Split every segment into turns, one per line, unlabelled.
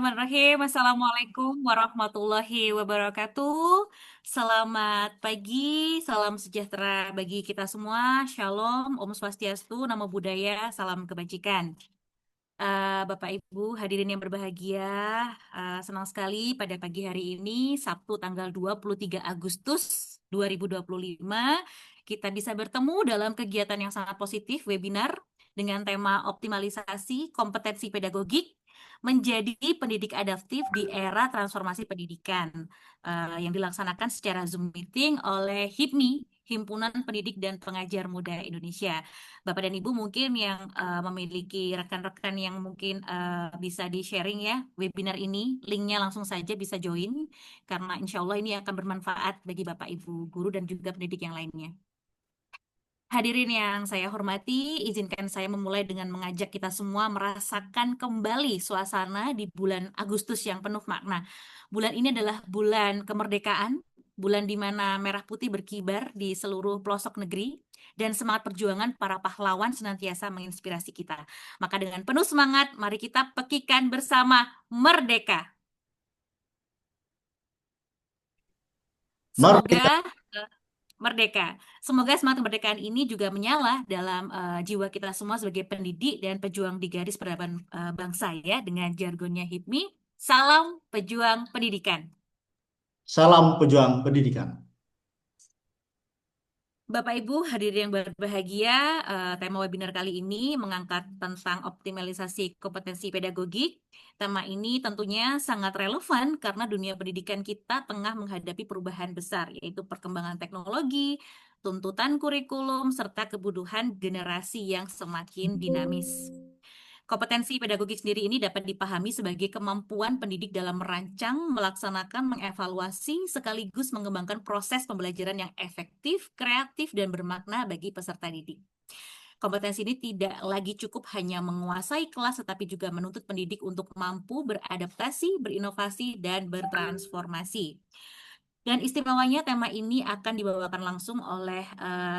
Bismillahirrahmanirrahim. Assalamualaikum warahmatullahi wabarakatuh. Selamat pagi, salam sejahtera bagi kita semua. Shalom, Om Swastiastu, Namo Buddhaya, salam kebajikan. Bapak Ibu hadirin yang berbahagia, senang sekali pada pagi hari ini, Sabtu tanggal 23 Agustus 2025, kita bisa bertemu dalam kegiatan yang sangat positif, webinar dengan tema optimalisasi kompetensi pedagogik menjadi pendidik adaptif di era transformasi pendidikan, yang dilaksanakan secara Zoom meeting oleh HIPMI, Himpunan Pendidik dan Pengajar Muda Indonesia. Bapak dan Ibu mungkin yang memiliki rekan-rekan yang mungkin bisa di-sharing ya webinar ini, linknya langsung saja bisa join, karena insya Allah ini akan bermanfaat bagi Bapak Ibu guru dan juga pendidik yang lainnya. Hadirin yang saya hormati, izinkan saya memulai dengan mengajak kita semua merasakan kembali suasana di bulan Agustus yang penuh makna. Bulan ini adalah bulan kemerdekaan, bulan di mana merah putih berkibar di seluruh pelosok negeri, dan semangat perjuangan para pahlawan senantiasa menginspirasi kita. Maka dengan penuh semangat, mari kita pekikan bersama Merdeka.
Merdeka.
Semoga Merdeka. Semoga semangat kemerdekaan ini juga menyala dalam jiwa kita semua sebagai pendidik dan pejuang di garis peradaban bangsa ya, dengan jargonnya HIPMI. Salam pejuang pendidikan.
Salam pejuang pendidikan.
Bapak Ibu hadirin yang berbahagia, tema webinar kali ini mengangkat tentang optimalisasi kompetensi pedagogik. Tema ini tentunya sangat relevan karena dunia pendidikan kita tengah menghadapi perubahan besar, yaitu perkembangan teknologi, tuntutan kurikulum, serta kebutuhan generasi yang semakin dinamis. Kompetensi pedagogik sendiri ini dapat dipahami sebagai kemampuan pendidik dalam merancang, melaksanakan, mengevaluasi, sekaligus mengembangkan proses pembelajaran yang efektif, kreatif, dan bermakna bagi peserta didik. Kompetensi ini tidak lagi cukup hanya menguasai kelas, tetapi juga menuntut pendidik untuk mampu beradaptasi, berinovasi, dan bertransformasi. Dan istimewanya tema ini akan dibawakan langsung oleh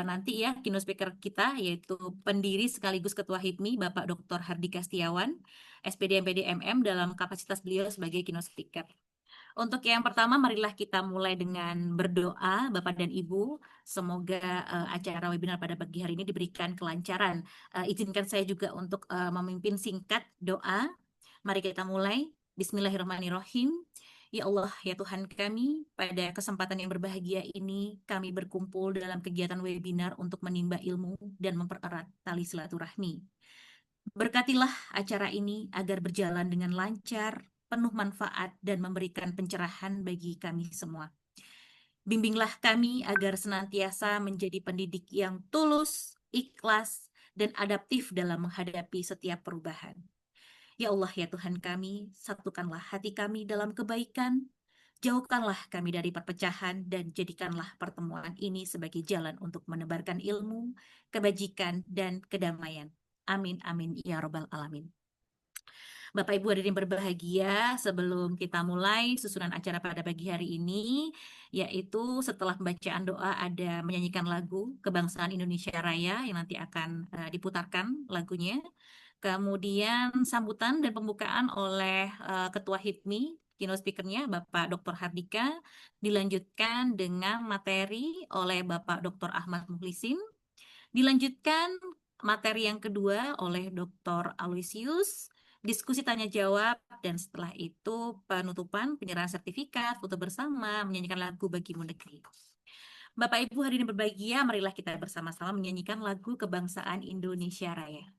nanti ya keynote speaker kita, yaitu pendiri sekaligus Ketua HIPMI Bapak Dr. Hardika Setiawan, SPD MPD MM dalam kapasitas beliau sebagai keynote speaker. Untuk yang pertama, marilah kita mulai dengan berdoa, Bapak dan Ibu. Semoga acara webinar pada pagi hari ini diberikan kelancaran. Izinkan saya juga untuk memimpin singkat doa. Mari kita mulai. Bismillahirrahmanirrahim. Ya Allah, ya Tuhan kami, pada kesempatan yang berbahagia ini, kami berkumpul dalam kegiatan webinar untuk menimba ilmu dan mempererat tali silaturahmi. Berkatilah acara ini agar berjalan dengan lancar, penuh manfaat, dan memberikan pencerahan bagi kami semua. Bimbinglah kami agar senantiasa menjadi pendidik yang tulus, ikhlas, dan adaptif dalam menghadapi setiap perubahan. Ya Allah, ya Tuhan kami, satukanlah hati kami dalam kebaikan, jauhkanlah kami dari perpecahan, dan jadikanlah pertemuan ini sebagai jalan untuk menebarkan ilmu, kebajikan, dan kedamaian. Amin, amin, ya Rabbal Alamin. Bapak Ibu hadirin berbahagia, sebelum kita mulai susunan acara pada pagi hari ini, yaitu setelah pembacaan doa ada menyanyikan lagu Kebangsaan Indonesia Raya yang nanti akan diputarkan lagunya. Kemudian sambutan dan pembukaan oleh Ketua HIPMI, keynote speaker-nya Bapak Dr. Hardika, dilanjutkan dengan materi oleh Bapak Dr. Ahmad Mukhlisin, dilanjutkan materi yang kedua oleh Dr. Aloysius, diskusi tanya jawab, dan setelah itu penutupan, penyerahan sertifikat, foto bersama, menyanyikan lagu Bagimu Negeri. Bapak Ibu hadirin berbahagia, marilah kita bersama-sama menyanyikan lagu Kebangsaan Indonesia Raya.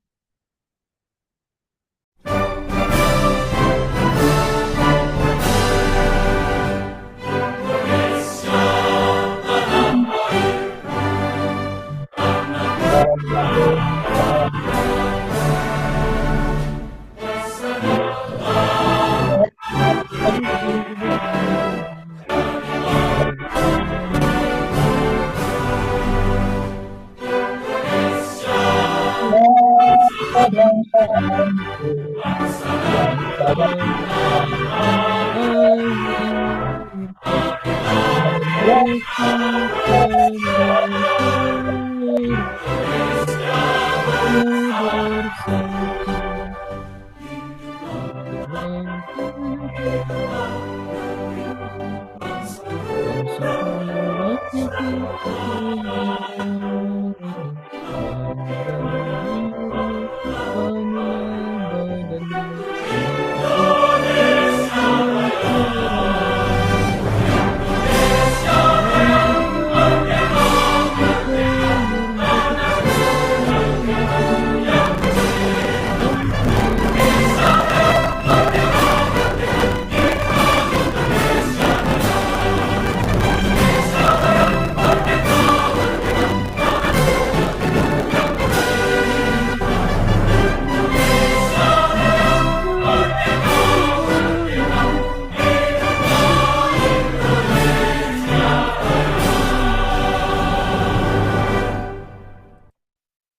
Bangsaku rakyat yang beriman, berdiri, bangunlah badanmu, bangkitlah pemikiranmu, bangkitlah bergerak bersama,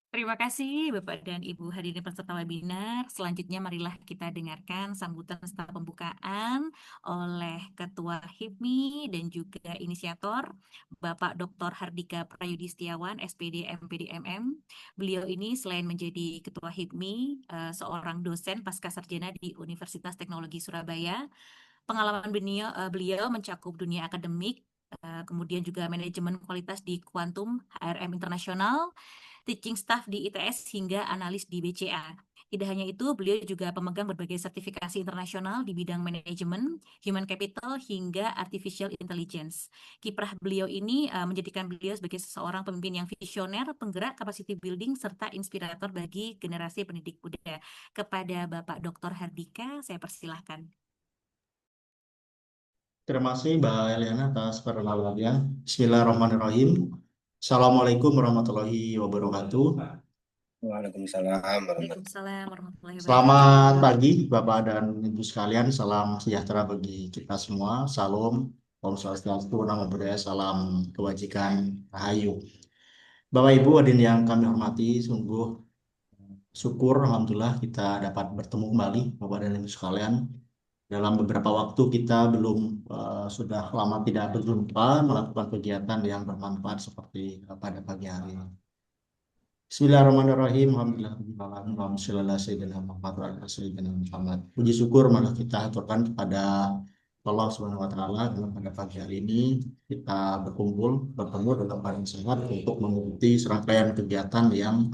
Terima kasih Bapak dan Ibu hadirin peserta webinar. Selanjutnya marilah kita dengarkan sambutan setelah pembukaan oleh Ketua HIPMI dan juga inisiator Bapak Dr. Hardika Prayudhistiawan, SPD MPD MM. Beliau ini selain menjadi Ketua HIPMI, seorang dosen pasca sarjana di Universitas Teknologi Surabaya. Pengalaman beliau mencakup dunia akademik, kemudian juga manajemen kualitas di Quantum HRM Internasional, teaching staff di ITS hingga analis di BCA. Tidak hanya itu, beliau juga pemegang berbagai sertifikasi internasional di bidang manajemen, human capital, hingga artificial intelligence. Kiprah beliau ini menjadikan beliau sebagai seorang pemimpin yang visioner, penggerak capacity building, serta inspirator bagi generasi pendidik muda. Kepada Bapak Dr. Hardika, saya persilahkan.
Terima kasih Mbak Eliana atas perkenalannya. Bismillahirrahmanirrahim. Assalamualaikum warahmatullahi wabarakatuh.
Waalaikumsalam warahmatullahi
Waalaikumsalam warahmatullahi
Selamat
wabarakatuh.
pagi Bapak dan Ibu sekalian. Salam sejahtera bagi kita semua. Salam, Om Swastiastu, Namo Buddhaya, salam kebajikan, Rahayu. Bapak Ibu hadirin yang kami hormati, sungguh syukur Alhamdulillah kita dapat bertemu kembali Bapak dan Ibu sekalian. Dalam beberapa waktu kita belum sudah lama tidak berjumpa melakukan kegiatan yang bermanfaat seperti pada pagi hari ini. Bismillahirrahmanirrahim. Alhamdulillah. Puji syukur malah kita aturkan kepada Allah Subhanahu wa taala dalam pada pagi hari ini kita bertemu dalam keadaan sehat untuk mengikuti serangkaian kegiatan yang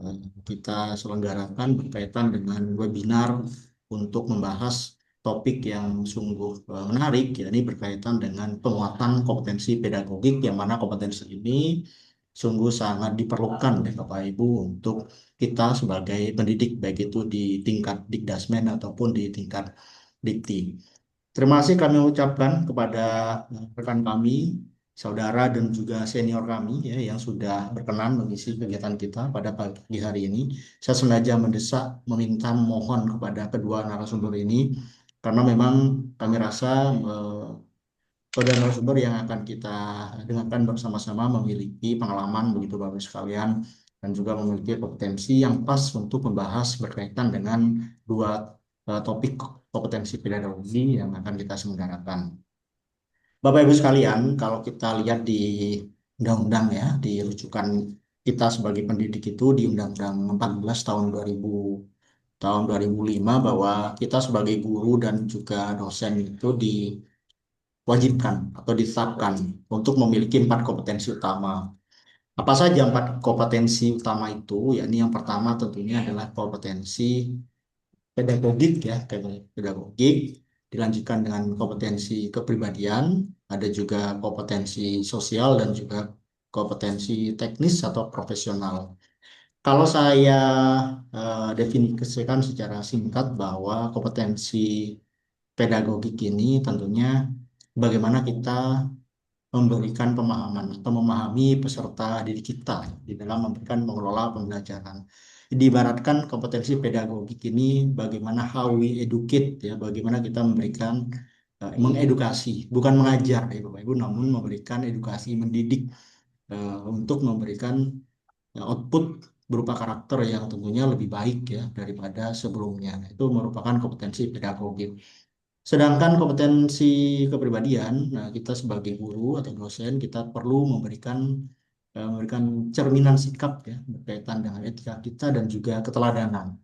eh, kita selenggarakan berkaitan dengan webinar untuk membahas topik yang sungguh menarik, yakni berkaitan dengan penguatan kompetensi pedagogik, yang mana kompetensi ini sungguh sangat diperlukan ya Bapak Ibu untuk kita sebagai pendidik, baik itu di tingkat Dikdasmen ataupun di tingkat Dikti. Terima kasih kami ucapkan kepada rekan kami, saudara dan juga senior kami ya, yang sudah berkenan mengisi kegiatan kita pada pagi hari ini. Saya sengaja mendesak, meminta, mohon kepada kedua narasumber ini karena memang kami rasa saudara narasumber yang akan kita dengarkan bersama-sama memiliki pengalaman begitu Bapak sekalian dan juga memiliki kompetensi yang pas untuk membahas berkaitan dengan dua topik kompetensi pedagogi yang akan kita selenggarakan. Bapak Ibu sekalian, kalau kita lihat di undang-undang ya, di rujukan kita sebagai pendidik itu di Undang-Undang 14 tahun 2005 bahwa kita sebagai guru dan juga dosen itu diwajibkan atau ditetapkan untuk memiliki 4 kompetensi utama. Apa saja 4 kompetensi utama itu? Yakni yang pertama tentunya adalah kompetensi pedagogik ya, pedagogik, dilanjutkan dengan kompetensi kepribadian, ada juga kompetensi sosial dan juga kompetensi teknis atau profesional. Kalau saya definisikan secara singkat bahwa kompetensi pedagogik ini tentunya bagaimana kita memberikan pemahaman atau memahami peserta didik kita di dalam memberikan mengelola pembelajaran. Diibaratkan kompetensi pedagogik ini bagaimana how we educate ya, bagaimana kita memberikan mengedukasi, bukan mengajar ya Bapak Ibu, namun memberikan edukasi mendidik untuk memberikan output berupa karakter yang tentunya lebih baik ya daripada sebelumnya. Itu merupakan kompetensi pedagogik. Sedangkan kompetensi kepribadian, nah kita sebagai guru atau dosen kita perlu memberikan cerminan sikap ya berkaitan dengan etika kita dan juga keteladanan.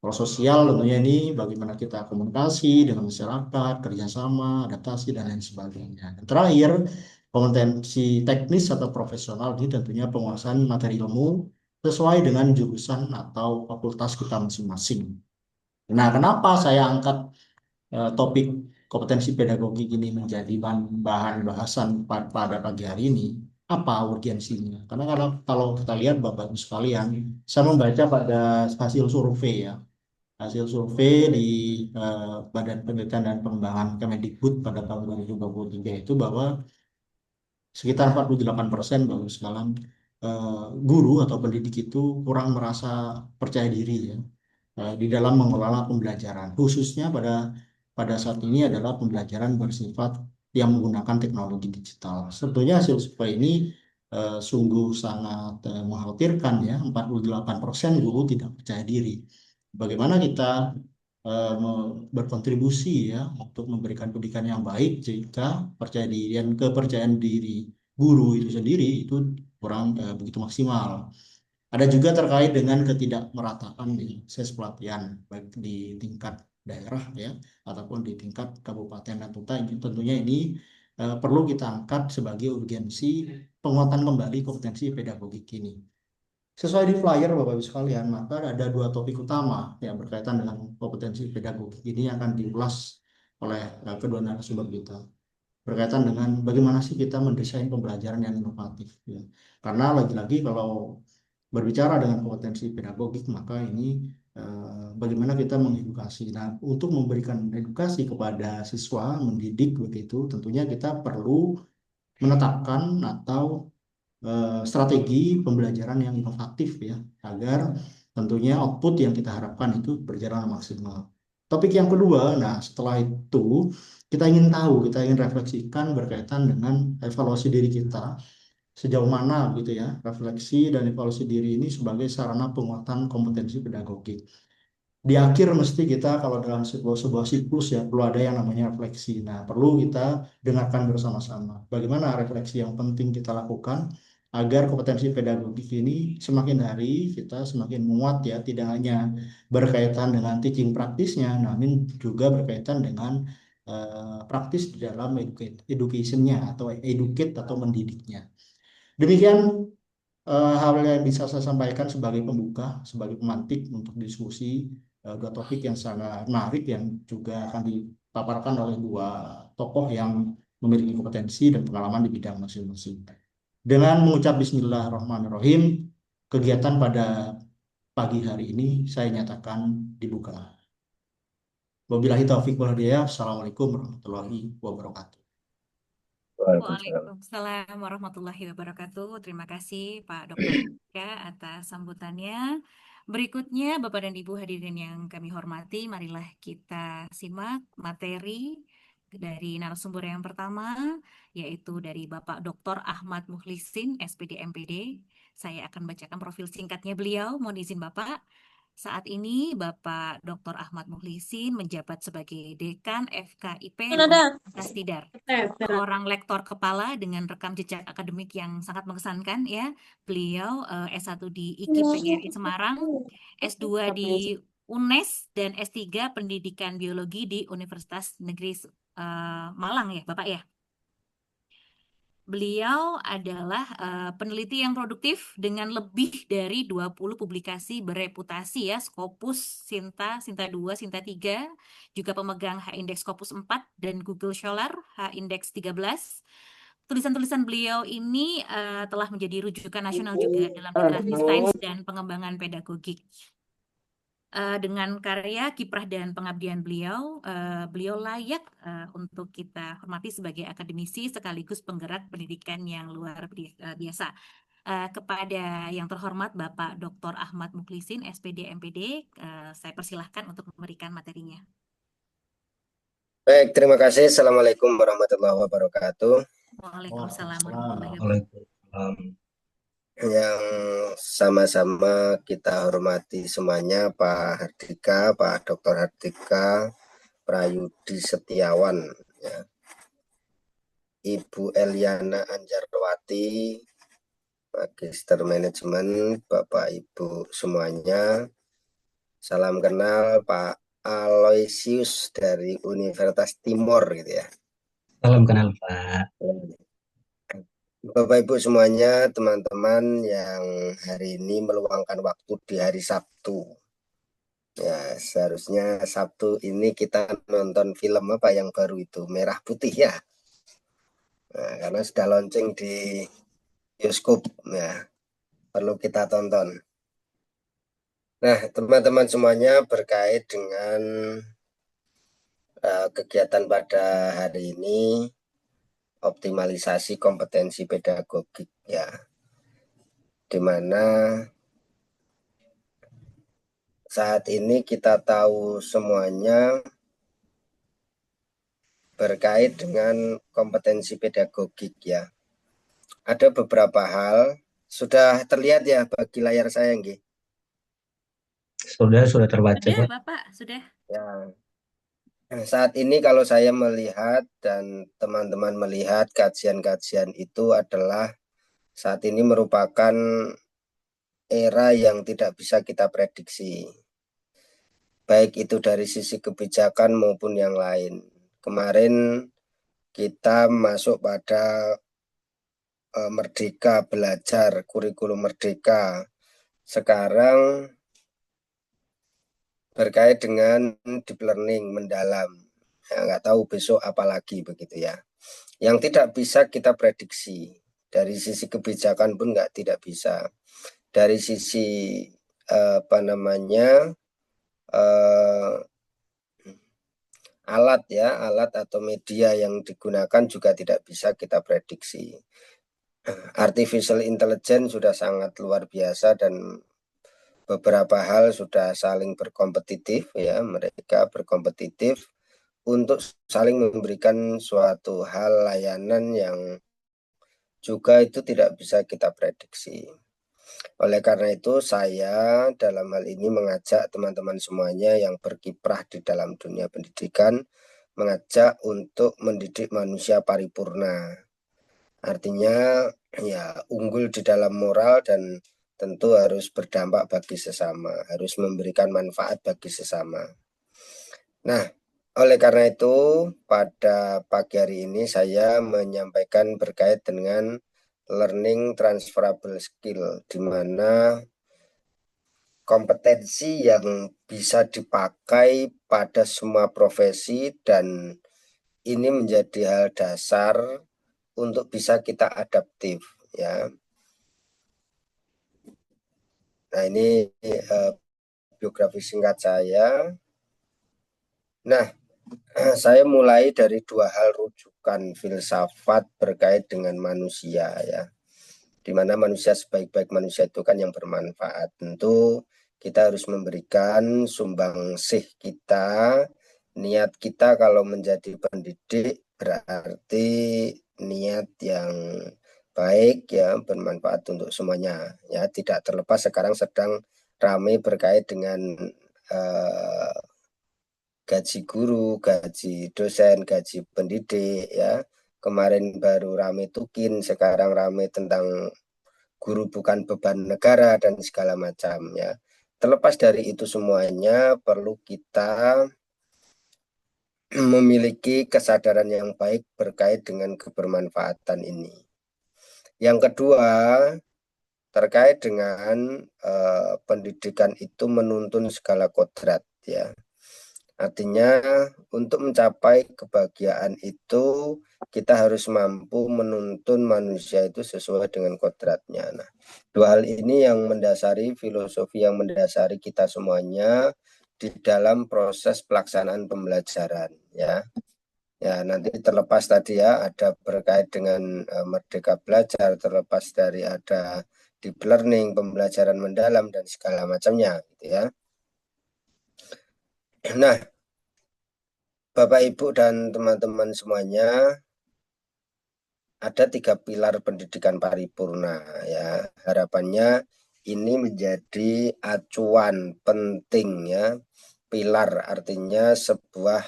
Kalau sosial tentunya ini bagaimana kita komunikasi dengan masyarakat, kerjasama, adaptasi, dan lain sebagainya. Dan terakhir, kompetensi teknis atau profesional ini tentunya penguasaan materi ilmu sesuai dengan jurusan atau fakultas kita masing-masing. Nah, kenapa saya angkat topik kompetensi pedagogik ini menjadi bahan bahasan pada pagi hari ini? Apa urgensinya? Karena kalau kita lihat Bapak Ibu sekalian, saya membaca pada hasil survei ya, hasil survei di Badan Penelitian dan Pengembangan Kemendikbud pada tahun 2023 itu bahwa sekitar 48% Bapak sekalian guru atau pendidik itu kurang merasa percaya diri ya di dalam mengelola pembelajaran, khususnya pada pada saat ini adalah pembelajaran bersifat yang menggunakan teknologi digital. Sebetulnya hasil survei ini sungguh sangat mengkhawatirkan ya, 48% guru tidak percaya diri. Bagaimana kita berkontribusi ya untuk memberikan pendidikan yang baik jika percaya diri dan kepercayaan diri guru itu sendiri itu kurang begitu maksimal. Ada juga terkait dengan ketidakmerataan di akses pelatihan baik di tingkat daerah ya ataupun di tingkat kabupaten dan kota. Tentunya ini perlu kita angkat sebagai urgensi penguatan kembali kompetensi pedagogik ini. Sesuai di flyer Bapak Ibu sekalian, maka ada dua topik utama yang berkaitan dengan kompetensi pedagogik ini yang akan diulas oleh kedua narasumber kita berkaitan dengan bagaimana sih kita mendesain pembelajaran yang inovatif ya. Karena lagi-lagi kalau berbicara dengan kompetensi pedagogik maka ini bagaimana kita mengedukasi. Nah, untuk memberikan edukasi kepada siswa mendidik begitu, tentunya kita perlu menetapkan atau strategi pembelajaran yang inovatif ya, agar tentunya output yang kita harapkan itu berjalan maksimal. Topik yang kedua, nah setelah itu kita ingin refleksikan berkaitan dengan evaluasi diri kita sejauh mana gitu ya, refleksi dan evaluasi diri ini sebagai sarana penguatan kompetensi pedagogik. Di akhir mesti kita kalau dalam sebuah siklus ya perlu ada yang namanya refleksi. Nah, perlu kita dengarkan bersama-sama. Bagaimana refleksi yang penting kita lakukan agar kompetensi pedagogik ini semakin hari kita semakin menguat ya, tidak hanya berkaitan dengan teaching praktisnya, namun juga berkaitan dengan praktis di dalam education-nya atau educate atau mendidiknya. Demikian hal yang bisa saya sampaikan sebagai pembuka, sebagai pemantik untuk diskusi dua topik yang sangat menarik yang juga akan dipaparkan oleh dua tokoh yang memiliki kompetensi dan pengalaman di bidang masing-masing. Dengan mengucap Bismillahirrahmanirrahim, kegiatan pada pagi hari ini saya nyatakan dibuka. Wabillahi taufiq wal hidayah. Assalamualaikum warahmatullahi wabarakatuh.
Waalaikumsalam.
Waalaikumsalam warahmatullahi wabarakatuh. Terima kasih Pak Dr. Ika atas sambutannya. Berikutnya Bapak dan Ibu hadirin yang kami hormati, marilah kita simak materi dari narasumber yang pertama, yaitu dari Bapak Dr. Ahmad Mukhlisin, SPD MPD. Saya akan bacakan profil singkatnya beliau, mohon izin Bapak. Saat ini Bapak Dr. Ahmad Mukhlisin menjabat sebagai Dekan FKIP Universitas Tidar, seorang lektor kepala dengan rekam jejak akademik yang sangat mengesankan ya. Beliau S1 di IKIP PGRI Semarang, S2 di UNES dan S3 Pendidikan Biologi di Universitas Negeri Malang ya, Bapak ya. Beliau adalah peneliti yang produktif dengan lebih dari 20 publikasi bereputasi ya, Scopus, Sinta, Sinta 2, Sinta 3, juga pemegang H-Index Scopus 4 dan Google Scholar H-Index 13. Tulisan-tulisan beliau ini telah menjadi rujukan nasional juga dalam literasi sains dan pengembangan pedagogik. Dengan karya, kiprah, dan pengabdian beliau, beliau layak untuk kita hormati sebagai akademisi sekaligus penggerak pendidikan yang luar biasa. Kepada yang terhormat Bapak Dr. Ahmad Mukhlisin, SPD MPD, saya persilahkan untuk memberikan materinya.
Baik, terima kasih. Assalamualaikum warahmatullahi wabarakatuh.
Waalaikumsalam warahmatullahi wabarakatuh.
Yang sama-sama kita hormati semuanya, Pak Hardika, Pak Dr. Hardika Prayudi Setiawan, ya. Ibu Eliana Anjarwati, Magister Manajemen, Bapak Ibu semuanya. Salam kenal Pak Aloysius dari Universitas Timor gitu ya.
Salam kenal Pak.
Bapak Ibu semuanya, teman-teman yang hari ini meluangkan waktu di hari Sabtu. Ya, seharusnya Sabtu ini kita nonton film apa yang baru itu, Merah Putih ya. Nah, karena sudah launching di bioskop, ya, perlu kita tonton. Nah, teman-teman semuanya berkait dengan kegiatan pada hari ini, optimalisasi kompetensi pedagogik ya, di mana saat ini kita tahu semuanya berkait dengan kompetensi pedagogik ya. Ada beberapa hal sudah terlihat ya bagi layar saya nggih.
Sudah terbaca
Sudah,
Pak.
Bapak, sudah.
Ya. Saat ini kalau saya melihat dan teman-teman melihat kajian-kajian itu adalah saat ini merupakan era yang tidak bisa kita prediksi. Baik itu dari sisi kebijakan maupun yang lain. Kemarin kita masuk pada Merdeka Belajar, kurikulum Merdeka. Sekarang berkait dengan deep learning mendalam. Ya, nggak tahu besok apa lagi begitu ya. Yang tidak bisa kita prediksi. Dari sisi kebijakan pun tidak bisa. Dari sisi apa namanya alat ya, alat atau media yang digunakan juga tidak bisa kita prediksi. Artificial intelligence sudah sangat luar biasa dan beberapa hal sudah saling berkompetitif ya, mereka berkompetitif untuk saling memberikan suatu hal layanan yang juga itu tidak bisa kita prediksi. Oleh karena itu saya dalam hal ini mengajak teman-teman semuanya yang berkiprah di dalam dunia pendidikan, mengajak untuk mendidik manusia paripurna. Artinya ya unggul di dalam moral dan tentu harus berdampak bagi sesama, harus memberikan manfaat bagi sesama. Nah, oleh karena itu pada pagi hari ini saya menyampaikan berkait dengan learning transferable skill, di mana kompetensi yang bisa dipakai pada semua profesi dan ini menjadi hal dasar untuk bisa kita adaptif ya. Nah, ini biografi singkat saya. Nah, saya mulai dari dua hal rujukan filsafat berkait dengan manusia ya. Di mana manusia sebaik-baik manusia itu kan yang bermanfaat. Tentu kita harus memberikan sumbangsih kita, niat kita kalau menjadi pendidik berarti niat yang baik ya, bermanfaat untuk semuanya ya. Tidak terlepas sekarang sedang ramai berkait dengan gaji guru, gaji dosen, gaji pendidik ya. Kemarin baru rame tukin, sekarang rame tentang guru bukan beban negara dan segala macam ya. Terlepas dari itu semuanya perlu kita memiliki kesadaran yang baik berkait dengan kebermanfaatan ini. Yang kedua, terkait dengan pendidikan itu menuntun segala kodrat ya. Artinya untuk mencapai kebahagiaan itu kita harus mampu menuntun manusia itu sesuai dengan kodratnya. Nah, dua hal ini yang mendasari filosofi yang mendasari kita semuanya di dalam proses pelaksanaan pembelajaran ya. Ya, nanti terlepas tadi ya ada berkait dengan Merdeka Belajar, terlepas dari ada deep learning, pembelajaran mendalam dan segala macamnya gitu ya. Nah, Bapak, Ibu, dan teman-teman semuanya, ada 3 pilar pendidikan paripurna ya. Harapannya ini menjadi acuan penting ya. Pilar artinya sebuah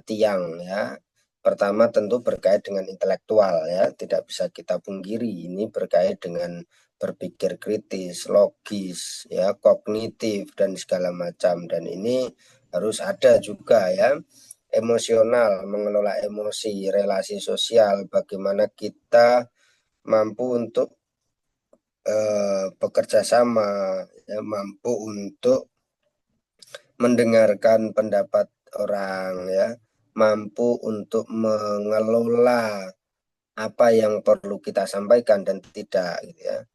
tiang ya. Pertama tentu berkait dengan intelektual ya, tidak bisa kita pungkiri ini berkait dengan berpikir kritis, logis, ya, kognitif dan segala macam, dan ini harus ada juga ya emosional, mengelola emosi, relasi sosial, bagaimana kita mampu untuk bekerja sama, ya, mampu untuk mendengarkan pendapat orang, ya, mampu untuk mengelola apa yang perlu kita sampaikan dan tidak, gitu ya.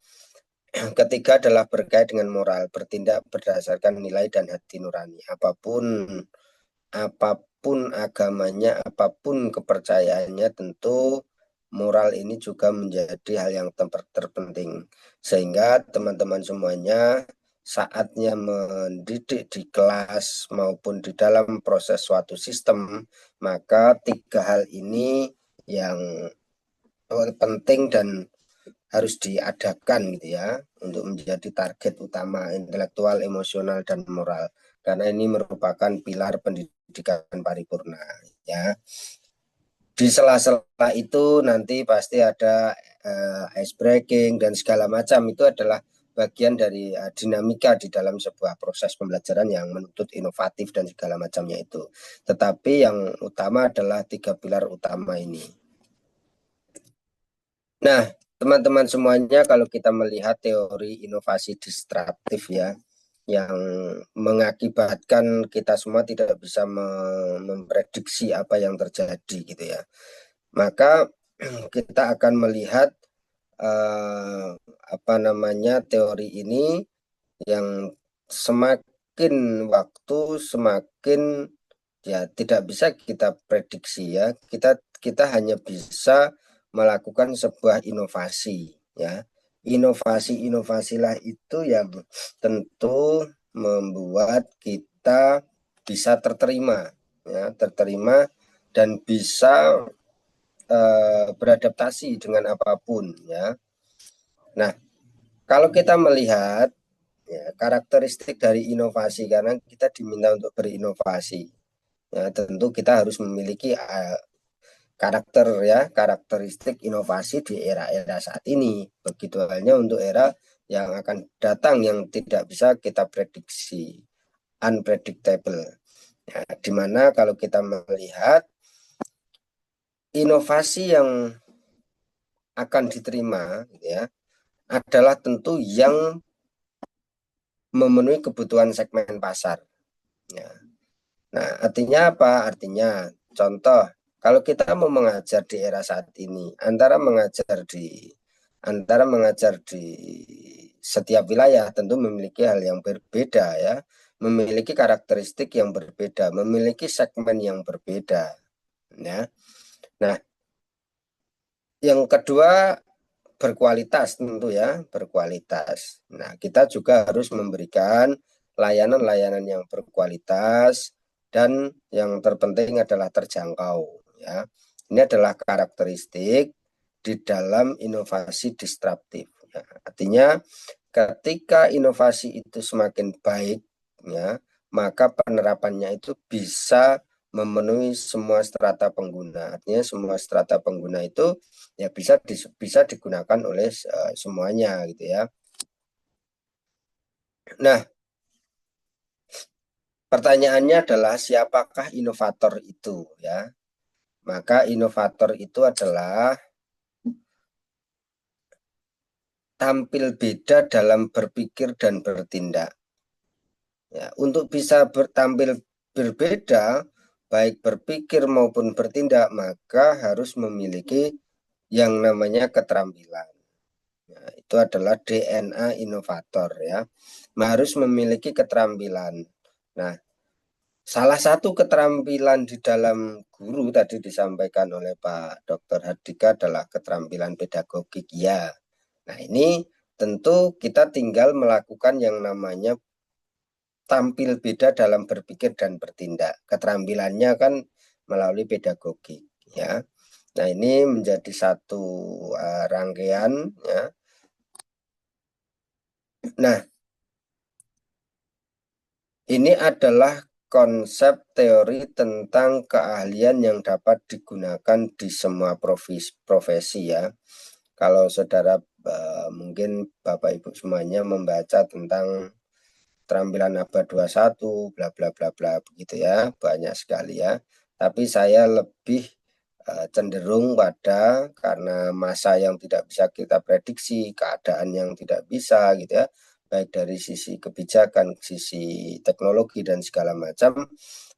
Ketiga adalah berkait dengan moral, bertindak berdasarkan nilai dan hati nurani. Apapun agamanya, apapun kepercayaannya, tentu moral ini juga menjadi hal yang terpenting. Sehingga teman-teman semuanya saatnya mendidik di kelas maupun di dalam proses suatu sistem, maka tiga hal ini yang penting dan harus diadakan gitu ya, untuk menjadi target utama intelektual, emosional, dan moral. Karena ini merupakan pilar pendidikan paripurna ya. Di sela-sela itu nanti pasti ada ice breaking dan segala macam, itu adalah bagian dari dinamika di dalam sebuah proses pembelajaran yang menuntut inovatif dan segala macamnya itu. Tetapi yang utama adalah tiga pilar utama ini. Nah, teman-teman semuanya, kalau kita melihat teori inovasi disruptif ya, yang mengakibatkan kita semua tidak bisa memprediksi apa yang terjadi gitu ya, maka kita akan melihat teori ini yang semakin waktu semakin ya tidak bisa kita prediksi ya, kita hanya bisa melakukan sebuah inovasi ya. Inovasilah itu yang tentu membuat kita bisa terterima ya, dan bisa beradaptasi dengan apapun ya. Nah, kalau kita melihat ya, karakteristik dari inovasi, karena kita diminta untuk berinovasi ya, tentu kita harus memiliki karakteristik inovasi di era-era saat ini. Begitu halnya untuk era yang akan datang yang tidak bisa kita prediksi, unpredictable. Ya, dimana kalau kita melihat inovasi yang akan diterima ya, adalah tentu yang memenuhi kebutuhan segmen pasar. Ya. Nah, artinya apa? Artinya contoh, kalau kita mau mengajar di era saat ini, antara mengajar di setiap wilayah tentu memiliki hal yang berbeda ya, memiliki karakteristik yang berbeda, memiliki segmen yang berbeda. Ya. Nah, yang kedua berkualitas tentu ya, berkualitas. Nah, kita juga harus memberikan layanan-layanan yang berkualitas dan yang terpenting adalah terjangkau ya. Ini adalah karakteristik di dalam inovasi disruptif. Ya. Artinya ketika inovasi itu semakin baik ya, maka penerapannya itu bisa memenuhi semua strata pengguna. Artinya semua strata pengguna itu ya bisa digunakan oleh semuanya gitu ya. Nah, pertanyaannya adalah siapakah inovator itu ya? Maka inovator itu adalah tampil beda dalam berpikir dan bertindak. Ya, untuk bisa tampil berbeda, baik berpikir maupun bertindak, maka harus memiliki yang namanya keterampilan. Nah, itu adalah DNA inovator ya. Harus memiliki keterampilan. Nah, salah satu keterampilan di dalam guru tadi disampaikan oleh Pak Dr. Hardika adalah keterampilan pedagogik ya. Nah, ini tentu kita tinggal melakukan yang namanya tampil beda dalam berpikir dan bertindak. Keterampilannya kan melalui pedagogik ya. Nah, ini menjadi satu rangkaian ya. Nah, ini adalah konsep teori tentang keahlian yang dapat digunakan di semua profesi ya. Kalau saudara mungkin Bapak Ibu semuanya membaca tentang keterampilan abad 21, bla bla bla bla begitu ya, banyak sekali ya. Tapi saya lebih cenderung pada karena masa yang tidak bisa kita prediksi, keadaan yang tidak bisa gitu ya, baik dari sisi kebijakan, sisi teknologi dan segala macam,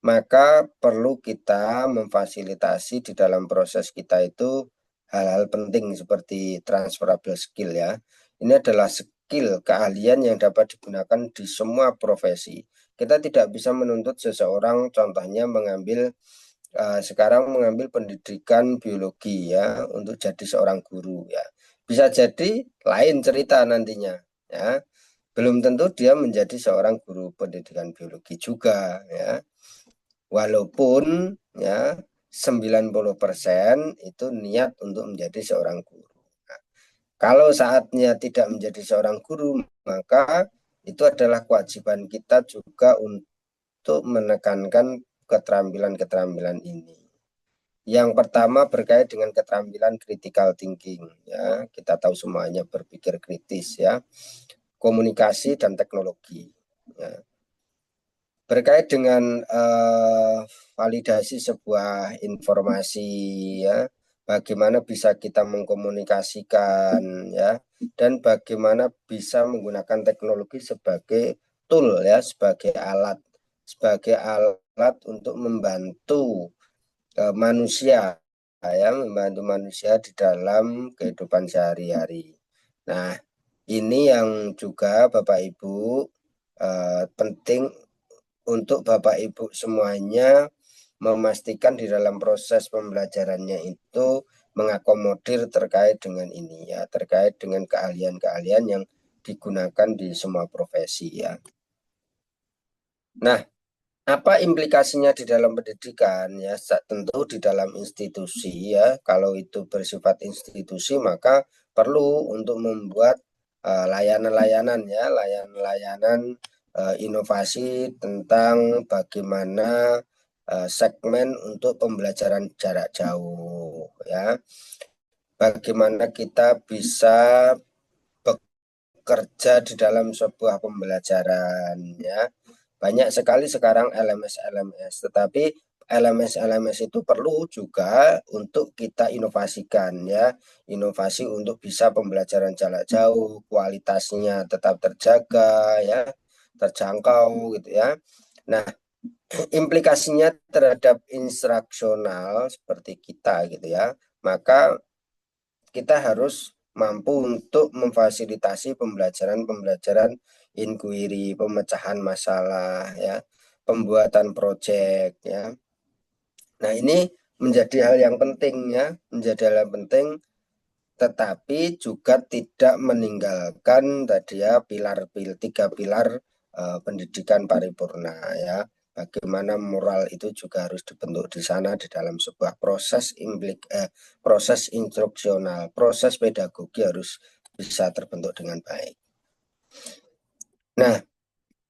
maka perlu kita memfasilitasi di dalam proses kita itu hal-hal penting seperti transferable skill ya. Ini adalah skill, keahlian yang dapat digunakan di semua profesi. Kita tidak bisa menuntut seseorang contohnya sekarang mengambil pendidikan biologi ya untuk jadi seorang guru ya. Bisa jadi lain cerita nantinya ya. Belum tentu dia menjadi seorang guru pendidikan biologi juga ya. Walaupun ya 90% itu niat untuk menjadi seorang guru. Nah, kalau saatnya tidak menjadi seorang guru, maka itu adalah kewajiban kita juga untuk menekankan keterampilan-keterampilan ini. Yang pertama berkait dengan keterampilan critical thinking ya. Kita tahu semuanya berpikir kritis ya. Komunikasi dan teknologi ya. Berkait dengan validasi sebuah informasi ya, bagaimana bisa kita mengkomunikasikan ya, dan bagaimana bisa menggunakan teknologi sebagai tool ya, sebagai alat untuk membantu manusia ya, membantu manusia di dalam kehidupan sehari-hari. Nah, ini yang juga Bapak Ibu penting untuk Bapak Ibu semuanya memastikan di dalam proses pembelajarannya itu mengakomodir terkait dengan ini ya, terkait dengan keahlian-keahlian yang digunakan di semua profesi ya. Nah, apa implikasinya di dalam pendidikan ya? Tentu di dalam institusi ya. Kalau itu bersifat institusi maka perlu untuk membuat layanan-layanan ya, layanan-layanan inovasi tentang bagaimana segmen untuk pembelajaran jarak jauh ya. Bagaimana kita bisa bekerja di dalam sebuah pembelajaran ya. Banyak sekali sekarang LMS, tetapi LMS itu perlu juga untuk kita inovasikan ya. Inovasi untuk bisa pembelajaran jarak jauh, kualitasnya tetap terjaga ya, terjangkau gitu ya. Nah, implikasinya terhadap instruksional seperti kita gitu ya, maka kita harus mampu untuk memfasilitasi pembelajaran inquiry, pemecahan masalah ya, pembuatan proyek ya. Nah, ini menjadi hal yang penting ya, menjadi hal yang penting, tetapi juga tidak meninggalkan tadi ya tiga pilar pendidikan paripurna ya. Bagaimana moral itu juga harus dibentuk di sana di dalam sebuah proses instruksional, proses pedagogi harus bisa terbentuk dengan baik. Nah,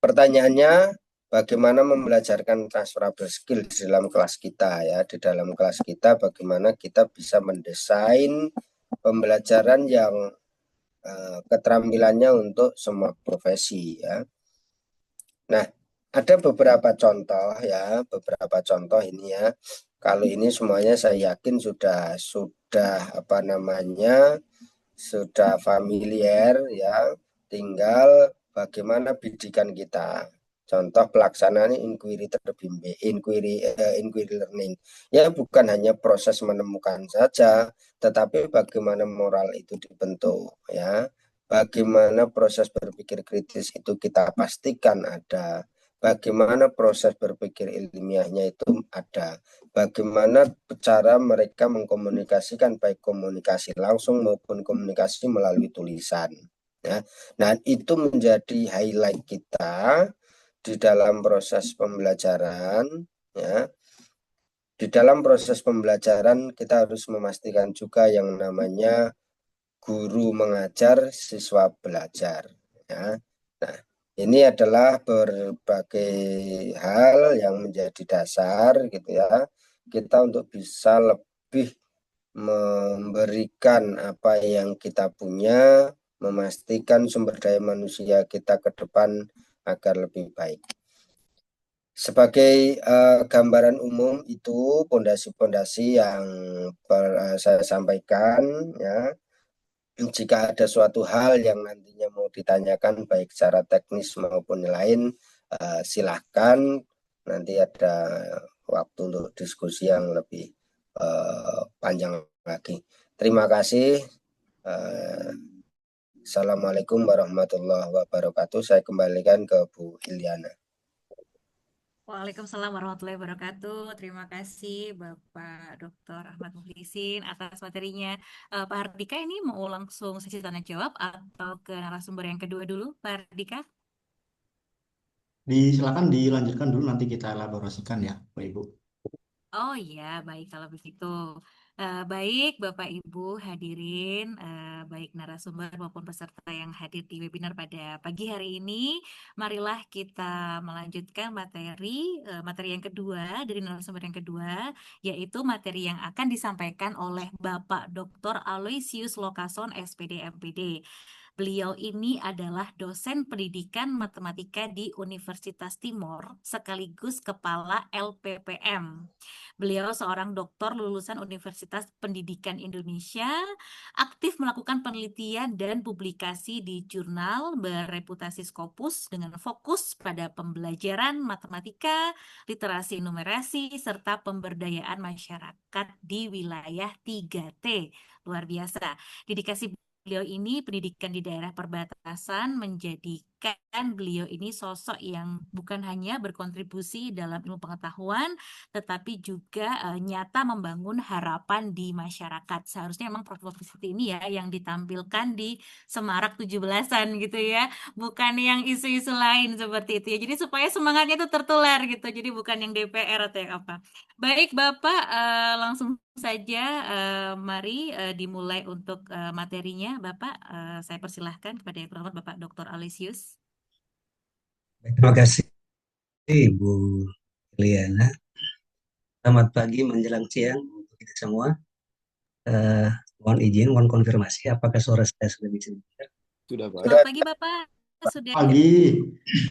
pertanyaannya bagaimana membelajarkan transferable skill di dalam kelas kita ya. Di dalam kelas kita bagaimana kita bisa mendesain pembelajaran yang keterampilannya untuk semua profesi ya. Nah, ada beberapa contoh ya, beberapa contoh ini ya. Kalau ini semuanya saya yakin sudah apa namanya, sudah familiar ya. Tinggal bagaimana bidikan kita. Contoh pelaksanaan inquiry terbimbing, inquiry learning. Ya bukan hanya proses menemukan saja, tetapi bagaimana moral itu dibentuk ya. Bagaimana proses berpikir kritis itu kita pastikan ada. Bagaimana proses berpikir ilmiahnya itu ada. Bagaimana cara mereka mengkomunikasikan baik komunikasi langsung maupun komunikasi melalui tulisan. Ya. Nah, itu menjadi highlight kita di dalam proses pembelajaran ya. Di dalam proses pembelajaran kita harus memastikan juga yang namanya guru mengajar, siswa belajar ya. Nah, Ini adalah berbagai hal yang menjadi dasar gitu ya, kita untuk bisa lebih memberikan apa yang kita punya, memastikan sumber daya manusia kita ke depan agar lebih baik. Sebagai gambaran umum itu pondasi-pondasi yang saya sampaikan ya. Jika ada suatu hal yang nantinya mau ditanyakan baik secara teknis maupun lain, silahkan nanti ada waktu untuk diskusi yang lebih panjang lagi. Terima kasih. Assalamualaikum warahmatullahi wabarakatuh. Saya kembalikan ke Bu Iliana.
Waalaikumsalam warahmatullahi wabarakatuh. Terima kasih Bapak Dr. Ahmad Muhlisin atas materinya. Pak Hardika ini mau langsung sesi tanya jawab atau ke narasumber yang kedua dulu, Pak Hardika?
Silakan dilanjutkan dulu nanti kita elaborasikan ya, Bapak Ibu.
Oh iya, baik kalau begitu. Baik Bapak Ibu hadirin, baik narasumber maupun peserta yang hadir di webinar pada pagi hari ini, marilah kita melanjutkan materi yang kedua dari narasumber yang kedua, yaitu materi yang akan disampaikan oleh Bapak Dr. Aloysius Lokason, SPD MPD. Beliau ini adalah dosen pendidikan matematika di Universitas Timor sekaligus kepala LPPM. Beliau seorang doktor lulusan Universitas Pendidikan Indonesia, aktif melakukan penelitian dan publikasi di jurnal bereputasi Scopus dengan fokus pada pembelajaran matematika, literasi numerasi, serta pemberdayaan masyarakat di wilayah 3T. Luar biasa. Dedikasi beliau ini pendidikan di daerah perbatasan menjadikan beliau ini sosok yang bukan hanya berkontribusi dalam ilmu pengetahuan, tetapi juga nyata membangun harapan di masyarakat. Seharusnya memang profil seperti ini ya yang ditampilkan di Semarak 17-an gitu ya, bukan yang isu-isu lain seperti itu ya. Jadi supaya semangatnya itu tertular gitu. Jadi bukan yang DPR atau yang apa. Baik Bapak, langsung saja mari dimulai untuk materinya. Bapak, saya persilahkan kepada yang terhormat Bapak Dr. Alesius.
Terima kasih Ibu Liana. Selamat pagi menjelang siang untuk kita semua. Eh, mohon izin, mohon konfirmasi apakah suara saya sudah bisa dengar?
Sudah, Pak.
Selamat pagi Bapak, sudah.
Pagi,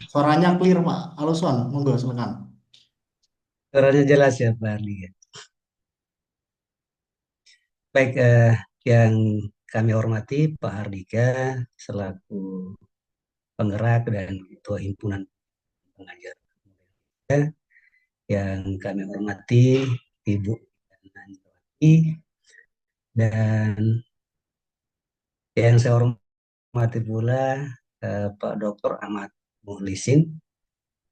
suaranya clear, Pak. Halo, Son. Monggo, silakan.
Suaranya jelas ya Pak Ardi. Baik, yang kami hormati Pak Hardika selaku penggerak dan ketua himpunan pengajar. Yang kami hormati Ibu Nanjawati dan yang saya hormati pula Pak Dr. Ahmad Muhlisin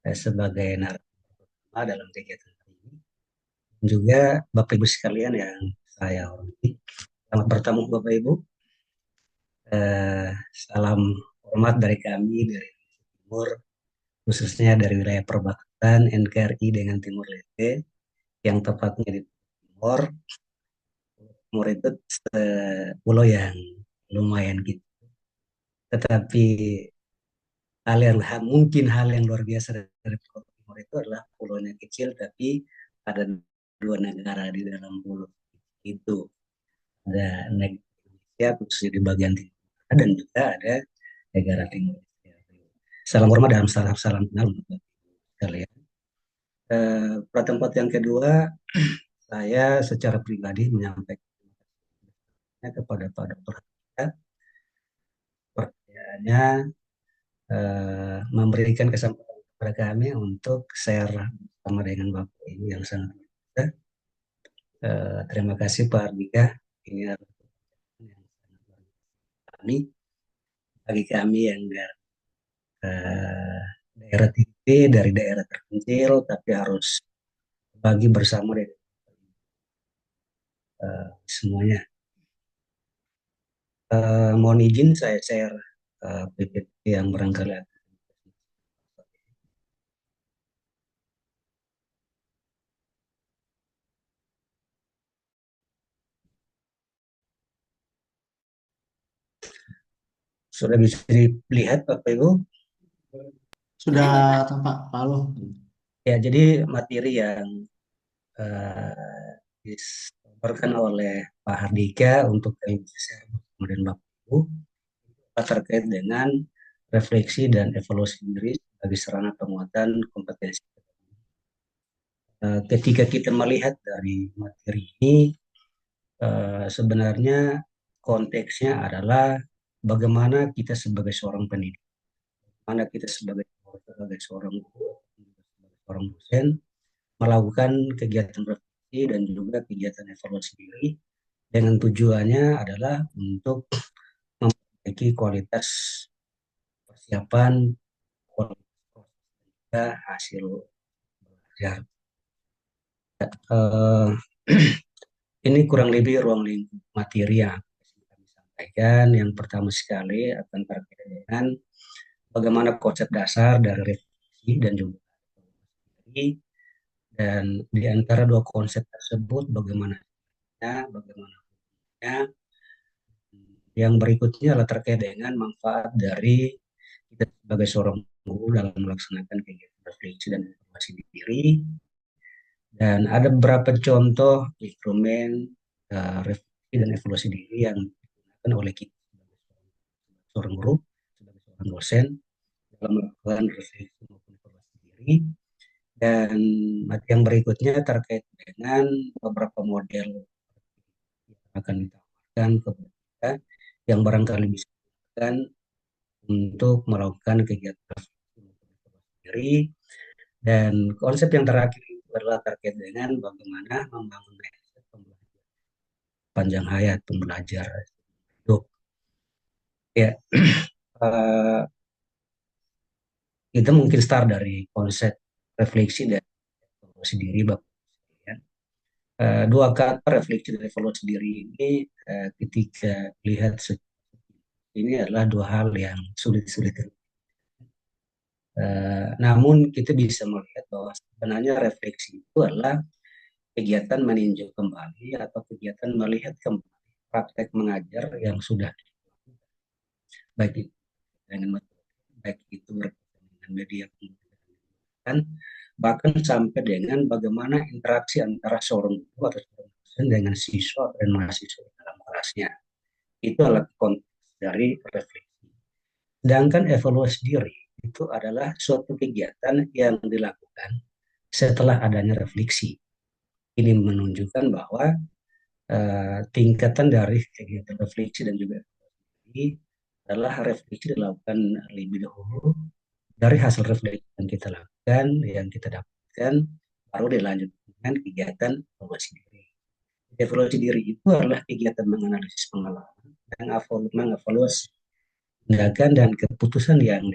sebagai narasumber dalam kegiatan ini. Dan juga Bapak Ibu sekalian yang saya hormati. Selamat bertemu Bapak Ibu. Salam hormat dari kami dari Timur, khususnya dari wilayah perbatasan NKRI dengan Timur Leste, yang tepatnya di Timur. Timur itu pulau yang lumayan gitu. Tetapi mungkin hal yang luar biasa dari Pulau Timur itu adalah pulaunya kecil, tapi ada dua negara di dalam pulau itu. Ada negara Indonesia khususnya di bagian timur dan juga ada negara Timur. Salam hormat dan salam kenal untuk kalian. Pada tempat yang kedua, saya secara pribadi menyampaikan kepada Pak Dr. Hardika, pertanyaannya memberikan kesempatan kepada kami untuk share bersama dengan Bapak Ibu yang sangat berharga. Terima kasih Pak Hardika. Ini adalah yang sangat kami bagi kami yang dari daerah TV, dari daerah terpencil, tapi harus bagi bersama dengan semuanya. Mohon izin saya share PPT yang barangkali ada. Sudah bisa dilihat Bapak Ibu?
Sudah tampak Pak Aloh.
Ya, jadi materi yang disampaikan oleh Pak Hardika untuk kemudian Bapak Ibu terkait dengan refleksi dan evaluasi diri sebagai sarana penguatan kompetensi. Ketika kita melihat dari materi ini, sebenarnya konteksnya adalah bagaimana kita sebagai seorang pendidik, bagaimana kita sebagai seorang guru, sebagai seorang dosen melakukan kegiatan refleksi dan juga kegiatan evaluasi diri dengan tujuannya adalah untuk memperbaiki kualitas persiapan, kualitas hasil belajar. Eh, ini kurang lebih ruang lingkup materi yang kami sampaikan. Yang pertama sekali akan terkait dengan bagaimana konsep dasar dari refleksi dan juga diri, dan di antara dua konsep tersebut bagaimana yang berikutnya adalah terkait dengan manfaat dari kita sebagai seorang guru dalam melaksanakan kegiatan refleksi dan evaluasi diri. Dan ada beberapa contoh instrumen refleksi dan evaluasi diri yang digunakan oleh kita sebagai seorang guru, sebagai seorang dosen dalam melakukan refleksi maupun evaluasi diri. Dan yang berikutnya terkait dengan beberapa model yang akan ditawarkan kepada kita yang barangkali bisa digunakan untuk melakukan kegiatan refleksi maupun evaluasi diri. Dan konsep yang terakhir itu adalah terkait dengan bagaimana membangun mindset pembelajar panjang hayat, pembelajar hidup. Ya, kita mungkin start dari konsep refleksi dan evaluasi diri, Bapak. Ya. Dua kata refleksi dan evaluasi diri ini ketika lihat ini adalah dua hal yang sulit-sulit. Namun kita bisa melihat bahwa sebenarnya refleksi itu adalah kegiatan meninjau kembali atau kegiatan melihat kembali praktek mengajar yang sudah dilakukan, baik itu dengan metode, baik itu dengan media pendidikan, bahkan sampai dengan bagaimana interaksi antara seorang guru atau seorang dosen dengan siswa dan mahasiswa dalam kelasnya. Itu adalah konteks dari refleksi. Sedangkan evaluasi diri itu adalah suatu kegiatan yang dilakukan setelah adanya refleksi. Ini menunjukkan bahwa tingkatan dari kegiatan refleksi dan juga evaluasi adalah refleksi dilakukan lebih dahulu dari hasil refleksi yang kita lakukan, yang kita dapatkan, baru dilanjutkan dengan kegiatan evaluasi diri. Evaluasi diri itu adalah kegiatan menganalisis pengalaman dan mengevaluasi tindakan dan keputusan yang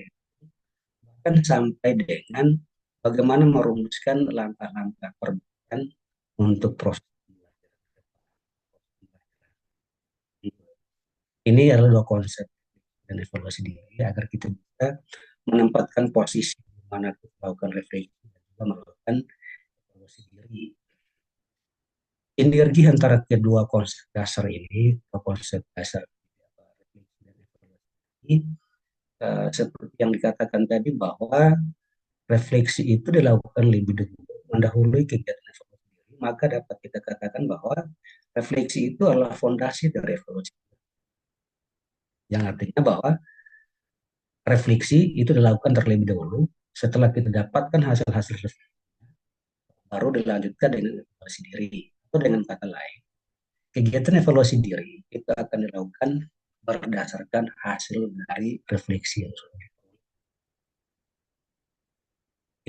bahkan sampai dengan bagaimana merumuskan langkah-langkah perbaikan untuk proses ini adalah dua konsep dan evaluasi diri agar kita bisa menempatkan posisi di mana kita melakukan refleksi dan juga melakukan evaluasi diri. Sinergi antara kedua konsep dasar ini, atau konsep dasar refleksi dan evaluasi ini, seperti yang dikatakan tadi bahwa refleksi itu dilakukan lebih dulu, mendahului kegiatan evaluasi diri, maka dapat kita katakan bahwa refleksi itu adalah fondasi dari evaluasi. Yang artinya bahwa refleksi itu dilakukan terlebih dahulu, setelah kita dapatkan hasil-hasil refleksi, baru dilanjutkan dengan evaluasi diri. Atau dengan kata lain, kegiatan evaluasi diri itu akan dilakukan berdasarkan hasil dari refleksi yang sudah dilakukan.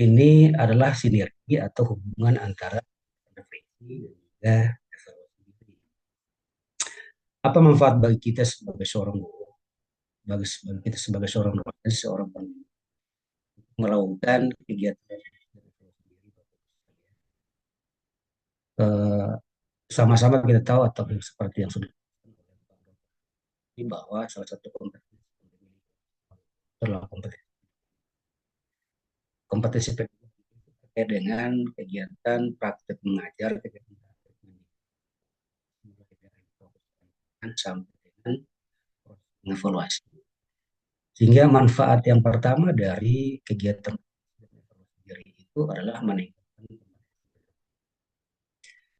Ini adalah sinergi atau hubungan antara refleksi dan juga evaluasi diri. Apa manfaat bagi kita sebagai seorang guru, bagi kita sebagai seorang dosen, seorang pendidik, melakukan kegiatan sama-sama kita tahu atau seperti yang sudah di bahwa salah satu kompetensi adalah kompetensi terkait dengan kegiatan praktek mengajar, kegiatan praktek sampai dengan evaluasi. Sehingga manfaat yang pertama dari kegiatan diri itu adalah meningkatkan.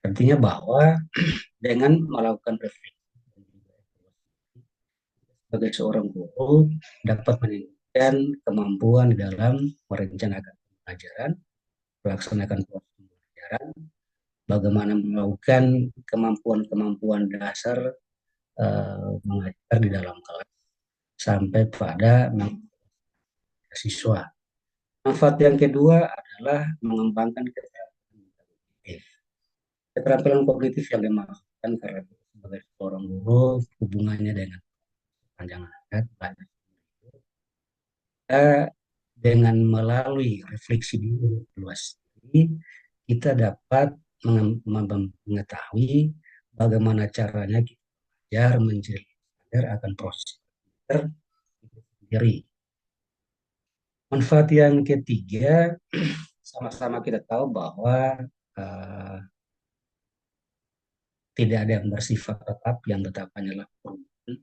Artinya bahwa dengan melakukan refleksi sebagai seorang guru dapat meningkatkan kemampuan dalam merencanakan pelajaran, melaksanakan proses pembelajaran, bagaimana melakukan kemampuan-kemampuan dasar mengajar di dalam kelas sampai pada siswa. Manfaat yang kedua adalah mengembangkan keterampilan kognitif yang dimaksudkan karena sebagai seorang guru hubungannya dengan panjangan anak banyak. Kita dengan melalui refleksi diri luas ini kita dapat mengetahui bagaimana caranya kita belajar menjadi sadar akan proses belajar itu sendiri. Manfaat yang ketiga, sama-sama kita tahu bahwa tidak ada yang bersifat tetap, yang tetap hanyalah perubahan.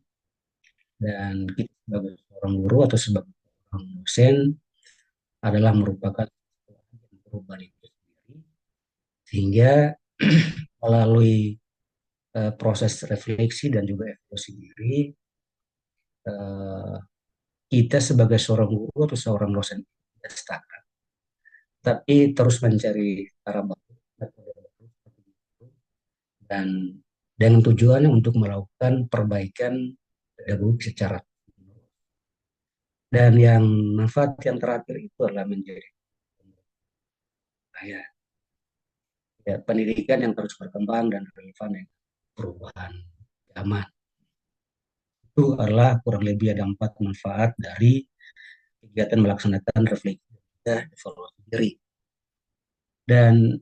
Dan kita sebagai seorang guru atau sebagai seorang dosen adalah merupakan perubahan itu sendiri. Sehingga melalui proses refleksi dan juga evaluasi diri, kita sebagai seorang guru atau seorang dosen tidak stagnan, tapi terus mencari cara baru dan dengan tujuannya untuk melakukan perbaikan pedagogik secara. Dan yang manfaat yang terakhir itu adalah menjadi pendidikan yang terus berkembang dan relevan dengan perubahan zaman. Itu adalah kurang lebih ada 4 manfaat dari kegiatan melaksanakan refleksi dan evaluasi diri. Dan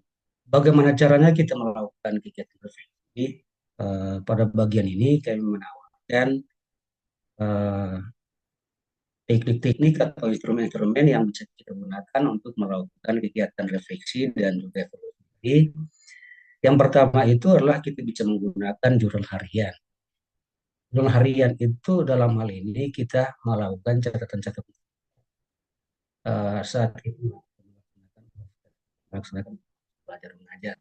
bagaimana caranya kita melakukan kegiatan refleksi? Pada bagian ini kami menawarkan teknik-teknik atau instrumen-instrumen yang bisa kita gunakan untuk melakukan kegiatan refleksi dan juga evaluasi diri. Yang pertama itu adalah kita bisa menggunakan jurnal harian. Jurnal harian itu dalam hal ini kita melakukan catatan-catatan saat itu melaksanakan belajar mengajar.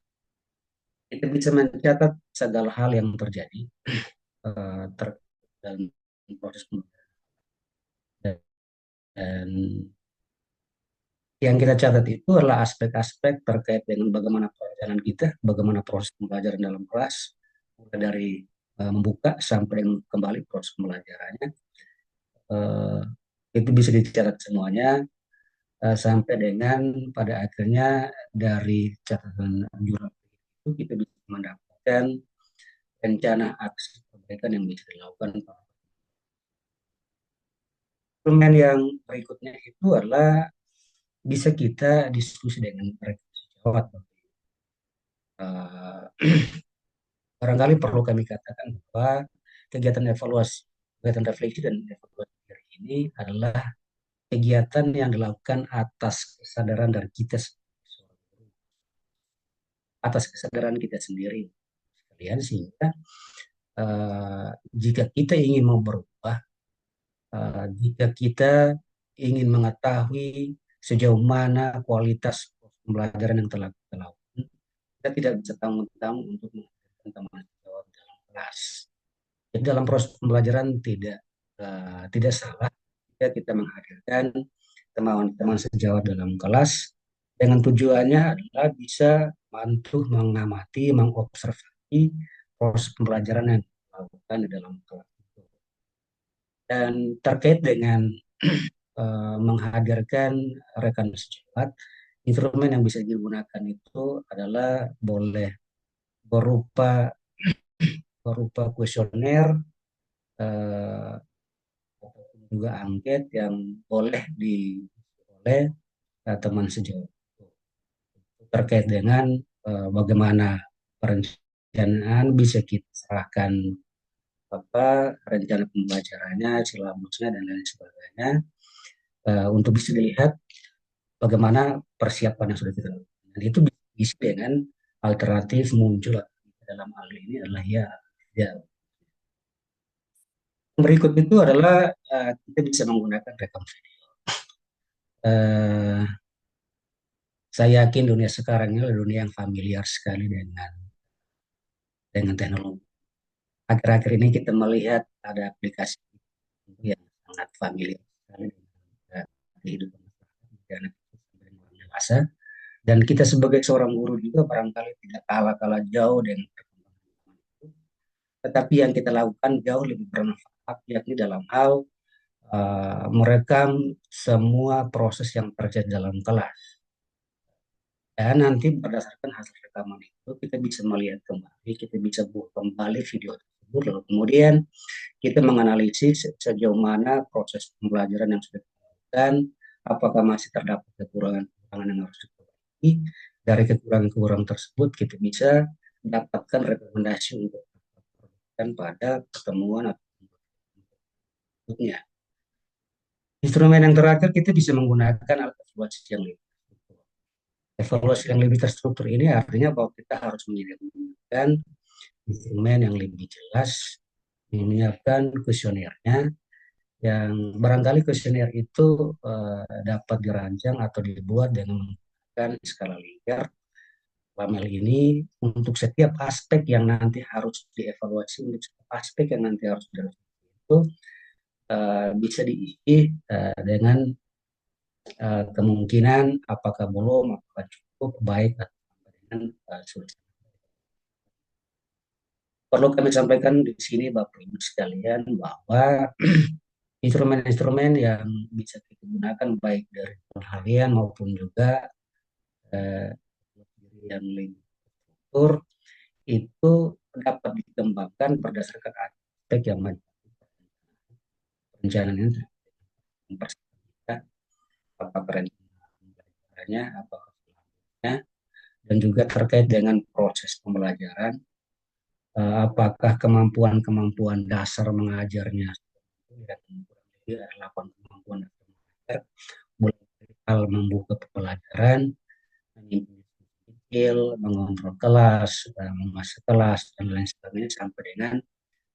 Kita bisa mencatat segala hal yang terjadi dalam proses pembelajaran. Dan yang kita catat itu adalah aspek-aspek terkait dengan bagaimana perjalanan kita, bagaimana proses pembelajaran dalam kelas, mulai dari membuka sampai kembali proses pembelajarannya. Itu bisa dicatat semuanya sampai dengan pada akhirnya dari catatan jurnal itu kita bisa mendapatkan rencana aksi perbaikan yang bisa dilakukan. Instrumen yang berikutnya itu adalah bisa kita diskusi dengan mereka sejawat. Barangkali perlu kami katakan bahwa kegiatan evaluasi, kegiatan refleksi dan evaluasi diri ini adalah kegiatan yang dilakukan atas kesadaran dari kita, atas kesadaran kita sendiri. Sehingga jika kita ingin mau berubah, jika kita ingin mengetahui sejauh mana kualitas pembelajaran yang telah kita lakukan, kita tidak bisa tanggung-tanggung untuk menghadirkan teman sejawat dalam kelas. Jadi dalam proses pembelajaran tidak salah jika kita menghadirkan teman-teman sejawat dalam kelas dengan tujuannya adalah bisa bantu mengamati, mengobservasi proses pembelajaran yang dilakukan di dalam kelas. Dan terkait dengan menghadirkan rekan sejawat, instrumen yang bisa digunakan itu adalah boleh berupa kuesioner ataupun juga angket yang boleh oleh teman sejawat terkait dengan bagaimana perencanaan bisa kita serahkan rencana pembelajarannya, silabusnya dan lain sebagainya untuk bisa dilihat bagaimana persiapan yang sudah kita lakukan. Dan itu bisa diisi dengan alternatif muncul dalam hal ini adalah ya Berikut itu adalah kita bisa menggunakan rekam video. Eh, saya yakin dunia sekarang ini adalah dunia yang familiar sekali dengan teknologi. Akhir-akhir ini kita melihat ada aplikasi yang sangat familiar sekali dengan kehidupan masyarakat, dari anak kecil sampai dengan orang dewasa. Dan kita sebagai seorang guru juga barangkali tidak kalah-kalah jauh dengan perkembangan zaman itu. Tetapi yang kita lakukan jauh lebih bermanfaat, yakni dalam hal merekam semua proses yang terjadi dalam kelas. Dan nanti berdasarkan hasil rekaman itu, kita bisa melihat kembali, kita bisa buat kembali video tersebut, lalu kemudian kita menganalisis sejauh mana proses pembelajaran yang sudah dilakukan, apakah masih terdapat kekurangan-kekurangan yang harus diperbaiki. Dari kekurangan-kekurangan tersebut, kita bisa dapatkan rekomendasi untuk diperbaiki pada pertemuan atau berikutnya. Instrumen yang terakhir, kita bisa menggunakan alat evaluasi yang lebih terstruktur. Evaluasi yang lebih terstruktur ini artinya bahwa kita harus menggunakan instrumen yang lebih jelas, menyiapkan kuesionernya, yang barangkali kuesioner itu dapat dirancang atau dibuat dengan menggunakan skala Likert. Dalam hal ini, untuk setiap aspek yang nanti harus dievaluasi, untuk setiap aspek yang nanti harus dievaluasi itu bisa diisi dengan kemungkinan apakah belum, apakah cukup, baik, atau dengan sulit. Perlu kami sampaikan di sini Bapak Ibu sekalian bahwa instrumen-instrumen yang bisa kita gunakan baik dari harian maupun juga eh, yang lebih struktur itu dapat dikembangkan berdasarkan aspek yang perencanaan ini mempersiapkan apa perencanaannya, apa keseluruhannya, dan juga terkait dengan proses pembelajaran, apakah kemampuan-kemampuan dasar mengajarnya dan kurang lebih ada 8 kemampuan dasar mengajar, mulai dari hal membuka pembelajaran, memimpin kecil, mengontrol kelas, memasak kelas, dan lain sebagainya sampai dengan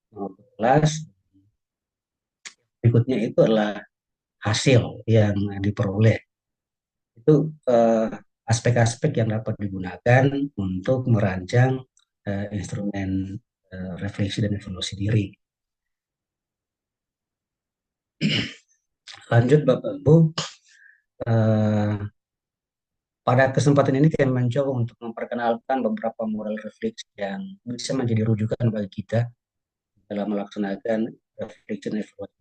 mengontrol kelas. Berikutnya itu adalah hasil yang diperoleh. Itu aspek-aspek yang dapat digunakan untuk merancang instrumen refleksi dan evaluasi diri. Lanjut Bapak Ibu, pada kesempatan ini kami mencoba untuk memperkenalkan beberapa model refleksi yang bisa menjadi rujukan bagi kita dalam melaksanakan refleksi dan evaluasi.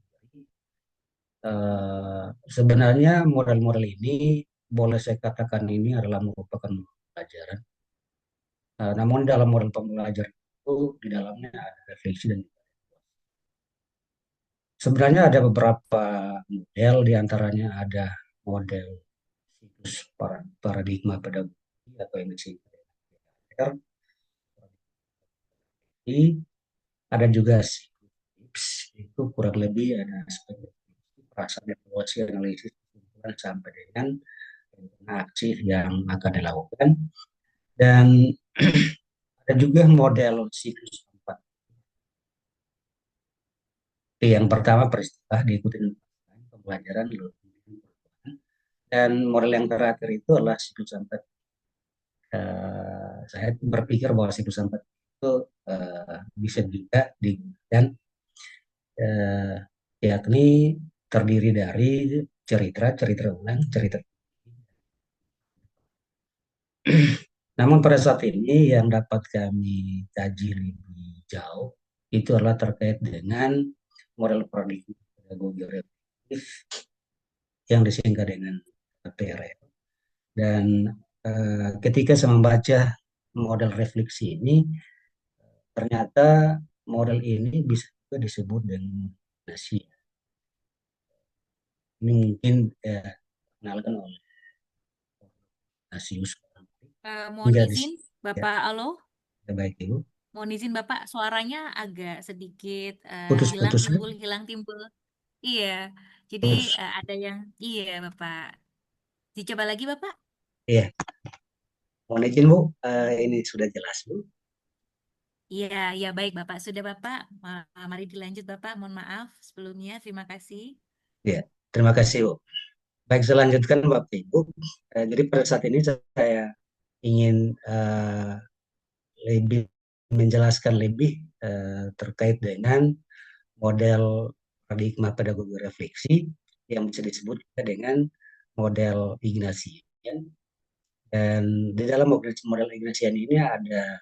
Sebenarnya model-model ini boleh saya katakan ini adalah merupakan pelajaran. Namun dalam model pembelajaran itu di dalamnya ada refleksi dan sebenarnya ada beberapa model, diantaranya ada model siklus paradigma pedagogi atau yang disingkat PPR. Ada juga siklus itu kurang lebih ada aspek perasaan evaluasi, analisis, kesimpulan sampai dengan aksi yang akan dilakukan. Dan ada juga model siklus 4. Yang pertama peristiwa diikuti pembelajaran, dan model yang terakhir itu adalah siklus 4. Saya berpikir bahwa siklus 4 itu bisa juga digunakan, yakni terdiri dari cerita ulang, cerita. Namun pada saat ini yang dapat kami kaji lebih jauh itu adalah terkait dengan model paradigma pedagogi reflektif yang disingkat dengan PRL. Dan ketika saya membaca model refleksi ini, ternyata model ini bisa juga disebut dengan nasi. Ini mungkin dikenalkan oleh Nasius.
Mohon
Hingga
izin, Bapak Alo.
baik Ibu.
Mohon izin Bapak, suaranya agak sedikit hilang
Putus-putus.
timbul, hilang timbul. Iya, jadi
Terus,
ada yang, iya Bapak. Dicoba lagi Bapak.
iya. Mohon izin Bu, ini sudah jelas Bu.
Iya, ya baik Bapak. Sudah Bapak, mari dilanjut Bapak. Mohon maaf sebelumnya. Terima kasih.
Ya, terima kasih, Bu. Baik, saya lanjutkan Bapak Ibu. Jadi pada saat ini saya ingin lebih menjelaskan lebih terkait dengan model paradigma pedagogi refleksi yang bisa disebut juga dengan model Ignatian. Dan di dalam model Ignatian ini ada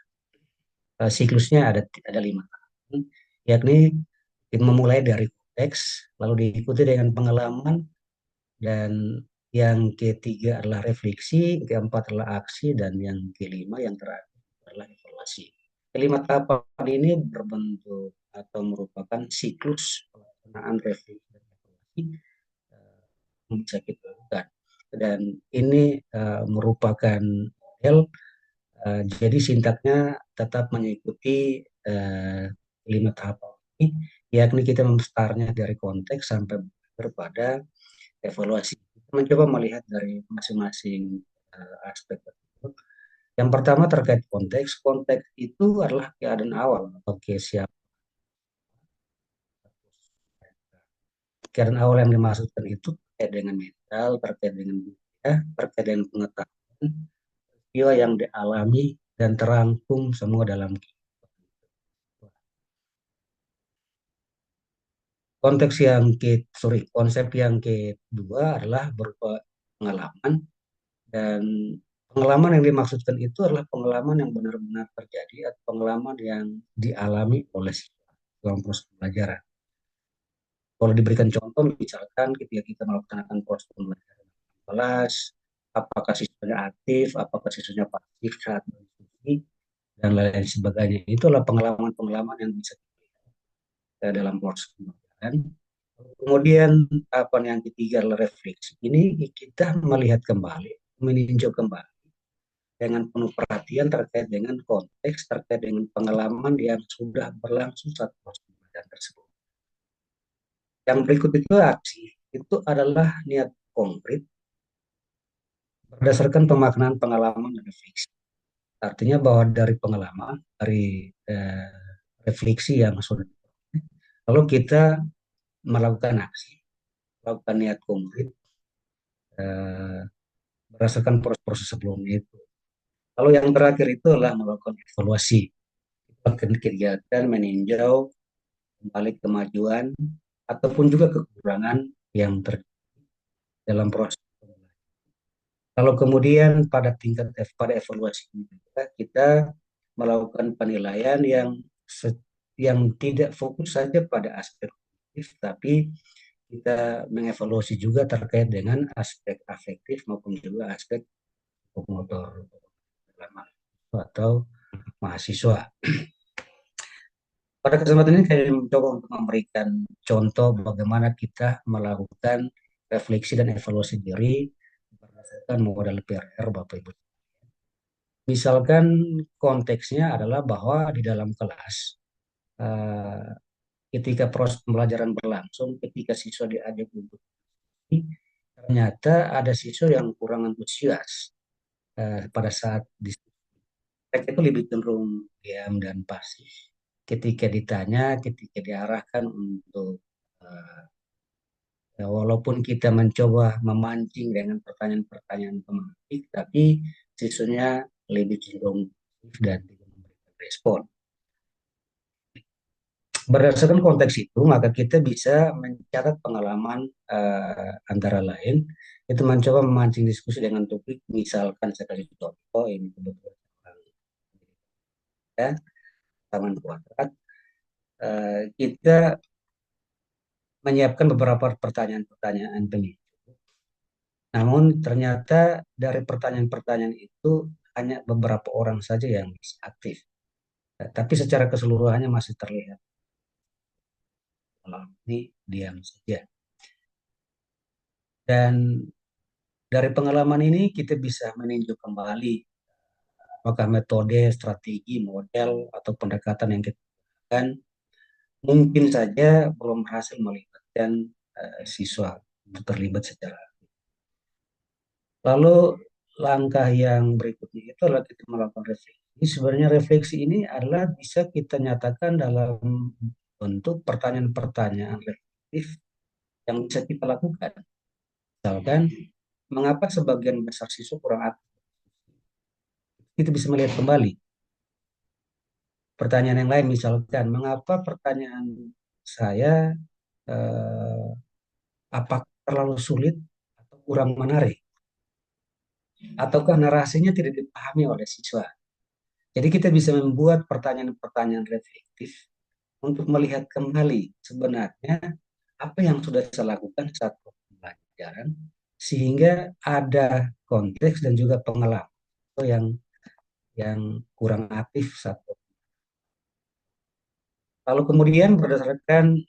siklusnya ada 5 tahun, yakni memulai dari konteks, lalu diikuti dengan pengalaman, dan yang ketiga adalah refleksi, keempat adalah aksi, dan yang kelima yang terakhir adalah evaluasi. Kelima tahapan ini berbentuk atau merupakan siklus pelaksanaan refleksi dan evaluasi yang bisa kita lakukan. Dan ini merupakan model, jadi sintaknya tetap mengikuti 5 tahapan ini, yakni kita memstartnya dari konteks sampai pada evaluasi. Kita mencoba melihat dari masing-masing aspek tersebut. Yang pertama terkait konteks. Konteks itu adalah keadaan awal atau siapa. Keadaan awal yang dimaksudkan itu terkait dengan mental, terkait dengan budaya, terkait dengan pengetahuan, peristiwa yang dialami dan terangkum semua dalam konsep yang kedua adalah berupa pengalaman, dan pengalaman yang dimaksudkan itu adalah pengalaman yang benar-benar terjadi atau pengalaman yang dialami oleh siswa dalam proses pembelajaran. Kalau diberikan contoh, misalkan ketika kita melaksanakan proses pembelajaran di kelas, apakah siswanya aktif, apakah siswanya pasif saat berdiskusi, dan lain-lain sebagainya. Itulah pengalaman-pengalaman yang bisa kita dalam proses pembelajaran. Kemudian apa yang ketiga adalah refleksi. Ini kita melihat kembali, meninjau kembali dengan penuh perhatian terkait dengan konteks, terkait dengan pengalaman yang sudah berlangsung saat proses pembelajaran tersebut. Yang berikut itu aksi. Itu adalah niat konkret berdasarkan pemaknaan pengalaman dan refleksi. Artinya bahwa dari pengalaman, dari refleksi yang sudah, lalu kita melakukan aksi, melakukan niat konkret berdasarkan proses-proses sebelumnya itu. Lalu yang terakhir itu adalah melakukan evaluasi, kegiatan meninjau kembali kemajuan ataupun juga kekurangan yang terjadi dalam proses. Lalu kemudian pada evaluasi kita melakukan penilaian yang tidak fokus saja pada aspek kognitif, tapi kita mengevaluasi juga terkait dengan aspek afektif maupun juga aspek motor atau mahasiswa. Pada kesempatan ini saya mencoba untuk memberikan contoh bagaimana kita melakukan refleksi dan evaluasi diri berdasarkan model PRR, Bapak Ibu. Misalkan konteksnya adalah bahwa di dalam kelas, ketika proses pembelajaran berlangsung, ketika siswa diajak untuk ternyata ada siswa yang kurang antusias pada saat diskusi. Mereka itu lebih cenderung diam dan pasif. Ketika ditanya, ketika diarahkan untuk walaupun kita mencoba memancing dengan pertanyaan-pertanyaan pemantik, tapi siswanya lebih cenderung dan tidak memberikan respon. Berdasarkan konteks itu, maka kita bisa mencatat pengalaman antara lain, itu mencoba memancing diskusi dengan topik, misalkan saya kasih contoh, ini kebetulan ya, taman kuadrat. Kita menyiapkan beberapa pertanyaan-pertanyaan pemicu. Namun ternyata dari pertanyaan-pertanyaan itu hanya beberapa orang saja yang bisa aktif. Tapi secara keseluruhannya masih terlihat ini diam saja. Dan dari pengalaman ini kita bisa meninjau kembali apakah metode, strategi, model, atau pendekatan yang kita lakukan mungkin saja belum berhasil melibatkan siswa untuk terlibat secara. Lalu langkah yang berikutnya itu adalah kita melakukan refleksi. Jadi sebenarnya refleksi ini adalah bisa kita nyatakan dalam bentuk pertanyaan-pertanyaan reflektif yang bisa kita lakukan. Misalkan, mengapa sebagian besar siswa kurang aktif? Kita bisa melihat kembali. Pertanyaan yang lain misalkan, mengapa pertanyaan saya eh, apakah terlalu sulit atau kurang menarik? Ataukah narasinya tidak dipahami oleh siswa? Jadi kita bisa membuat pertanyaan-pertanyaan reflektif untuk melihat kembali sebenarnya apa yang sudah saya lakukan saat pembelajaran sehingga ada konteks dan juga pengalaman yang yang kurang aktif saat. Lalu kemudian berdasarkan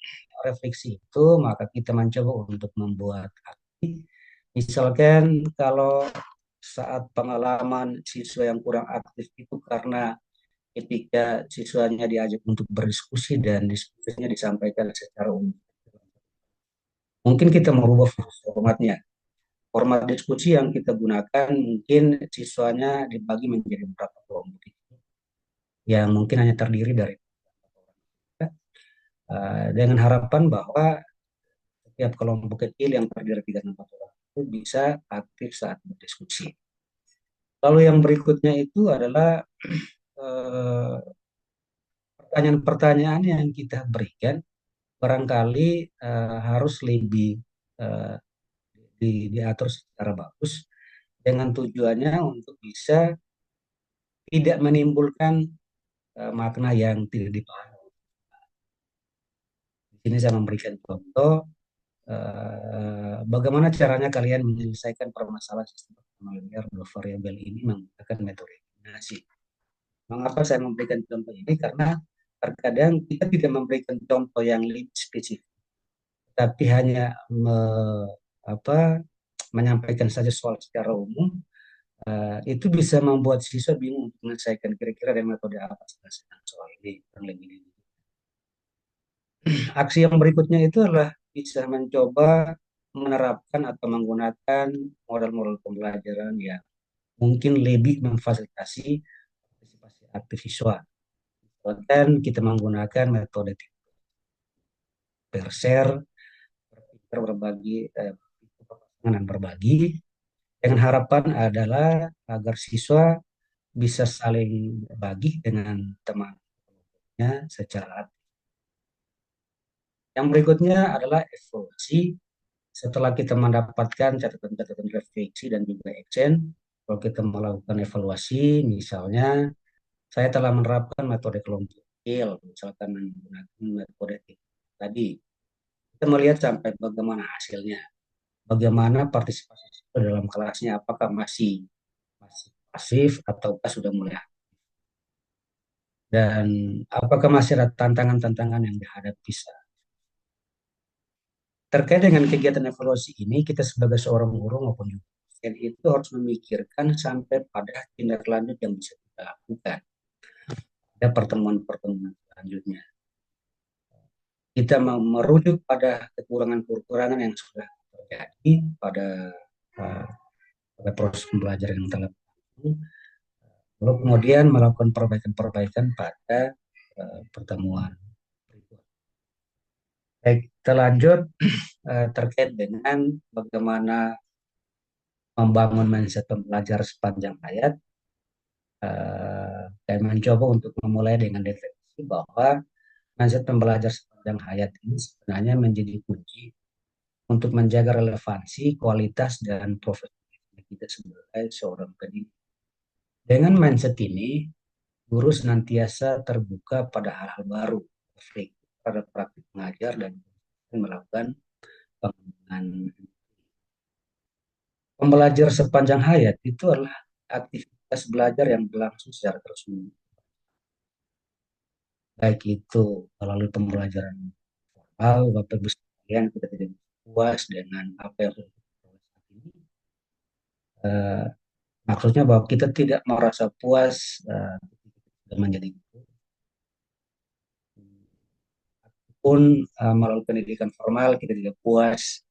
refleksi itu maka kita mencoba untuk membuat aksi. Misalkan kalau saat pengalaman siswa yang kurang aktif itu karena ketika siswanya diajak untuk berdiskusi dan diskusinya disampaikan secara umum. Mungkin kita merubah formatnya. Format diskusi yang kita gunakan mungkin siswanya dibagi menjadi beberapa kelompok yang mungkin hanya terdiri dari dengan harapan bahwa setiap kelompok kecil yang terdiri dari 3 4 orang itu bisa aktif saat berdiskusi. Lalu yang berikutnya itu adalah eh, pertanyaan-pertanyaan yang kita berikan barangkali harus lebih eh, diatur secara bagus dengan tujuannya untuk bisa tidak menimbulkan makna yang tidak dipahami. Di sini saya memberikan contoh bagaimana caranya kalian menyelesaikan permasalahan sistem pertemuan linear dua variabel ini menggunakan metode eliminasi. Mengapa saya memberikan contoh ini? Karena terkadang kita tidak memberikan contoh yang lebih spesifik, tapi hanya menyampaikan saja soal secara umum. Itu bisa membuat siswa bingung untuk menyelesaikan kira-kira dengan metode apa selesaikan soal ini yang lebih dini. Aksi yang berikutnya itu adalah bisa mencoba menerapkan atau menggunakan model-model pembelajaran yang mungkin lebih memfasilitasi partisipasi aktif siswa. Dan kita menggunakan metode per-share, berpikir berbagi, dan berbagi, dengan harapan adalah agar siswa bisa saling berbagi dengan teman-temannya secara aktif. Yang berikutnya adalah evaluasi. Setelah kita mendapatkan catatan-catatan refleksi dan juga action, kalau kita melakukan evaluasi, misalnya saya telah menerapkan metode kelompok kecil, misalkan menggunakan metode tadi. Kita melihat sampai bagaimana hasilnya, bagaimana partisipasi siswa dalam kelasnya, apakah masih pasif ataukah sudah mulai, dan apakah masih ada tantangan-tantangan yang dihadapi saat. Terkait dengan kegiatan evaluasi ini, kita sebagai seorang guru maupun juga dosen itu harus memikirkan sampai pada tindak lanjut yang bisa kita lakukan. Ada pertemuan-pertemuan selanjutnya. Kita merujuk pada kekurangan-kekurangan yang sudah terjadi pada proses pembelajaran yang telah berlangsung, lalu kemudian melakukan perbaikan-perbaikan pada pertemuan berikut. Baik, kita lanjut terkait dengan bagaimana membangun mindset pembelajar sepanjang hayat. Saya mencoba untuk memulai dengan definisi bahwa mindset pembelajar sepanjang hayat ini sebenarnya menjadi kunci untuk menjaga relevansi, kualitas, dan profesionalisme kita sebagai seorang pendidik. Dengan mindset ini, guru senantiasa terbuka pada hal-hal baru, reflektif pada praktik mengajar, dan melakukan pengembangan. Pembelajar sepanjang hayat itu adalah aktivitas belajar yang berlangsung secara terus-menerus. Baik itu melalui pembelajaran formal, Bapak Ibu sekalian, kita tidak puas dengan apa yang sudah kita lakukan saat ini. Maksudnya bahwa kita tidak merasa puas sudah menjadi guru. Pun melalui pendidikan formal kita tidak puas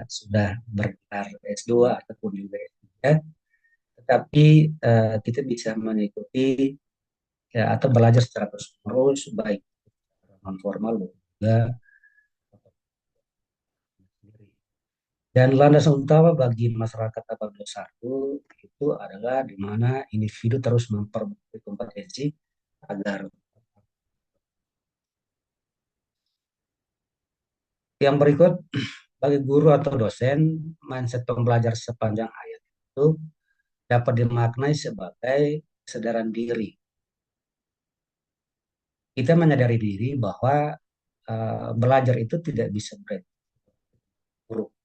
sudah bergelar S2 ataupun juga S3. Tapi kita bisa mengikuti atau belajar secara terus-menerus, baik non formal maupun juga sendiri. Dan landasan utama bagi masyarakat abad 21 itu adalah di mana individu terus memperbaiki kompetensi agar yang berikut bagi guru atau dosen, mindset pembelajar sepanjang ayat itu dapat dimaknai sebagai kesadaran diri. Kita menyadari diri bahwa belajar itu tidak bisa berhenti buruk.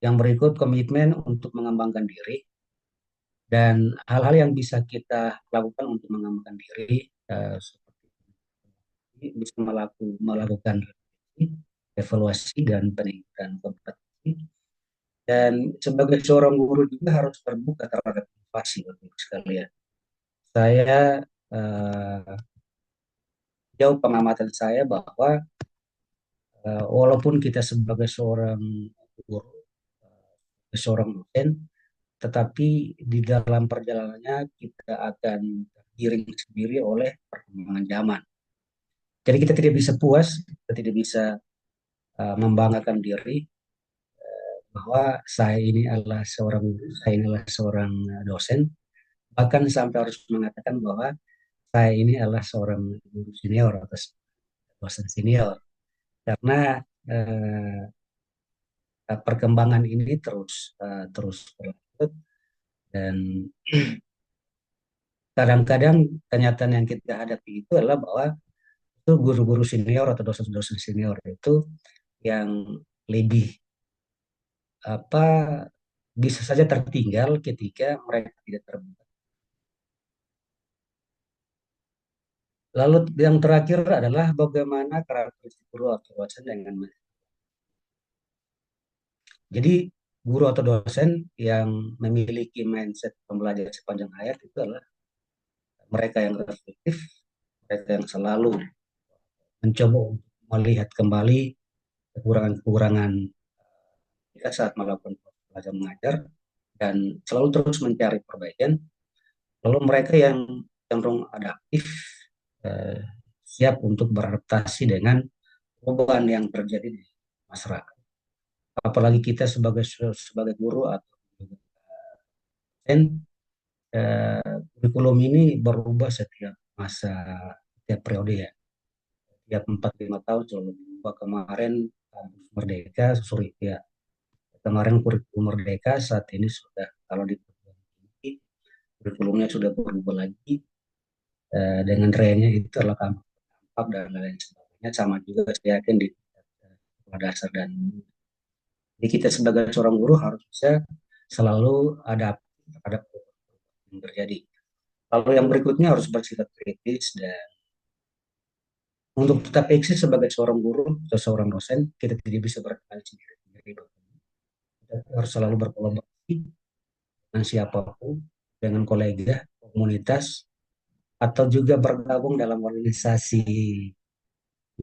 Yang berikut komitmen untuk mengembangkan diri dan hal-hal yang bisa kita lakukan untuk mengembangkan diri seperti bisa melakukan evaluasi dan peningkatan kompetensi. Dan sebagai seorang guru juga harus terbuka terhadap inovasi, Bapak Ibu sekalian. Saya jauh pengamatan saya bahwa walaupun kita sebagai seorang guru, seorang dosen, tetapi di dalam perjalanannya kita akan tergiring sendiri oleh perkembangan zaman. Jadi kita tidak bisa puas, kita tidak bisa membanggakan diri bahwa saya ini adalah seorang guru, saya ini adalah seorang dosen, bahkan sampai harus mengatakan bahwa saya ini adalah seorang guru senior atau dosen senior, karena perkembangan ini terus berlanjut dan kadang-kadang kenyataan yang kita hadapi itu adalah bahwa itu guru-guru senior atau dosen-dosen senior itu yang lebih apa bisa saja tertinggal ketika mereka tidak terbuka. Lalu yang terakhir adalah bagaimana karakteristik guru atau dosen dengan jadi guru atau dosen yang memiliki mindset pembelajaran sepanjang hayat itu adalah mereka yang reflektif, mereka yang selalu mencoba untuk melihat kembali kekurangan-kekurangan kita saat melakukan belajar mengajar dan selalu terus mencari perbaikan. Lalu mereka yang cenderung adaptif, eh, siap untuk beradaptasi dengan perubahan yang terjadi di masyarakat. Apalagi kita sebagai guru atau dosen, kurikulum ini berubah setiap masa, setiap periode ya. Tiap 4-5 tahun selalu berubah. Kemarin kampus Merdeka, sorry ya, kemarin kurikulum Merdeka, saat ini sudah kalau di kurikulumnya sudah berubah lagi dengan trennya itu adalah kampak dan lain sebagainya, sama juga saya yakin di sekolah dasar dan jadi kita sebagai seorang guru harus bisa selalu adaptif terhadap yang terjadi. Lalu yang berikutnya harus bersikap kritis dan untuk tetap eksis sebagai seorang guru atau seorang dosen, kita tidak bisa berkali sendiri. Kita harus selalu berkolaborasi dengan siapapun, dengan kolega, komunitas, atau juga bergabung dalam organisasi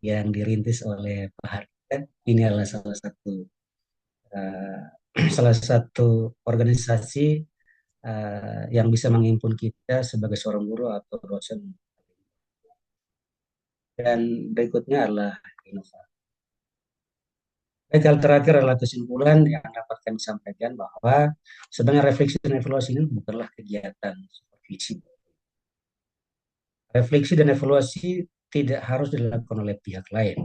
yang dirintis oleh Pak Harita. Ini adalah uh, salah satu organisasi yang bisa menghimpun kita sebagai seorang guru atau dosen. Dan berikutnya adalah inovasi. Baik, hal terakhir adalah kesimpulan yang dapat kami sampaikan bahwa sebenarnya refleksi dan evaluasi ini bukanlah kegiatan supervisi. Refleksi dan evaluasi tidak harus dilakukan oleh pihak lain,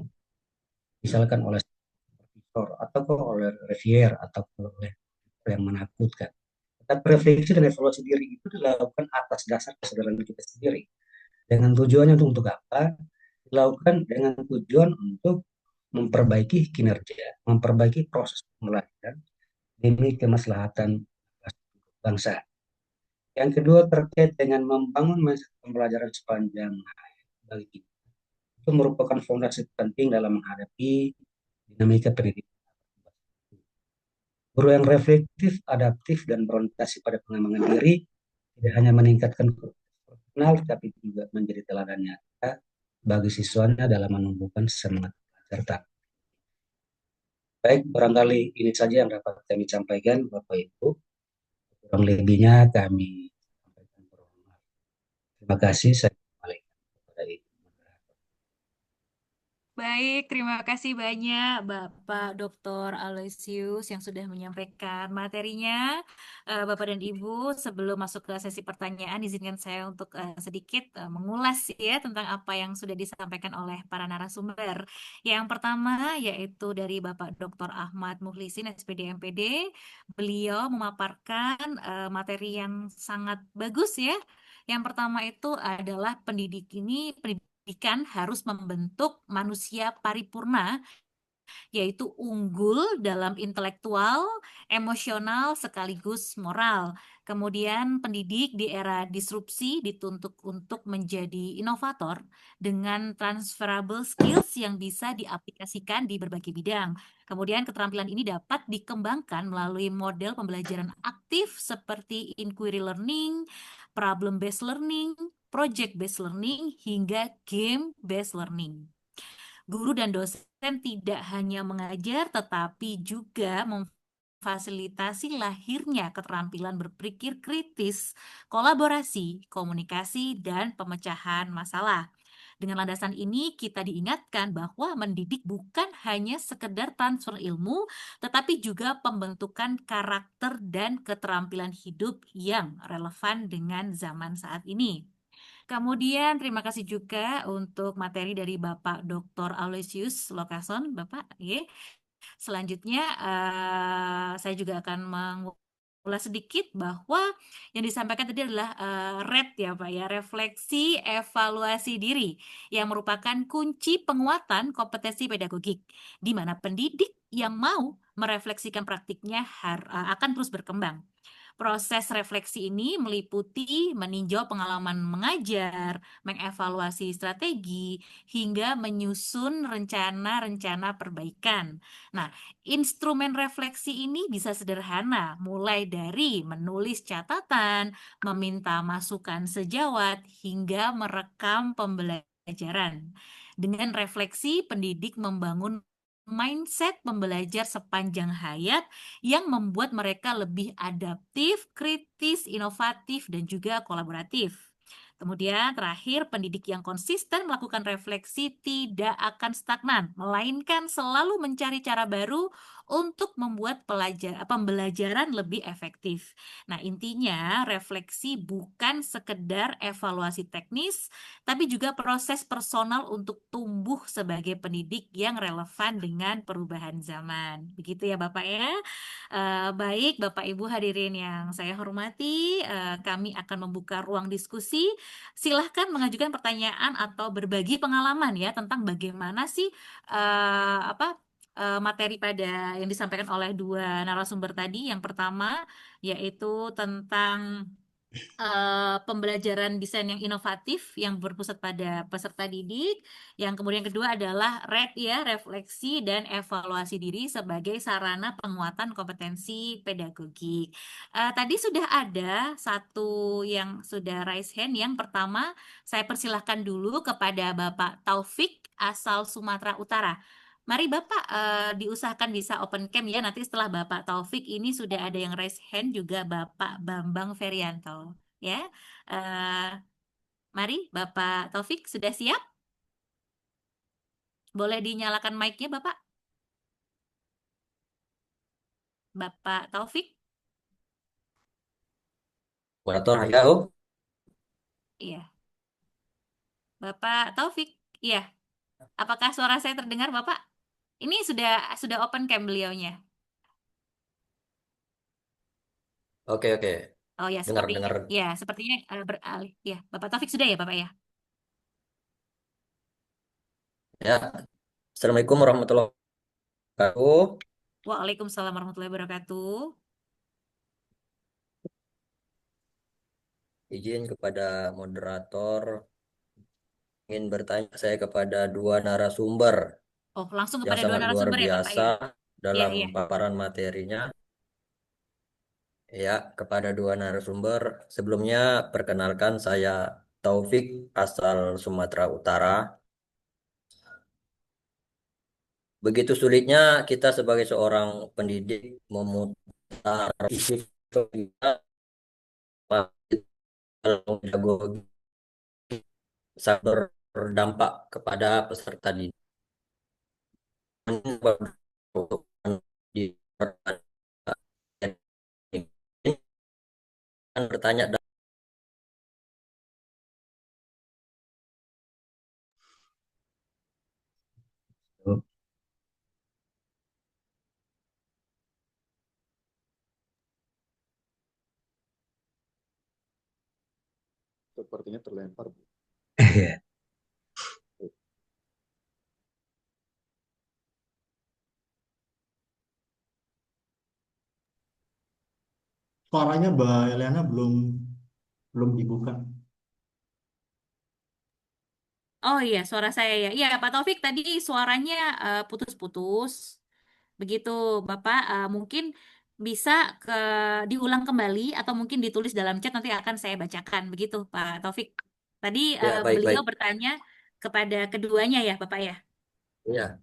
misalkan oleh supervisor atau oleh reviewer atau oleh yang menakutkan. Tapi refleksi dan evaluasi diri itu dilakukan atas dasar kesadaran kita sendiri. Dengan tujuannya untuk apa? Dilakukan dengan tujuan untuk memperbaiki kinerja, memperbaiki proses pembelajaran demi kemaslahatan bangsa. Yang kedua terkait dengan membangun mindset pembelajaran sepanjang hayat bagi kita. Itu merupakan fondasi penting dalam menghadapi dinamika pendidikan. Guru yang reflektif, adaptif, dan berorientasi pada pengembangan diri tidak hanya meningkatkan profesional, tapi juga menjadi teladan nyata bagi siswanya dalam menumbuhkan semangat belajar. Baik, barangkali ini saja yang dapat kami sampaikan, Bapak Ibu. Kurang lebihnya kami sampaikan permohonan. Terima kasih. Saya kembalikan kepada Ibu moderator.
Baik, terima kasih banyak Bapak Dr. Aloysius yang sudah menyampaikan materinya. Bapak dan Ibu, sebelum masuk ke sesi pertanyaan, izinkan saya untuk sedikit mengulas ya tentang apa yang sudah disampaikan oleh para narasumber. Yang pertama yaitu dari Bapak Dr. Ahmad Mukhlisin, SPD MPD. Beliau memaparkan materi yang sangat bagus ya. Yang pertama itu adalah pendidikan harus membentuk manusia paripurna, yaitu unggul dalam intelektual, emosional, sekaligus moral. Kemudian pendidik di era disrupsi dituntut untuk menjadi inovator dengan transferable skills yang bisa diaplikasikan di berbagai bidang. Kemudian keterampilan ini dapat dikembangkan melalui model pembelajaran aktif seperti inquiry learning, problem based learning, project based learning, hingga game based learning. Guru dan dosen tidak hanya mengajar, tetapi juga memfasilitasi lahirnya keterampilan berpikir kritis, kolaborasi, komunikasi, dan pemecahan masalah. Dengan landasan ini, kita diingatkan bahwa mendidik bukan hanya sekedar transfer ilmu, tetapi juga pembentukan karakter dan keterampilan hidup yang relevan dengan zaman saat ini. Kemudian terima kasih juga untuk materi dari Bapak Dr. Aloysius Lokason, Bapak. Ya. Selanjutnya saya juga akan mengulas sedikit bahwa yang disampaikan tadi adalah RED ya Pak ya, refleksi evaluasi diri yang merupakan kunci penguatan kompetensi pedagogik, di mana pendidik yang mau merefleksikan praktiknya akan terus berkembang. Proses refleksi ini meliputi meninjau pengalaman mengajar, mengevaluasi strategi, hingga menyusun rencana-rencana perbaikan. Nah, instrumen refleksi ini bisa sederhana, mulai dari menulis catatan, meminta masukan sejawat, hingga merekam pembelajaran. Dengan refleksi, pendidik membangun mindset pembelajar sepanjang hayat yang membuat mereka lebih adaptif, kritis, inovatif, dan juga kolaboratif. Kemudian terakhir, pendidik yang konsisten melakukan refleksi tidak akan stagnan, melainkan selalu mencari cara baru untuk membuat pembelajaran lebih efektif. Nah, intinya refleksi bukan sekedar evaluasi teknis, tapi juga proses personal untuk tumbuh sebagai pendidik yang relevan dengan perubahan zaman. Begitu ya Bapak ya. Baik Bapak Ibu hadirin yang saya hormati, kami akan membuka ruang diskusi. Silahkan mengajukan pertanyaan atau berbagi pengalaman ya tentang bagaimana sih materi pada yang disampaikan oleh dua narasumber tadi. Yang pertama yaitu tentang pembelajaran desain yang inovatif yang berpusat pada peserta didik. Yang kemudian kedua adalah RED ya, refleksi dan evaluasi diri sebagai sarana penguatan kompetensi pedagogik. Tadi sudah ada satu yang sudah raise hand. Yang pertama, saya persilahkan dulu kepada Bapak Taufik asal Sumatera Utara. Mari Bapak diusahakan bisa open cam ya. Nanti setelah Bapak Taufik ini sudah ada yang raise hand juga Bapak Bambang Ferianto. Ya, mari Bapak Taufik sudah siap? Boleh dinyalakan mic-nya Bapak? Bapak Taufik?
Moderator, halo.
Iya. Bapak Taufik? Iya. Apakah suara saya terdengar Bapak? Ini sudah open cam beliaunya.
Oke, oke.
Oh ya,
Dengar,
sepertinya.
dengar.
Ya, sepertinya beralih. Ya, Bapak Taufik sudah ya Bapak ya?
Ya, Assalamualaikum warahmatullahi wabarakatuh.
Waalaikumsalam warahmatullahi wabarakatuh.
Izin kepada moderator, ingin bertanya saya kepada dua narasumber
Oh, langsung
yang
kepada dua
sangat luar
narasumber ya Bapak
biasa
ya? Iya,
dalam
iya.
paparan materinya. Ya, kepada dua narasumber, sebelumnya perkenalkan saya Taufik asal Sumatera Utara. Begitu sulitnya kita sebagai seorang pendidik memutar isu kalau pedagogi sangat berdampak kepada peserta didik. Di kan bertanya
Tuh.
Sepertinya terlempar, Bu.
Iya.
Suaranya Mbak Eliana belum belum dibuka.
Oh iya, suara saya ya. Iya, Pak Taufik tadi suaranya putus-putus. Begitu, Bapak. Mungkin bisa ke diulang kembali atau mungkin ditulis dalam chat nanti akan saya bacakan. Begitu, Pak Taufik. Tadi
ya
beliau
baik-baik.
bertanya kepada keduanya ya, Bapak ya.
Ya,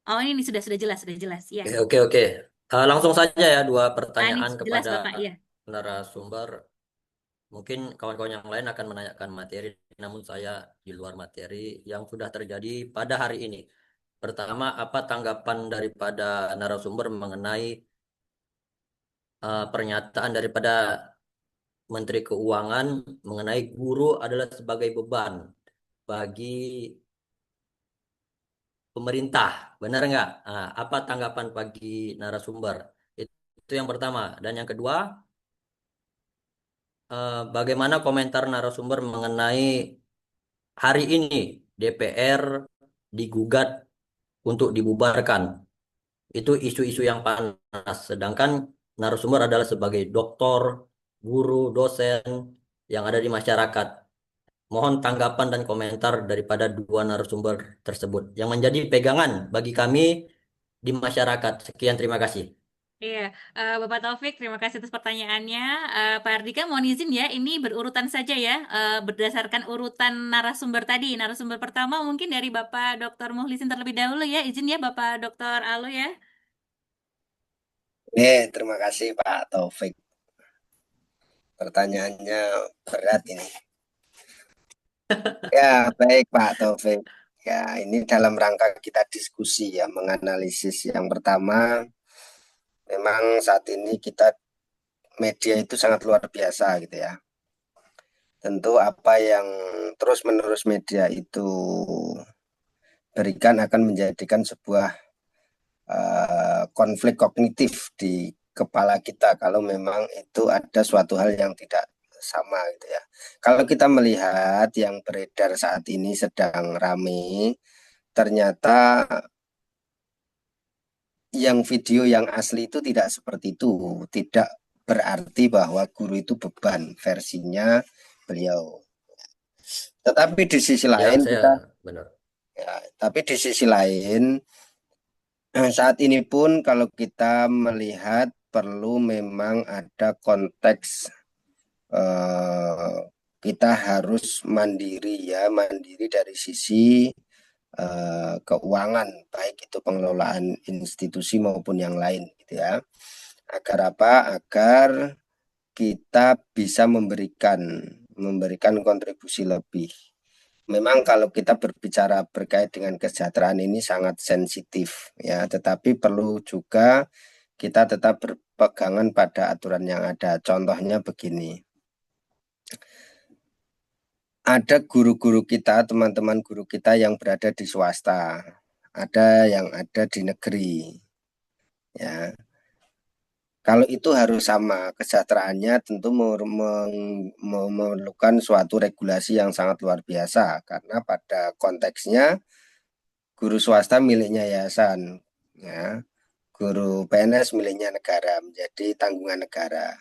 Oh, ini sudah jelas, sudah jelas. Ya.
oke oke oke. Langsung saja ya dua
Ini
pertanyaan
jelas,
kepada
Bapak ya.
narasumber. Mungkin kawan-kawan yang lain akan menanyakan materi, namun saya di luar materi yang sudah terjadi pada hari ini. Pertama, apa tanggapan daripada narasumber mengenai pernyataan daripada Menteri Keuangan mengenai guru adalah sebagai beban bagi pemerintah, benar nggak? Apa tanggapan bagi narasumber? Itu yang pertama. Dan yang kedua, bagaimana komentar narasumber mengenai hari ini DPR digugat untuk dibubarkan? Itu isu-isu yang panas. Sedangkan narasumber adalah sebagai doktor, guru, dosen yang ada di masyarakat. Mohon tanggapan dan komentar daripada dua narasumber tersebut yang menjadi pegangan bagi kami di masyarakat. Sekian, terima kasih.
Iya, Bapak Taufik, terima kasih atas pertanyaannya. Pak Ardika, mohon izin ya, ini berurutan saja ya, berdasarkan urutan narasumber tadi. Narasumber pertama mungkin dari Bapak Dr. Muhlisin terlebih dahulu ya, izin ya Bapak Dr. Alo ya.
Terima kasih Pak Taufik. Pertanyaannya berat ini. Ya, baik Pak Taufik. Ya, ini dalam rangka kita diskusi ya, menganalisis yang pertama, memang saat ini kita media itu sangat luar biasa gitu ya. Tentu apa yang terus-menerus media itu berikan akan menjadikan sebuah konflik kognitif di kepala kita kalau memang itu ada suatu hal yang tidak sama gitu ya. Kalau kita melihat yang beredar saat ini sedang rame, ternyata yang video yang asli itu tidak seperti itu, tidak berarti bahwa guru itu beban versinya beliau. Tetapi di sisi
Ya,
lain
saya
kita
benar.
ya, tapi di sisi lain saat ini pun kalau kita melihat perlu memang ada konteks kita harus mandiri ya, mandiri dari sisi keuangan, baik itu pengelolaan institusi maupun yang lain gitu ya. Agar apa? Agar kita bisa memberikan kontribusi lebih. Memang kalau kita berbicara berkait dengan kesejahteraan ini sangat sensitif ya, tetapi perlu juga kita tetap berpegangan pada aturan yang ada. Contohnya begini. Ada guru-guru kita, teman-teman guru kita yang berada di swasta, ada yang ada di negeri. Ya, kalau itu harus sama kesejahteraannya tentu memerlukan suatu regulasi yang sangat luar biasa karena pada konteksnya guru swasta miliknya yayasan, ya, guru PNS miliknya negara menjadi tanggungan negara.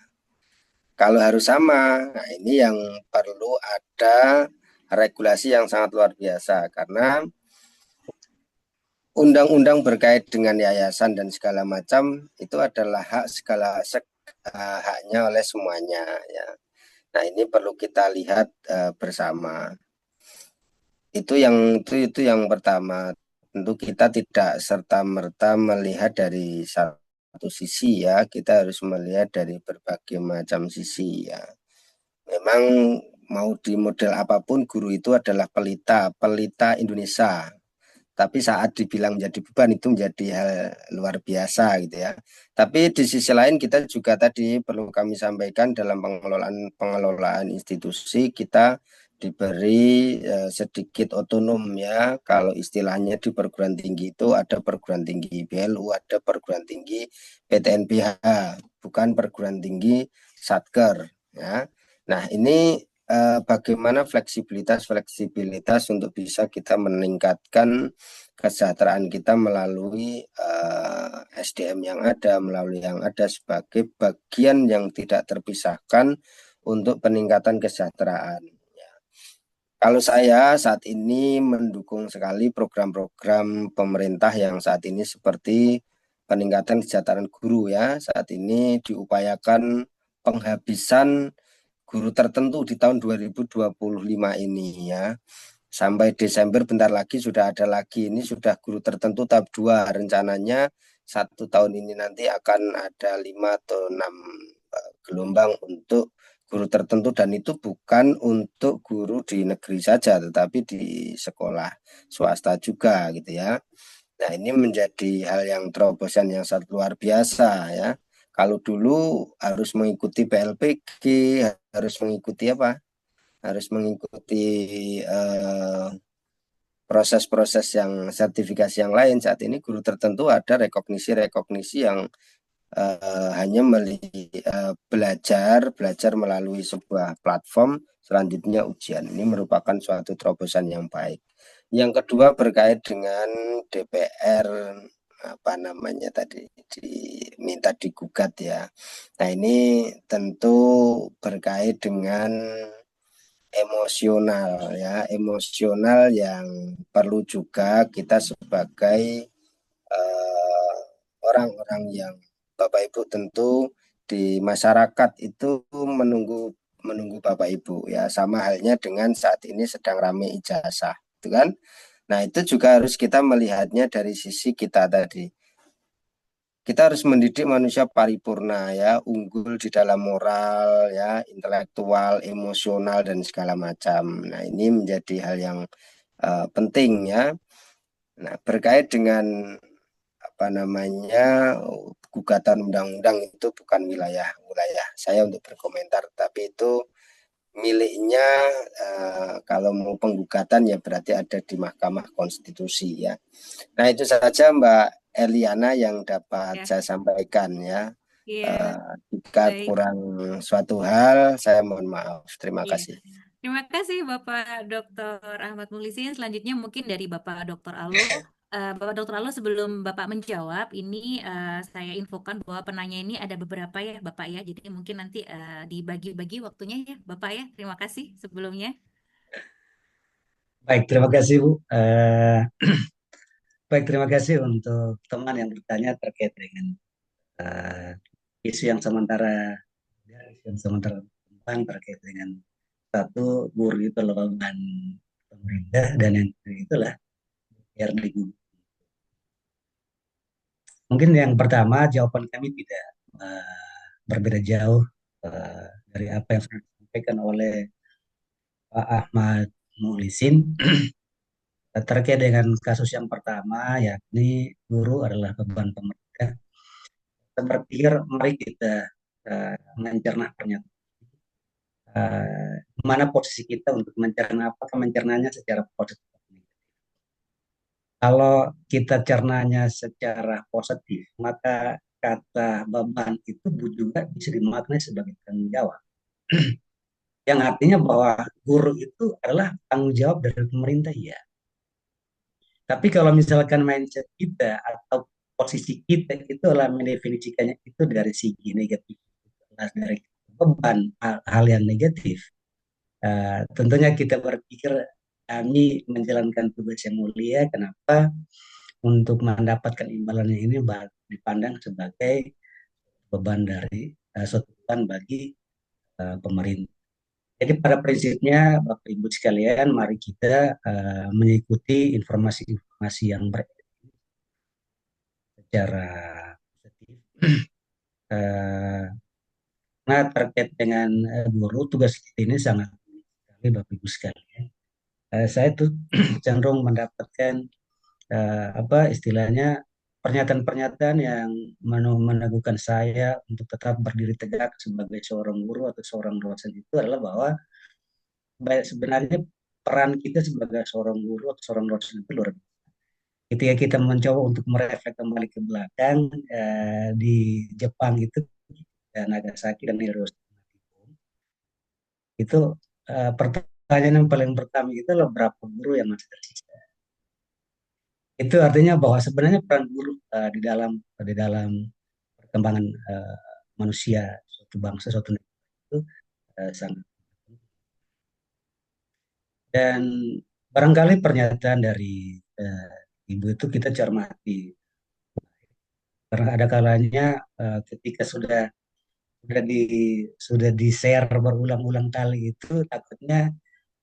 Kalau harus sama, nah ini yang perlu ada regulasi yang sangat luar biasa karena undang-undang berkait dengan yayasan dan segala macam itu adalah haknya oleh semuanya ya. Nah, ini perlu kita lihat bersama. Itu yang pertama. Tentu kita tidak serta-merta melihat dari satu sisi ya, kita harus melihat dari berbagai macam sisi ya. Memang mau di model apapun guru itu adalah pelita Indonesia. Tapi saat dibilang menjadi beban itu menjadi hal luar biasa gitu ya. Tapi di sisi lain kita juga tadi perlu kami sampaikan dalam pengelolaan institusi kita diberi sedikit otonom ya. Kalau istilahnya di perguruan tinggi itu ada perguruan tinggi BLU, ada perguruan tinggi PTNBH, bukan perguruan tinggi Satker ya. Nah, ini bagaimana fleksibilitas untuk bisa kita meningkatkan kesejahteraan kita melalui SDM yang ada, melalui yang ada sebagai bagian yang tidak terpisahkan untuk peningkatan kesejahteraan. Ya. Kalau saya saat ini mendukung sekali program-program pemerintah yang saat ini seperti peningkatan kesejahteraan guru ya. Saat ini diupayakan penghabisan guru tertentu di tahun 2025 ini ya. Sampai Desember bentar lagi sudah ada lagi. Ini sudah guru tertentu tahap 2. Rencananya 1 tahun ini nanti akan ada 5 atau 6 gelombang untuk guru tertentu, dan itu bukan untuk guru di negeri saja tetapi di sekolah swasta juga gitu ya. Nah, ini menjadi hal yang terobosan yang sangat luar biasa ya. Kalau dulu harus mengikuti PLPG, harus mengikuti apa? Harus mengikuti proses-proses yang sertifikasi yang lain. Saat ini guru tertentu ada rekognisi-rekognisi yang hanya belajar melalui sebuah platform, selanjutnya ujian. Ini merupakan suatu terobosan yang baik. Yang kedua berkait dengan DPR apa namanya tadi diminta digugat ya. Nah, ini tentu berkait dengan emosional ya, emosional yang perlu juga kita sebagai orang-orang yang Bapak Ibu tentu di masyarakat itu menunggu Bapak Ibu ya, sama halnya dengan saat ini sedang rame ijazah, gitu kan? Nah, itu juga harus kita melihatnya dari sisi kita tadi. Kita harus mendidik manusia paripurna ya, unggul di dalam moral ya, intelektual, emosional dan segala macam. Nah, ini menjadi hal yang penting ya. Nah, berkait dengan apa namanya gugatan undang-undang itu bukan wilayah saya untuk berkomentar, tapi itu miliknya kalau mau penggugatan ya berarti ada di Mahkamah Konstitusi ya. Nah, itu saja Mbak Eliana yang dapat
Ya,
saya sampaikan ya.
iya,
Jika
baik.
kurang suatu hal saya mohon maaf. Terima
Iya.
kasih.
Terima kasih Bapak Dr. Ahmad Muhlisin. Selanjutnya mungkin dari Bapak Dr. Alul. Bapak Dr. Alul, sebelum Bapak menjawab, ini saya infokan bahwa penanya ini ada beberapa ya Bapak ya. Jadi mungkin nanti dibagi-bagi waktunya ya Bapak ya. Terima kasih sebelumnya.
Baik, terima kasih Bu. Baik, terima kasih untuk teman yang bertanya terkait dengan eh, isu yang sementara, isu yang sementara berkembang terkait dengan satu guru itu adalah beban pemerintah, dan yang kedua itulah biar digugur. Mungkin yang pertama jawaban kami tidak berbeda jauh dari apa yang sudah disampaikan oleh Pak Ahmad Muhlisin terkait dengan kasus yang pertama, yakni guru adalah beban pemerintah. Saya berpikir mari kita mencerna pernyataan mana posisi kita untuk mencerna, apakah mencernanya secara positif. Kalau kita cernanya secara positif, maka kata beban itu juga bisa dimaknai sebagai tanggung jawab. Yang artinya bahwa guru itu adalah tanggung jawab dari pemerintah, ya. Tapi kalau misalkan mindset kita atau posisi kita itu adalah mendefinisikannya itu dari segi negatif, dari beban hal yang negatif, tentunya kita berpikir kami menjalankan tugas yang mulia. Kenapa? Untuk mendapatkan imbalannya ini dipandang sebagai beban dari suatu beban bagi pemerintah. Jadi pada prinsipnya Bapak Ibu sekalian, mari kita mengikuti informasi-informasi yang beredar secara positif. Nah, terkait dengan guru, tugas ini sangat sekali Bapak Ibu sekalian. Saya tuh cenderung mendapatkan apa istilahnya pernyataan-pernyataan yang meneguhkan saya untuk tetap berdiri tegak sebagai seorang guru atau seorang dosen itu adalah bahwa sebenarnya peran kita sebagai seorang guru atau seorang dosen itu luar biasa. Ketika kita mencoba untuk mereflek kembali ke belakang di Jepang itu dan Nagasaki dan Hiroshima itu pertanyaan yang paling pertama itu adalah berapa guru yang masih tersisa. Itu artinya bahwa sebenarnya peran guru di dalam perkembangan manusia suatu bangsa suatu negara itu sangat, dan barangkali pernyataan dari ibu itu kita cermati karena ada kalanya ketika sudah di share berulang-ulang kali itu takutnya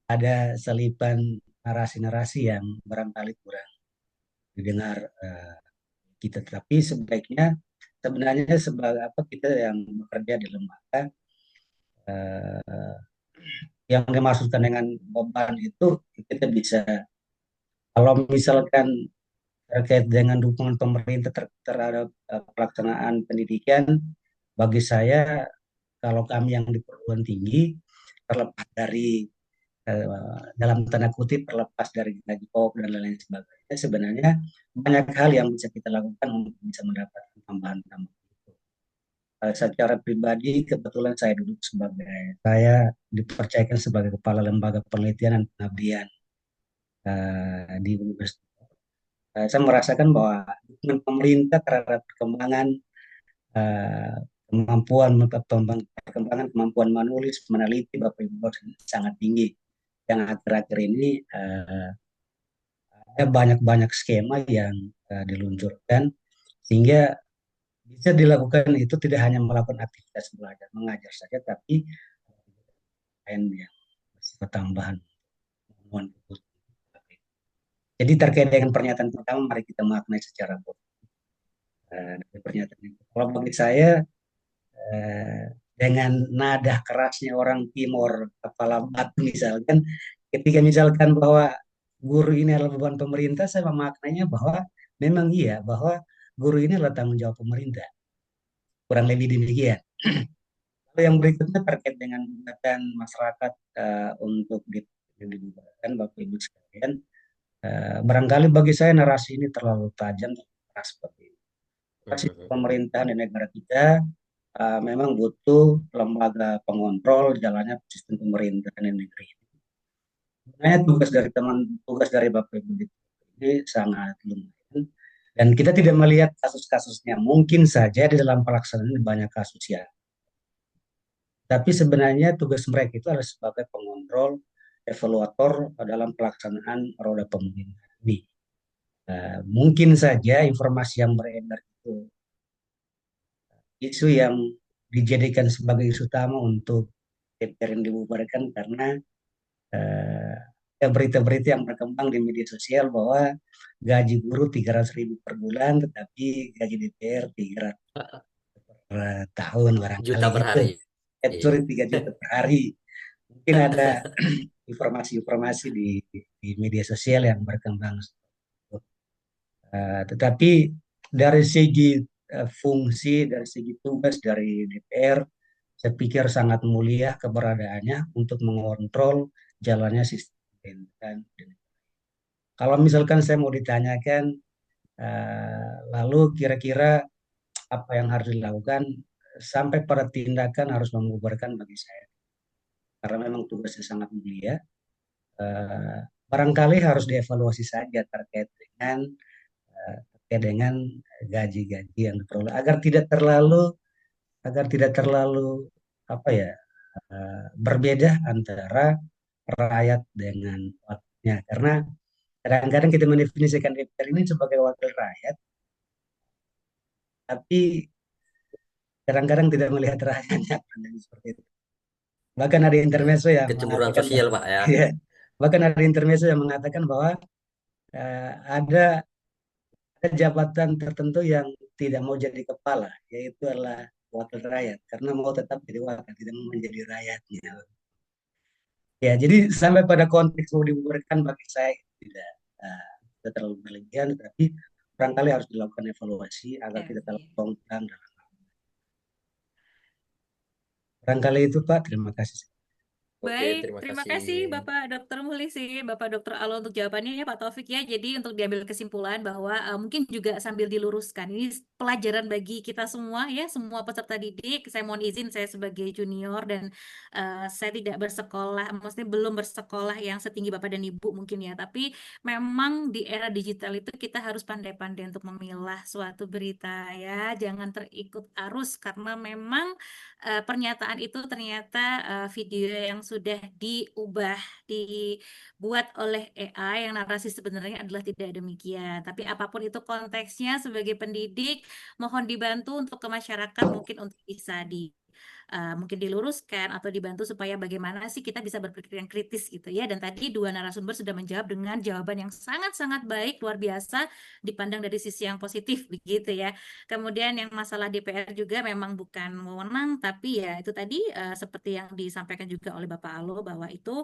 ada selipan narasi-narasi yang barangkali kurang didengar kita, tapi sebaiknya sebenarnya sebagai apa kita yang bekerja di lembaga eh, yang dimaksudkan dengan beban itu kita bisa, kalau misalkan terkait dengan dukungan pemerintah terhadap pelaksanaan pendidikan, bagi saya kalau kami yang di perguruan tinggi terlepas dari dalam tanda kutip terlepas dari gaji pokok dan lain-lain sebagainya, sebenarnya banyak hal yang bisa kita lakukan untuk bisa mendapatkan tambahan-tambahan. Secara pribadi kebetulan saya dipercayakan sebagai kepala lembaga penelitian dan pengabdian di universitas. Saya merasakan bahwa dukungan pemerintah terhadap perkembangan eh, perkembangan kemampuan menulis, meneliti Bapak Ibu sangat tinggi. Yang akhir-akhir ini ada banyak-banyak skema yang diluncurkan sehingga bisa dilakukan itu tidak hanya melakukan aktivitas belajar mengajar saja, tapi lain yang bersifat tambahan. Jadi terkait dengan pernyataan pertama, mari kita maknai secara dari pernyataan itu. Kalau bagi saya dengan nada kerasnya orang Timur, kepala batu misalkan, ketika misalkan bahwa guru ini adalah beban pemerintah, saya memaknainya bahwa memang iya, bahwa guru ini adalah tanggung jawab pemerintah. Kurang lebih demikian. Lalu yang berikutnya terkait dengan gugatan masyarakat untuk dibubarkan, Bapak Ibu sekalian, barangkali bagi saya narasi ini terlalu tajam, keras seperti ini. Narasi pemerintahan di negara kita memang butuh lembaga pengontrol jalannya sistem pemerintahan di negeri ini. Sebenarnya tugas dari Bapak Ibu ini sangat lumayan, dan kita tidak melihat kasus-kasusnya. Mungkin saja di dalam pelaksanaan banyak kasus ya, tapi sebenarnya tugas mereka itu adalah sebagai pengontrol, evaluator dalam pelaksanaan roda pemerintahan ini. Mungkin saja informasi yang beredar itu isu yang dijadikan sebagai isu utama untuk DPR yang dibubarkan karena berita-berita yang berkembang di media sosial bahwa gaji guru 300.000 per bulan, tetapi gaji DPR 300 per tahun
Juta
barangkali
per
gitu.
hari.
Sorry, 3 juta per hari. Mungkin ada informasi-informasi di media sosial yang berkembang. Tetapi dari segi fungsi, dari segi tugas dari DPR, saya pikir sangat mulia keberadaannya untuk mengontrol jalannya sistem pemerintahan. Kalau misalkan saya mau ditanyakan, lalu kira-kira apa yang harus dilakukan sampai pada tindakan harus membubarkan bagi saya. Karena memang tugasnya sangat mulia. Barangkali harus dievaluasi saja terkait dengan gaji-gaji yang diperoleh agar tidak terlalu apa ya berbeda antara rakyat dengan wakilnya, karena kadang-kadang kita mendefinisikan DPR ini sebagai wakil rakyat, tapi kadang-kadang tidak melihat rakyatnya seperti itu. Bahkan ada intermezzo yang
Kecemburuan
mengatakan
sosial, Pak, ya.
ya, bahkan ada intermezzo yang mengatakan bahwa ada jabatan tertentu yang tidak mau jadi kepala, yaitu adalah wakil rakyat karena mau tetap jadi wakil, tidak mau menjadi rakyatnya. Ya, jadi sampai pada konteks mau dibubarkan bagi saya tidak tidak terlalu berlebihan, tapi barangkali harus dilakukan evaluasi agar tidak terlalu
Iya.
kongkang. Barangkali itu Pak, terima kasih.
Oke,
Baik,
terima
terima
kasih.
kasih Bapak Dr. Muhlisin, Bapak Dr. Alo untuk jawabannya ya Pak Taufik ya. Jadi untuk diambil kesimpulan bahwa mungkin juga sambil diluruskan, ini pelajaran bagi kita semua ya, semua peserta didik. Saya mohon izin saya sebagai junior dan saya tidak bersekolah, maksudnya belum bersekolah yang setinggi Bapak dan Ibu mungkin ya. Tapi memang di era digital itu kita harus pandai-pandai untuk memilah suatu berita ya. Jangan terikut arus karena memang pernyataan itu ternyata video yang sudah diubah, dibuat oleh AI yang narasi sebenarnya adalah tidak demikian. Tapi apapun itu konteksnya sebagai pendidik, mohon dibantu untuk ke masyarakat mungkin untuk bisa mungkin diluruskan atau dibantu supaya bagaimana sih kita bisa berpikir yang kritis gitu ya. Dan tadi dua narasumber sudah menjawab dengan jawaban yang sangat-sangat baik, luar biasa, dipandang dari sisi yang positif begitu ya. Kemudian yang masalah DPR juga memang bukan wewenang, tapi ya itu tadi seperti yang disampaikan juga oleh Bapak Alo bahwa itu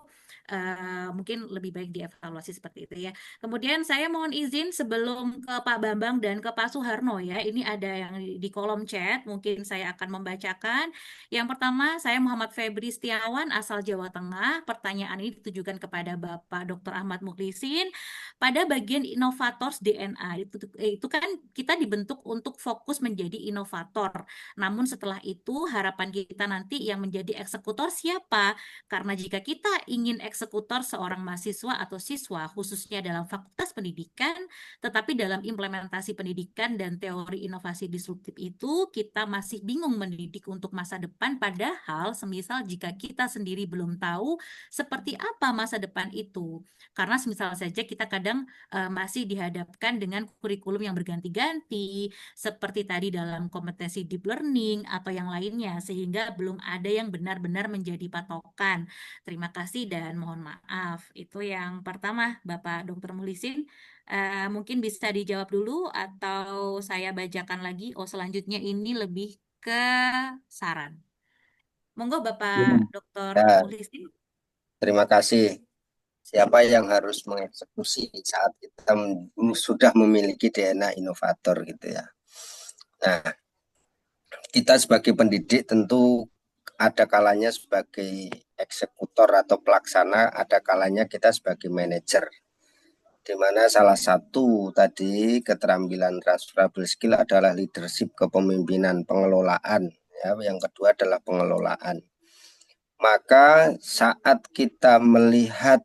mungkin lebih baik dievaluasi seperti itu ya. Kemudian saya mohon izin sebelum ke Pak Bambang dan ke Pak Suharno ya, ini ada yang di kolom chat, mungkin saya akan membacakan. Yang pertama, saya Muhammad Febri Setiawan, asal Jawa Tengah. Pertanyaan ini ditujukan kepada Bapak Dr. Ahmad Mukhlisin. Pada bagian inovators DNA, itu kan kita dibentuk untuk fokus menjadi inovator. Namun setelah itu, harapan kita nanti yang menjadi eksekutor siapa? Karena jika kita ingin eksekutor seorang mahasiswa atau siswa, khususnya dalam fakultas pendidikan, tetapi dalam implementasi pendidikan dan teori inovasi disruptif itu, kita masih bingung mendidik untuk masa depan, padahal semisal jika kita sendiri belum tahu seperti apa masa depan itu. Karena semisal saja kita kadang masih dihadapkan dengan kurikulum yang berganti-ganti, seperti tadi dalam kompetensi deep learning atau yang lainnya, sehingga belum ada yang benar-benar menjadi patokan. Terima kasih dan mohon maaf. Itu yang pertama, Bapak Dr. Muhlisin. Mungkin bisa dijawab dulu atau saya bacakan lagi. Oh, selanjutnya ini lebih ke saran. Monggo Bapak Dr.
Ya,
Muhlisin.
terima kasih. Siapa yang harus mengeksekusi saat kita sudah memiliki DNA inovator gitu ya. Nah, kita sebagai pendidik tentu ada kalanya sebagai eksekutor atau pelaksana, ada kalanya kita sebagai manajer. Di mana salah satu tadi keterampilan transferable skill adalah leadership, kepemimpinan, pengelolaan. Ya, yang kedua adalah pengelolaan. Maka saat kita melihat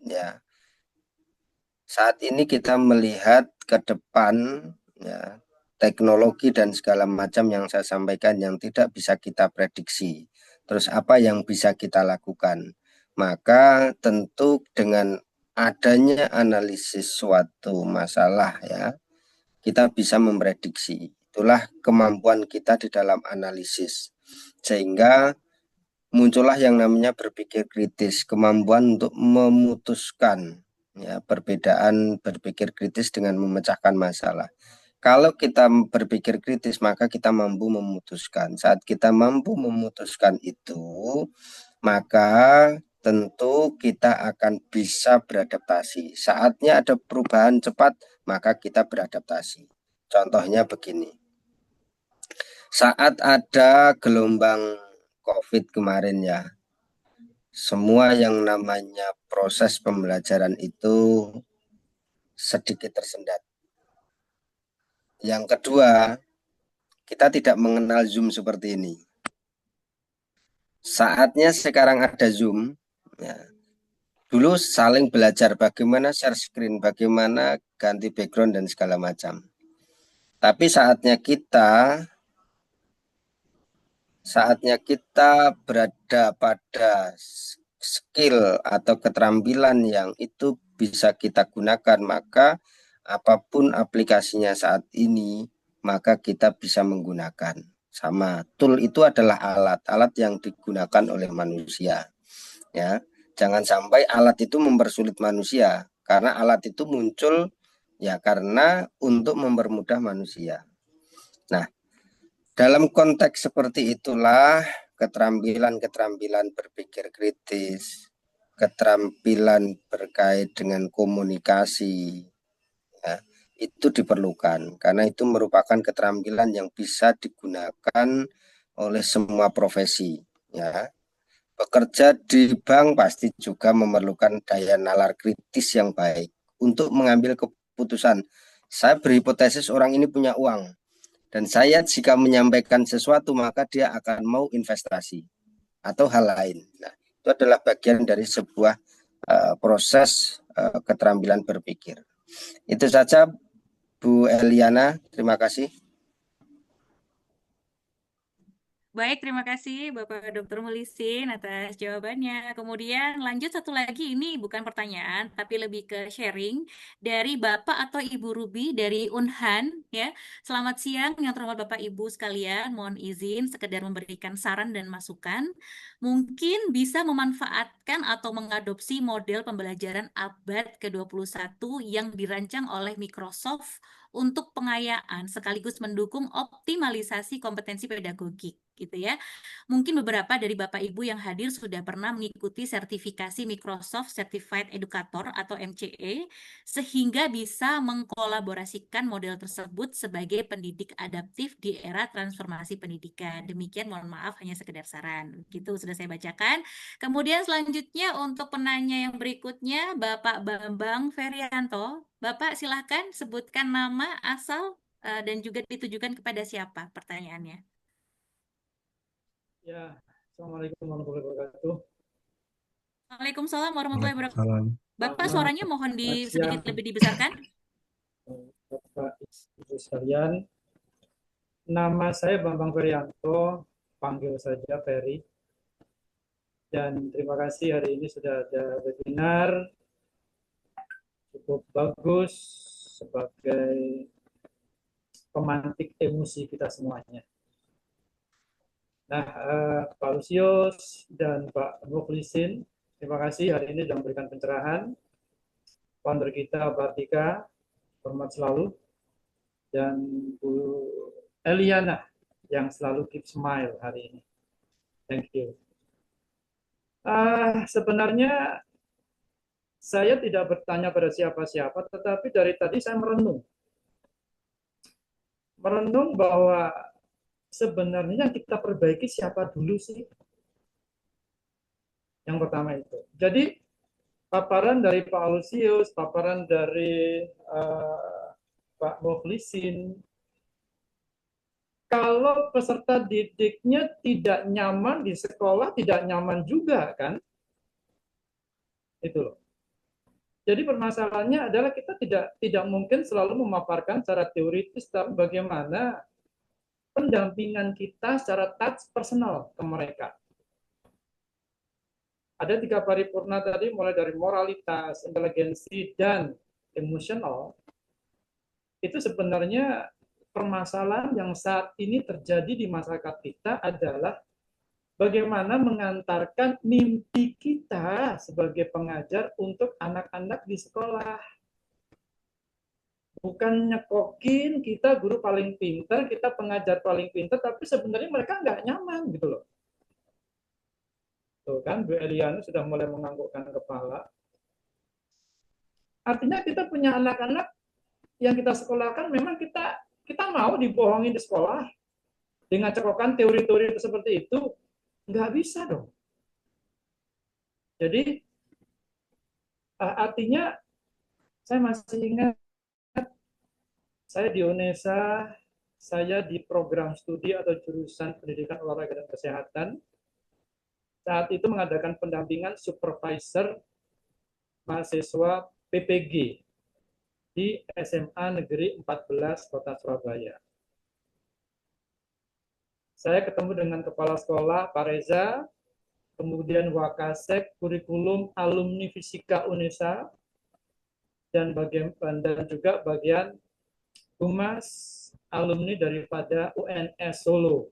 ya, saat ini kita melihat ke depan ya, teknologi dan segala macam yang saya sampaikan yang tidak bisa kita prediksi. Terus apa yang bisa kita lakukan? Maka tentu dengan adanya analisis suatu masalah ya, kita bisa memprediksi. Itulah kemampuan kita di dalam analisis. Sehingga muncullah yang namanya berpikir kritis, kemampuan untuk memutuskan ya, perbedaan berpikir kritis dengan memecahkan masalah. Kalau kita berpikir kritis, maka kita mampu memutuskan. Saat kita mampu memutuskan itu, maka tentu kita akan bisa beradaptasi. Saatnya ada perubahan cepat, maka kita beradaptasi. Contohnya begini. Saat ada gelombang COVID kemarin ya, semua yang namanya proses pembelajaran itu sedikit tersendat. Yang kedua, kita tidak mengenal Zoom seperti ini. Saatnya sekarang ada Zoom, ya. Dulu saling belajar bagaimana share screen, bagaimana ganti background dan segala macam. Tapi saatnya kita berada pada skill atau keterampilan yang itu bisa kita gunakan, maka apapun aplikasinya saat ini, maka kita bisa menggunakan. Sama, tool itu adalah alat yang digunakan oleh manusia. Ya, jangan sampai alat itu mempersulit manusia, karena alat itu muncul ya karena untuk mempermudah manusia. Nah, Dalam konteks seperti itulah keterampilan-keterampilan berpikir kritis, keterampilan berkait dengan komunikasi, ya, itu diperlukan karena itu merupakan keterampilan yang bisa digunakan oleh semua profesi. Ya, bekerja di bank pasti juga memerlukan daya nalar kritis yang baik untuk mengambil keputusan. Saya berhipotesis orang ini punya uang. Dan saya jika menyampaikan sesuatu maka dia akan mau investasi atau hal lain. Nah, itu adalah bagian dari sebuah proses keterampilan berpikir. Itu saja Bu Eliana, terima kasih.
Baik, terima kasih Bapak Dr. Mulisin atas jawabannya. Kemudian lanjut satu lagi, ini bukan pertanyaan, tapi lebih ke sharing dari Bapak atau Ibu Ruby dari Unhan. Ya, selamat siang yang terhormat Bapak Ibu sekalian. Mohon izin sekedar memberikan saran dan masukan. Mungkin bisa memanfaatkan atau mengadopsi model pembelajaran abad ke-21 yang dirancang oleh Microsoft untuk pengayaan sekaligus mendukung optimalisasi kompetensi pedagogik gitu ya. Mungkin beberapa dari Bapak Ibu yang hadir sudah pernah mengikuti sertifikasi Microsoft Certified Educator atau MCE sehingga bisa mengkolaborasikan model tersebut sebagai pendidik adaptif di era transformasi pendidikan. Demikian, mohon maaf hanya sekedar saran. Gitu sudah saya bacakan. Kemudian selanjutnya untuk penanya yang berikutnya Bapak Bambang Ferianto. Bapak silahkan sebutkan nama, asal, dan juga ditujukan kepada siapa pertanyaannya.
Ya, Assalamualaikum warahmatullahi wabarakatuh.
Waalaikumsalam warahmatullahi wabarakatuh.
Waalaikumsalam.
Bapak suaranya mohon
Selamat
sedikit
siang,
lebih dibesarkan.
Bapak Ibu sekalian. Nama saya Bambang Ferianto, panggil saja Ferry. Dan terima kasih hari ini sudah ada webinar cukup bagus sebagai pemantik emosi kita semuanya. Nah, Pak Lusius dan Pak Mukhlisin, terima kasih hari ini sudah memberikan pencerahan. Founder kita, Pak Artika, hormat selalu. Dan Bu Eliana, yang selalu keep smile hari ini. Thank you. Sebenarnya saya tidak bertanya pada siapa-siapa, tetapi dari tadi saya merenung. Merenung bahwa sebenarnya kita perbaiki siapa dulu sih? Yang pertama itu. Jadi paparan dari Pak Alusius, paparan dari Pak Mukhlisin, kalau peserta didiknya tidak nyaman di sekolah, tidak nyaman juga kan? Itu loh. Jadi permasalahannya adalah kita tidak mungkin selalu memaparkan secara teoritis, tapi bagaimana pendampingan kita secara touch personal ke mereka. Ada 3 paripurna tadi, mulai dari moralitas, inteligensi, dan emosional. Itu sebenarnya permasalahan yang saat ini terjadi di masyarakat kita adalah bagaimana mengantarkan mimpi kita sebagai pengajar untuk anak-anak di sekolah. Bukan nyekokin kita guru paling pintar, kita pengajar paling pintar, tapi sebenarnya mereka nggak nyaman gitu loh. Tuh kan, Bu Eliana sudah mulai menganggukkan kepala. Artinya kita punya anak-anak yang kita sekolahkan, memang kita mau dibohongin di sekolah dengan cekokan teori-teori seperti itu, nggak bisa dong. Jadi artinya saya masih ingat saya di UNESA, saya di program studi atau jurusan pendidikan olahraga dan kesehatan. Saat itu mengadakan pendampingan supervisor mahasiswa PPG di SMA Negeri 14 Kota Surabaya. Saya ketemu dengan kepala sekolah Pak Reza, kemudian Wakasek, kurikulum alumni fisika UNESA, dan juga bagian Humas alumni daripada UNS Solo.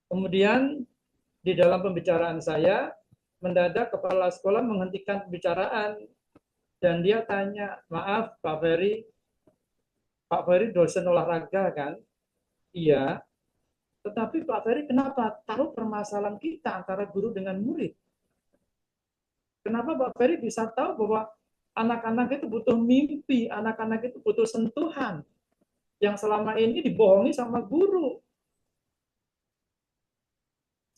Kemudian di dalam pembicaraan saya, mendadak kepala sekolah menghentikan pembicaraan dan dia tanya, maaf Pak Ferry dosen olahraga kan? iya, tetapi Pak Ferry kenapa taruh permasalahan kita antara guru dengan murid? Kenapa Pak Ferry bisa tahu bahwa anak-anak itu butuh mimpi, anak-anak itu butuh sentuhan yang selama ini dibohongi sama guru.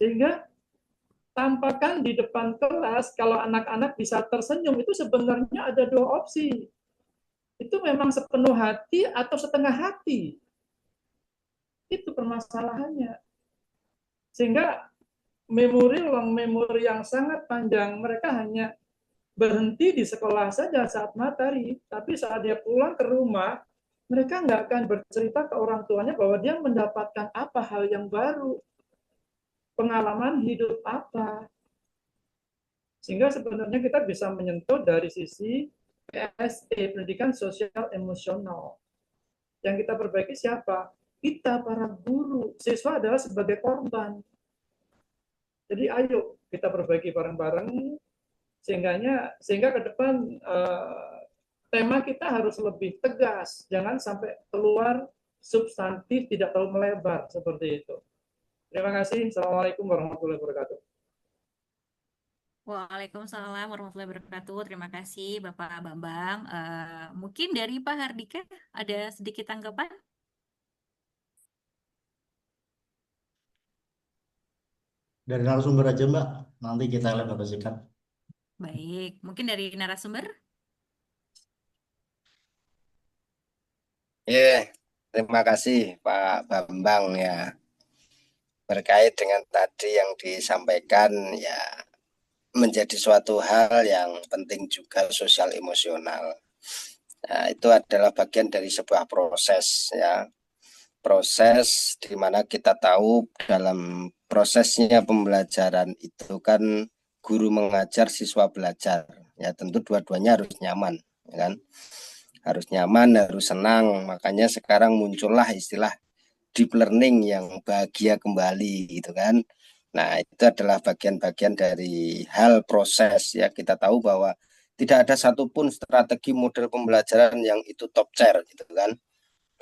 Sehingga tampakkan di depan kelas kalau anak-anak bisa tersenyum itu sebenarnya ada dua opsi. Itu memang sepenuh hati atau setengah hati. Itu permasalahannya. Sehingga long memori yang sangat panjang, mereka hanya berhenti di sekolah saja saat materi, tapi saat dia pulang ke rumah, mereka nggak akan bercerita ke orang tuanya bahwa dia mendapatkan apa hal yang baru, pengalaman hidup apa. Sehingga sebenarnya kita bisa menyentuh dari sisi PSE, pendidikan sosial emosional. Yang kita perbaiki siapa? Kita para guru. Siswa adalah sebagai korban. Jadi ayo kita perbaiki bareng-bareng sehingga ke depan tema kita harus lebih tegas, jangan sampai keluar substantif, tidak terlalu melebar seperti itu. Terima kasih. Assalamualaikum warahmatullahi wabarakatuh.
Waalaikumsalam warahmatullahi wabarakatuh. Terima kasih Bapak Bambang. Mungkin dari Pak Hardika ada sedikit tanggapan?
Dari narasumber aja Mbak, nanti kita elaborasikan.
Baik, mungkin dari narasumber?
Terima kasih Pak Bambang ya. Berkait dengan tadi yang disampaikan ya, menjadi suatu hal yang penting juga sosial emosional. Nah, itu adalah bagian dari sebuah proses ya. Proses di mana kita tahu dalam prosesnya pembelajaran itu kan guru mengajar, siswa belajar. Ya tentu dua-duanya harus nyaman, ya kan? Harus nyaman, harus senang. Makanya sekarang muncullah istilah deep learning yang bahagia kembali gitu kan. Nah, itu adalah bagian-bagian dari hal proses ya. Kita tahu bahwa tidak ada satupun strategi model pembelajaran yang itu top chair gitu kan.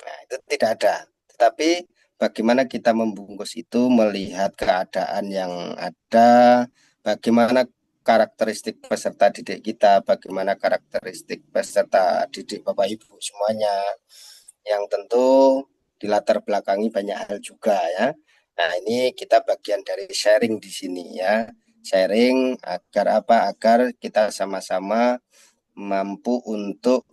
Nah, itu tidak ada. Tetapi bagaimana kita membungkus itu, melihat keadaan yang ada, bagaimana karakteristik peserta didik kita, bagaimana karakteristik peserta didik Bapak Ibu semuanya, yang tentu dilatar belakangi banyak hal juga ya. Nah, ini kita bagian dari sharing di sini ya. Sharing agar apa? Agar kita sama-sama mampu untuk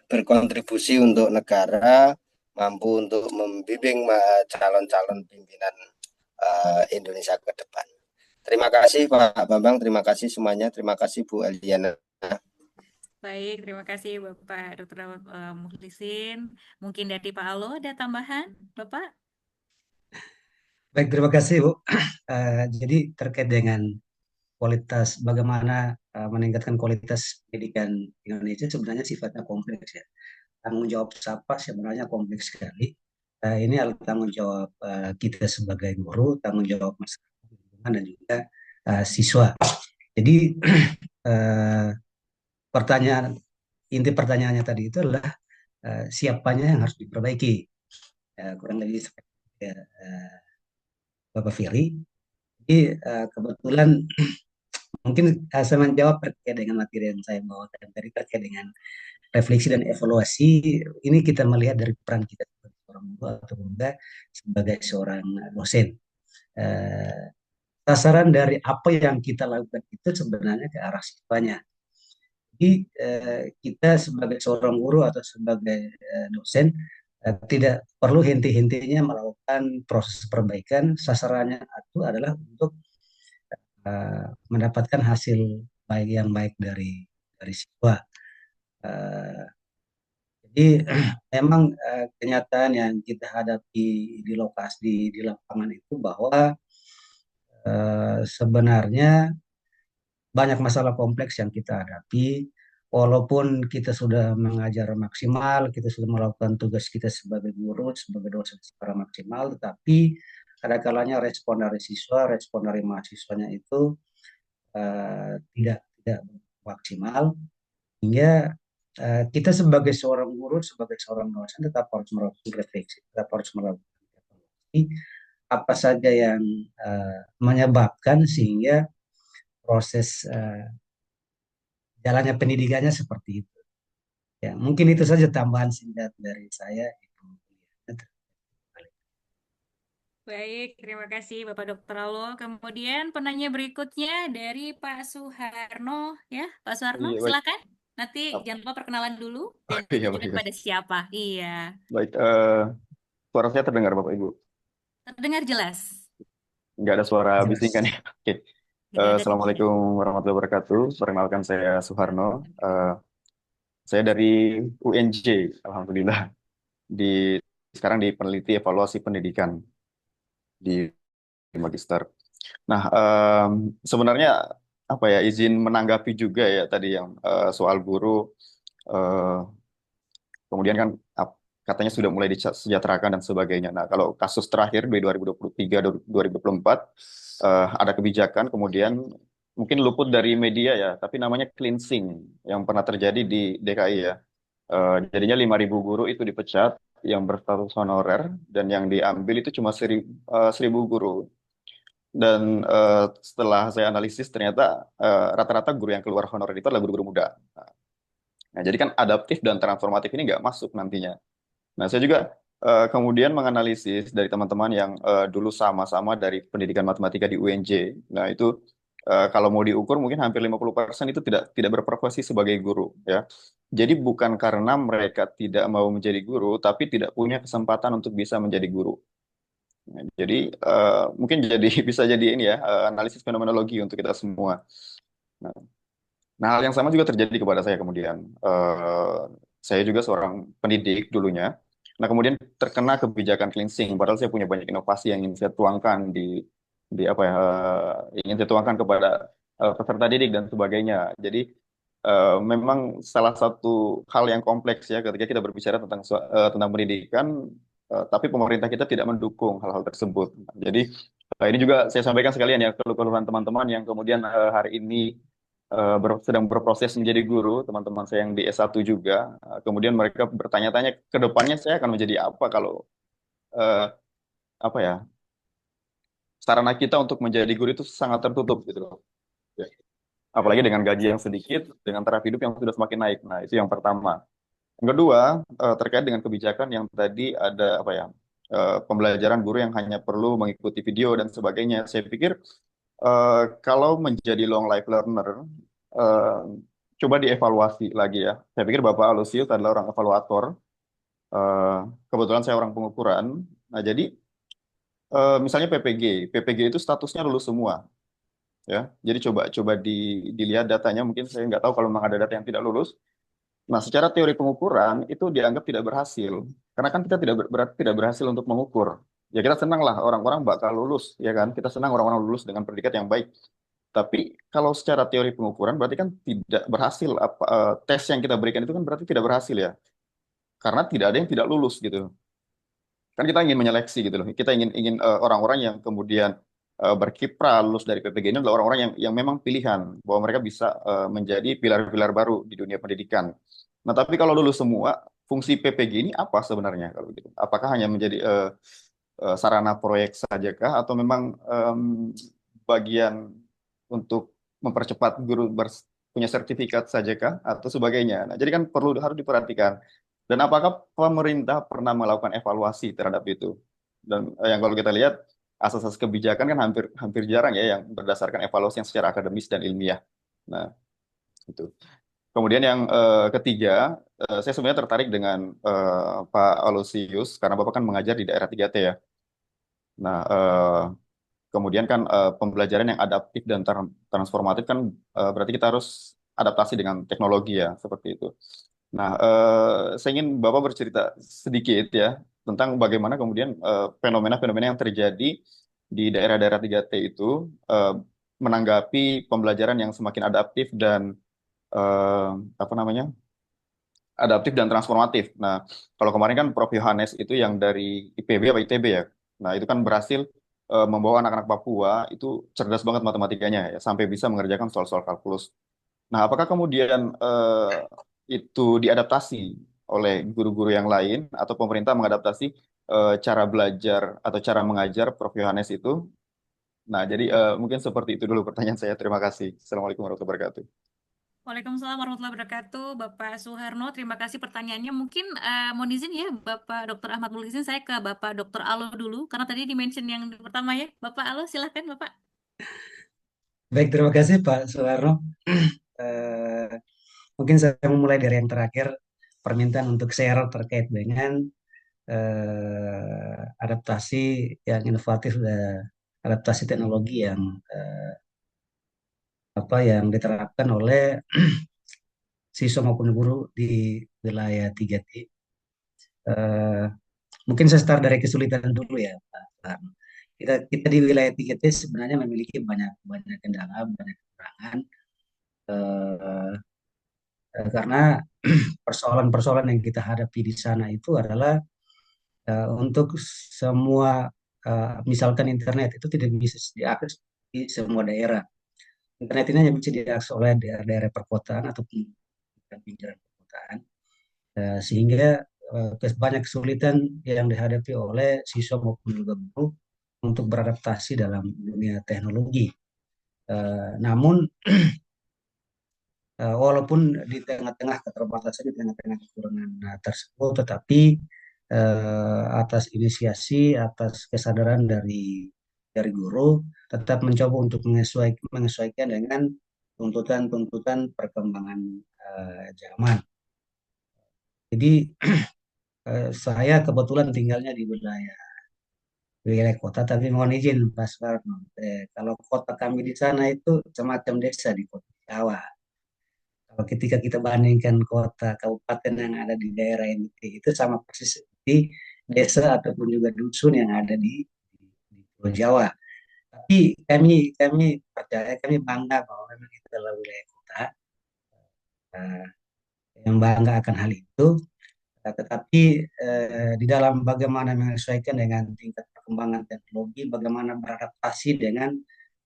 berkontribusi untuk negara, mampu untuk membimbing calon-calon pimpinan Indonesia ke depan. Terima kasih Pak Bambang, terima kasih semuanya, terima kasih Bu Eliana.
Baik, terima kasih Bapak Dr. Mukhlisin. Mungkin dari Pak Alo ada tambahan, Bapak?
Baik, terima kasih Bu. Jadi terkait dengan kualitas, bagaimana meningkatkan kualitas pendidikan Indonesia sebenarnya sifatnya kompleks ya. Tanggung jawab siapa sebenarnya kompleks sekali. Ini adalah tanggung jawab kita sebagai guru, tanggung jawab masyarakat lingkungan dan juga siswa. Jadi inti pertanyaannya tadi itu adalah siapanya yang harus diperbaiki. Kurang lebih seperti Bapak Firly. Jadi kebetulan mungkin saya menjawab terkait dengan materi yang saya bawakan tadi terkait dengan refleksi dan evaluasi. Ini kita melihat dari peran kita sebagai seorang guru atau juga sebagai seorang dosen. Sasaran dari apa yang kita lakukan itu sebenarnya ke arah siswanya. Jadi kita sebagai seorang guru atau sebagai dosen tidak perlu henti-hentinya melakukan proses perbaikan. Sasarannya itu adalah untuk mendapatkan hasil yang baik dari siswa. Jadi memang kenyataan yang kita hadapi di lokasi di lapangan itu bahwa sebenarnya banyak masalah kompleks yang kita hadapi. Walaupun kita sudah mengajar maksimal, kita sudah melakukan tugas kita sebagai guru, sebagai dosen secara maksimal, tetapi kadang-kadang respon dari siswa, respon dari mahasiswanya itu tidak maksimal, hingga kita sebagai seorang guru, sebagai seorang dosen tetap harus melakukan refleksi, tetap harus melakukan apa saja yang menyebabkan sehingga proses jalannya pendidikannya seperti itu. Ya, mungkin itu saja tambahan singkat dari saya.
Baik, terima kasih Bapak Dokter Alo. Kemudian penanya berikutnya dari Pak Suharno, ya, Pak Suharno,
Iya, baik.
silakan. Nanti jangan lupa perkenalan dulu dan
Iya,
ditujukan
baik, baik.
pada siapa. Iya,
Baik, suara saya terdengar Bapak Ibu.
terdengar jelas.
Nggak ada suara
Jelas.
bisingan ya. Oke.
Tidak ada
Assalamualaikum warahmatullahi wabarakatuh. Perkenalkan saya Suharno. Saya dari UNJ, Alhamdulillah. Di sekarang di peneliti evaluasi pendidikan di Magister. Nah, sebenarnya apa ya, izin menanggapi juga ya tadi yang soal guru. eh, Kemudian kan katanya sudah mulai disejahterakan dan sebagainya. Nah, kalau kasus terakhir di 2023 2024 ada kebijakan kemudian mungkin luput dari media ya, tapi namanya cleansing yang pernah terjadi di DKI ya. Jadinya 5.000 guru itu dipecat yang berstatus honorer dan yang diambil itu cuma 1.000 guru. Dan setelah saya analisis ternyata rata-rata guru yang keluar honorer itu adalah guru-guru muda. Nah, jadi kan adaptif dan transformatif ini nggak masuk nantinya. Nah, saya juga kemudian menganalisis dari teman-teman yang dulu sama-sama dari pendidikan matematika di UNJ. Nah, itu kalau mau diukur mungkin hampir 50% itu tidak berprofesi sebagai guru ya. Jadi bukan karena mereka tidak mau menjadi guru, tapi tidak punya kesempatan untuk bisa menjadi guru. Nah, jadi mungkin jadi bisa jadi ini ya analisis fenomenologi untuk kita semua. Nah, nah, hal yang sama juga terjadi kepada saya kemudian. Saya juga seorang pendidik dulunya. Nah, kemudian terkena kebijakan cleansing. Padahal saya punya banyak inovasi yang ingin saya tuangkan di apa ya, ingin saya tuangkan kepada peserta didik dan sebagainya. Jadi memang salah satu hal yang kompleks ya ketika kita berbicara tentang pendidikan, tapi pemerintah kita tidak mendukung hal-hal tersebut. Jadi ini juga saya sampaikan sekalian ya keluhan teman-teman yang kemudian hari ini sedang berproses menjadi guru, teman-teman saya yang di S1 juga. Kemudian mereka bertanya-tanya ke depannya saya akan menjadi apa kalau eh, apa ya, sarana kita untuk menjadi guru itu sangat tertutup gitu loh. Ya. Apalagi dengan gaji yang sedikit, dengan taraf hidup yang sudah semakin naik. Nah, itu yang pertama. Yang kedua, terkait dengan kebijakan yang tadi ada apa ya, pembelajaran guru yang hanya perlu mengikuti video dan sebagainya. Saya pikir kalau menjadi long life learner, eh, coba dievaluasi lagi ya. Saya pikir Bapak Alusius adalah orang evaluator. Eh, Kebetulan saya orang pengukuran. Nah, jadi misalnya PPG itu statusnya lulus semua, ya. Jadi coba coba dilihat datanya. Mungkin saya nggak tahu kalau memang ada data yang tidak lulus. Nah, secara teori pengukuran itu dianggap tidak berhasil, karena kan kita berarti tidak berhasil untuk mengukur. Ya kita senang lah orang-orang bakal lulus, ya kan? Kita senang orang-orang lulus dengan predikat yang baik. Tapi kalau secara teori pengukuran berarti kan tidak berhasil. Tes yang kita berikan itu kan berarti tidak berhasil ya, karena tidak ada yang tidak lulus gitu. Kan kita ingin menyeleksi gitu loh. Kita ingin ingin orang-orang yang kemudian berkiprah lulus dari PPG ini adalah orang-orang yang memang pilihan bahwa mereka bisa menjadi pilar-pilar baru di dunia pendidikan. Nah, tapi kalau lulus semua, fungsi PPG ini apa sebenarnya kalau gitu? Apakah hanya menjadi sarana proyek saja kah atau memang bagian untuk mempercepat guru punya sertifikat saja kah atau sebagainya? Nah, jadi kan harus diperhatikan. Dan apakah pemerintah pernah melakukan evaluasi terhadap itu? Dan yang kalau kita lihat asas-asas kebijakan kan hampir hampir jarang ya yang berdasarkan evaluasi yang secara akademis dan ilmiah. Nah, itu. Kemudian yang ketiga, saya sebenarnya tertarik dengan Pak Aloysius karena Bapak kan mengajar di daerah 3T ya. Nah, kemudian kan pembelajaran yang adaptif dan transformatif kan berarti kita harus adaptasi dengan teknologi ya, seperti itu. Nah, saya ingin Bapak bercerita sedikit ya tentang bagaimana kemudian fenomena-fenomena yang terjadi di daerah-daerah 3T itu eh, menanggapi pembelajaran yang semakin adaptif dan eh, apa namanya, adaptif dan transformatif. Nah, kalau kemarin kan Prof. Yohanes itu yang dari IPB atau ITB ya. Nah, itu kan berhasil membawa anak-anak Papua itu cerdas banget matematikanya ya, sampai bisa mengerjakan soal-soal kalkulus. Nah, apakah kemudian itu diadaptasi oleh guru-guru yang lain atau pemerintah mengadaptasi cara belajar atau cara mengajar Prof. Yohanes itu. Nah, jadi mungkin seperti itu dulu pertanyaan saya. Terima kasih. Assalamualaikum warahmatullahi wabarakatuh.
Waalaikumsalam warahmatullahi wabarakatuh, Bapak Suharno. Terima kasih pertanyaannya. Mungkin mohon izin ya, Bapak Dr. Ahmad Mulkizin, saya ke Bapak Dr. Alo dulu, karena tadi di-mention yang pertama ya. Bapak Alo, silahkan Bapak.
Baik, terima kasih Pak Suwarno. Eh, Mungkin saya memulai dari yang terakhir, permintaan untuk share terkait dengan adaptasi yang inovatif, adaptasi teknologi yang yang diterapkan oleh siswa maupun guru di wilayah 3T. Eh, Mungkin saya start dari kesulitan dulu ya, Pak. Kita di wilayah 3T sebenarnya memiliki banyak banyak kendala, banyak kekurangan, eh, karena persoalan-persoalan yang kita hadapi di sana itu adalah untuk semua, misalkan internet itu tidak bisa diakses di semua daerah. Internet ini hanya bisa diakses oleh daerah-daerah perkotaan ataupun pinggiran perkotaan. Sehingga banyak kesulitan yang dihadapi oleh siswa maupun juga guru untuk beradaptasi dalam dunia teknologi. Namun walaupun di tengah-tengah keterbatasan, di tengah-tengah kekurangan tersebut, tetapi atas inisiasi, atas kesadaran dari guru, tetap mencoba untuk menyesuaikan dengan tuntutan-tuntutan perkembangan zaman. Jadi saya kebetulan tinggalnya di wilayah kota, tapi mohon izin Pak Soekarno, kalau kota kami di sana itu semacam desa di kota Jawa. Kalau ketika kita bandingkan kota kabupaten yang ada di daerah ini, itu sama persis seperti desa ataupun juga dusun yang ada di Pulau Jawa. Tapi kami percaya, kami bangga bahwa memang itu adalah wilayah kota, eh, yang bangga akan hal itu. Tetapi di dalam bagaimana menyesuaikan dengan tingkat perkembangan teknologi, bagaimana beradaptasi dengan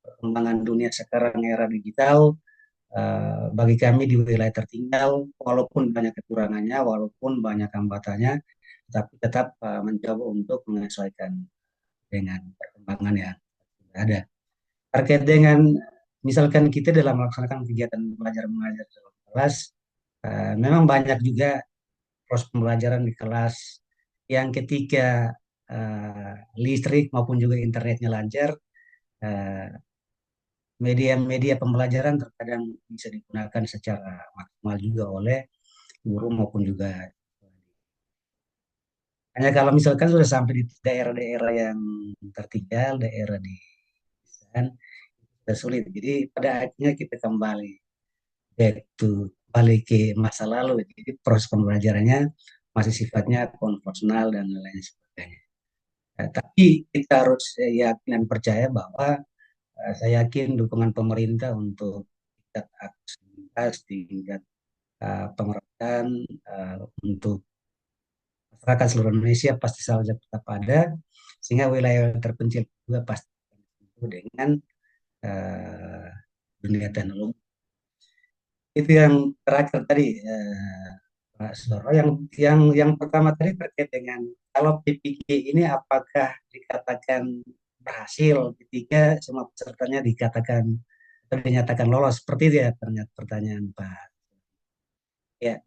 perkembangan dunia sekarang era digital, bagi kami di wilayah tertinggal, walaupun banyak kekurangannya, walaupun banyak hambatannya, tapi tetap mencoba untuk menyesuaikan dengan perkembangan yang ada. Terkait dengan misalkan kita dalam melaksanakan kegiatan belajar mengajar dalam kelas, memang banyak juga proses pembelajaran di kelas yang ketika listrik maupun juga internetnya lancar, eh, media-media pembelajaran terkadang bisa digunakan secara maksimal juga oleh guru maupun juga. Hanya kalau misalkan sudah sampai di daerah-daerah yang tertinggal, daerah di pedesaan, sudah sulit. Jadi pada akhirnya kita kembali back to balik ke masa lalu. Jadi proses pembelajarannya masih sifatnya konvensional dan lain sebagainya. Tapi kita harus yakin dan percaya bahwa saya yakin dukungan pemerintah untuk tingkat aksesibilitas, tingkat pengertian untuk masyarakat seluruh Indonesia pasti saja tetap ada, sehingga wilayah terpencil juga pasti tersentuh dengan uh, dunia teknologi. Itu yang terakhir tadi, Pak Soro. Yang pertama tadi terkait dengan kalau PPG ini apakah dikatakan berhasil ketika semua pesertanya dikatakan atau dinyatakan lolos, seperti itu ya ternyata pertanyaan Pak. Ya,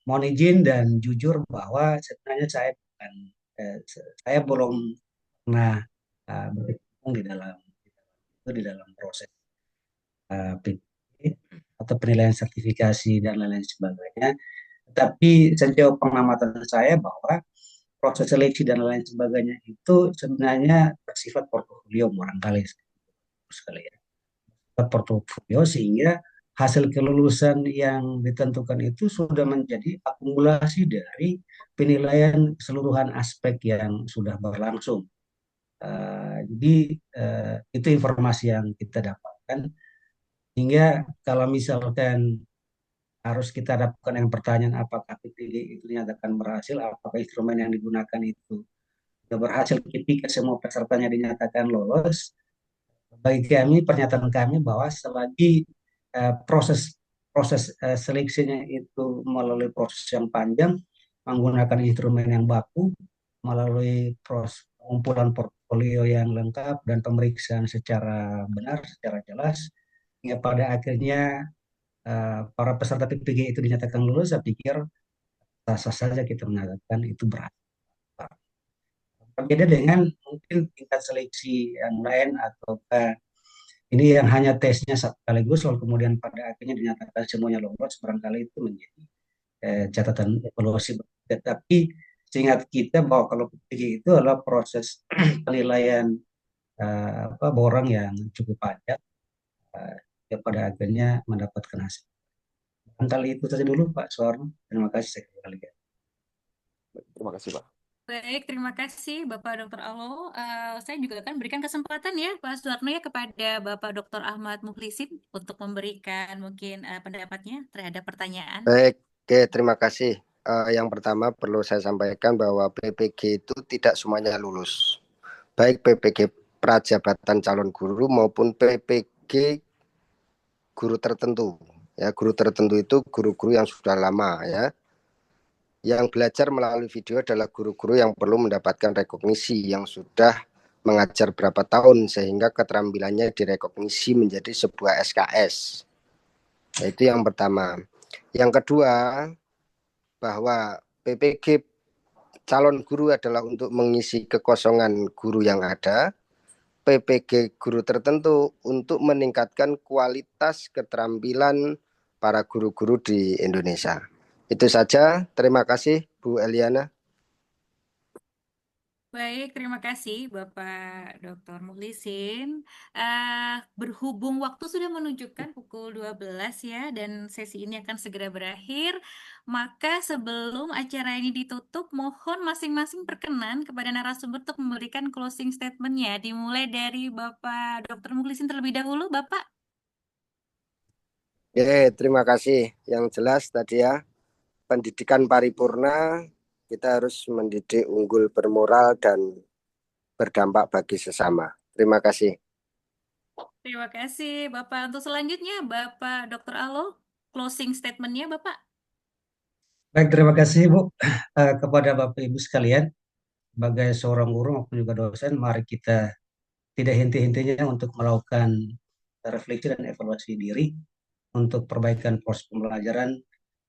mohon izin dan jujur bahwa sebenarnya saya belum pernah berkecimpung di dalam proses PPG atau penilaian sertifikasi dan lain-lain sebagainya. Tapi sejauh pengamatan saya bahwa proses seleksi dan lain sebagainya itu sebenarnya bersifat portofolio barangkali sekali ya. Portofolio sehingga hasil kelulusan yang ditentukan itu sudah menjadi akumulasi dari penilaian keseluruhan aspek yang sudah berlangsung. Jadi itu informasi yang kita dapatkan. Hingga kalau misalkan harus kita dapatkan yang pertanyaan apakah PPG itu dinyatakan berhasil, apakah instrumen yang digunakan itu sudah berhasil ketika semua pesertanya dinyatakan lolos. Bagi kami, pernyataan kami bahwa selagi proses seleksinya itu melalui proses yang panjang, menggunakan instrumen yang baku, melalui pengumpulan portfolio yang lengkap dan pemeriksaan secara benar, secara jelas, hingga pada akhirnya para peserta PPG itu dinyatakan lulus. Saya pikir sah-sah saja kita mengatakan itu berhasil. Berbeda dengan mungkin tingkat seleksi yang lain ataukah ini yang hanya tesnya sekaligus lalu kemudian pada akhirnya dinyatakan semuanya lolos, barangkali itu menjadi catatan evaluasi. Tetapi seingat kita bahwa kalau PPG itu adalah proses penilaian borang yang cukup panjang yang pada akhirnya mendapatkan hasil. Barangkali itu saja dulu Pak Suwarno. Terima kasih sekali.
Terima kasih, Pak.
Baik, terima kasih Bapak Dr. Alo. Saya juga akan berikan kesempatan ya Pak Suwarno ya kepada Bapak Dr. Ahmad Mukhlisin untuk memberikan mungkin pendapatnya terhadap pertanyaan.
Baik, oke, terima kasih. Yang pertama perlu saya sampaikan bahwa PPG itu tidak semuanya lulus. Baik PPG prajabatan calon guru maupun PPG guru tertentu. Ya, guru tertentu itu guru-guru yang sudah lama ya. Yang belajar melalui video adalah guru-guru yang perlu mendapatkan rekognisi yang sudah mengajar berapa tahun sehingga keterampilannya direkognisi menjadi sebuah SKS. Nah, itu yang pertama. Yang kedua, bahwa PPG calon guru adalah untuk mengisi kekosongan guru yang ada. PPG guru tertentu untuk meningkatkan kualitas keterampilan para guru-guru di Indonesia. Itu saja. Terima kasih Bu Eliana.
Baik, terima kasih Bapak Dr. Mukhlisin. Berhubung waktu sudah menunjukkan pukul 12 ya, dan sesi ini akan segera berakhir, maka sebelum acara ini ditutup, mohon masing-masing perkenan kepada narasumber untuk memberikan closing statement-nya. Dimulai dari Bapak Dr. Mukhlisin terlebih dahulu, Bapak.
Terima kasih. Yang jelas tadi ya, pendidikan paripurna kita harus mendidik unggul bermoral dan berdampak bagi sesama. Terima kasih.
Terima kasih Bapak. Untuk selanjutnya Bapak Dr. Alo, closing statement-nya Bapak.
Baik, terima kasih Bu kepada Bapak Ibu sekalian. Sebagai seorang guru maupun juga dosen, mari kita tidak henti-hentinya untuk melakukan refleksi dan evaluasi diri untuk perbaikan proses pembelajaran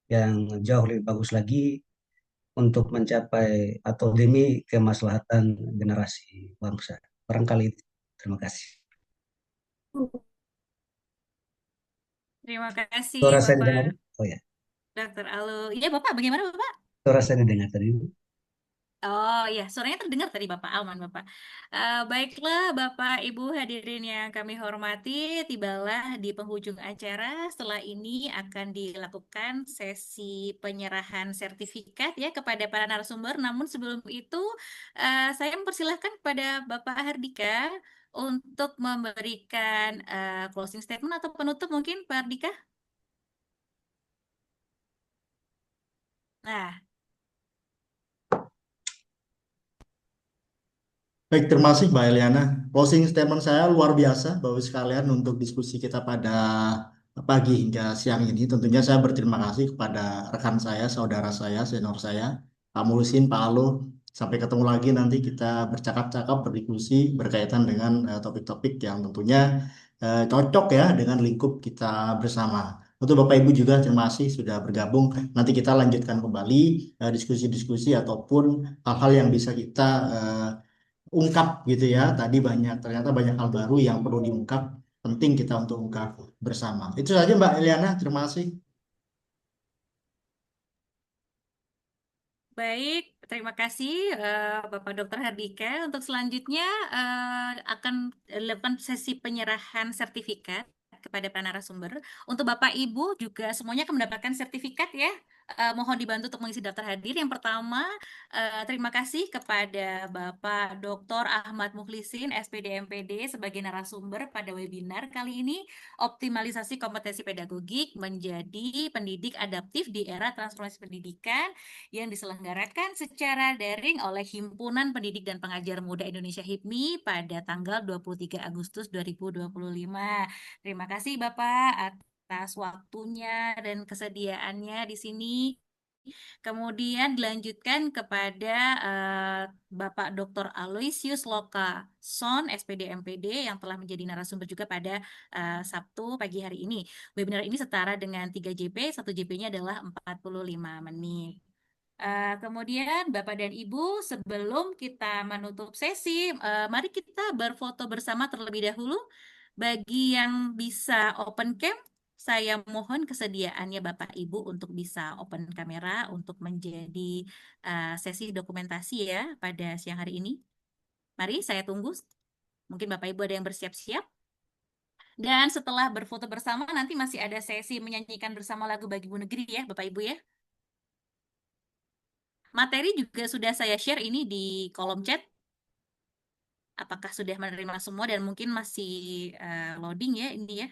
yang jauh lebih bagus lagi untuk mencapai atau demi kemaslahatan generasi bangsa. Barangkali itu. Terima kasih.
Terima kasih
Suara saya
Bapak
didengar? Oh ya,
Dr. Alo. Iya Bapak, bagaimana Bapak?
suara saya didengar tadi.
Oh ya, suaranya terdengar tadi Bapak, aman Bapak. Baiklah Bapak Ibu hadirin yang kami hormati, tibalah di penghujung acara. Setelah ini akan dilakukan sesi penyerahan sertifikat ya kepada para narasumber. Namun sebelum itu, saya mempersilahkan kepada Bapak Hardika untuk memberikan closing statement atau penutup mungkin Pak Hardika. Nah,
Baik, terima kasih Mbak Eliana. Closing statement saya luar biasa, Bapak sekalian, untuk diskusi kita pada pagi hingga siang ini. Tentunya saya berterima kasih kepada rekan saya, saudara saya, senior saya, Pak Mulisin, Pak Alo. Sampai ketemu lagi nanti kita bercakap-cakap, berdiskusi berkaitan dengan topik-topik yang tentunya cocok ya dengan lingkup kita bersama. Untuk Bapak Ibu juga terima kasih sudah bergabung. Nanti kita lanjutkan kembali diskusi-diskusi ataupun hal-hal yang bisa kita ungkap gitu ya. Tadi ternyata banyak hal baru yang perlu diungkap, penting kita untuk ungkap bersama. Itu saja Mbak Eliana, terima kasih.
baik, terima kasih Bapak Dr. Hardika. Untuk selanjutnya akan dilakukan sesi penyerahan sertifikat kepada para narasumber. Untuk Bapak Ibu juga semuanya akan mendapatkan sertifikat ya. Mohon dibantu untuk mengisi daftar hadir. Yang pertama, terima kasih kepada Bapak Dr. Ahmad Mukhlisin, SPD MPD sebagai narasumber pada webinar kali ini, optimalisasi kompetensi pedagogik menjadi pendidik adaptif di era transformasi pendidikan yang diselenggarakan secara daring oleh Himpunan Pendidik dan Pengajar Muda Indonesia HIPMI pada tanggal 23 Agustus 2025. Terima kasih Bapak atas waktunya dan kesediaannya di sini. Kemudian dilanjutkan kepada Bapak Dr. Aloysius Loka Son, SPD MPD, yang telah menjadi narasumber juga pada Sabtu pagi hari ini. Webinar ini setara dengan 3 JP, 1 JP-nya adalah 45 menit. Kemudian Bapak dan Ibu, sebelum kita menutup sesi, mari kita berfoto bersama terlebih dahulu. Bagi yang bisa open cam, saya mohon kesediaannya Bapak Ibu untuk bisa open kamera untuk menjadi sesi dokumentasi ya pada siang hari ini. Mari saya tunggu. Mungkin Bapak Ibu ada yang bersiap-siap. Dan setelah berfoto bersama, nanti masih ada sesi menyanyikan bersama lagu Bagi Bu Negeri ya Bapak Ibu ya. Materi juga sudah saya share ini di kolom chat. Apakah sudah menerima semua dan mungkin masih loading ya ini ya.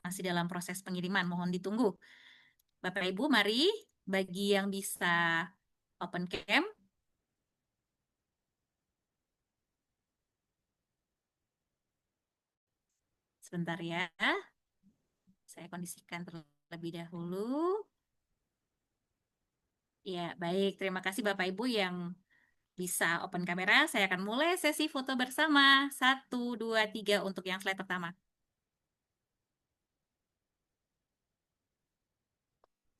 Masih dalam proses pengiriman, mohon ditunggu. Bapak Ibu, mari bagi yang bisa open cam. Sebentar ya. Saya kondisikan terlebih dahulu. Ya, baik. Terima kasih Bapak Ibu yang bisa open kamera. Saya akan mulai sesi foto bersama. 1, 2, 3 untuk yang slide pertama.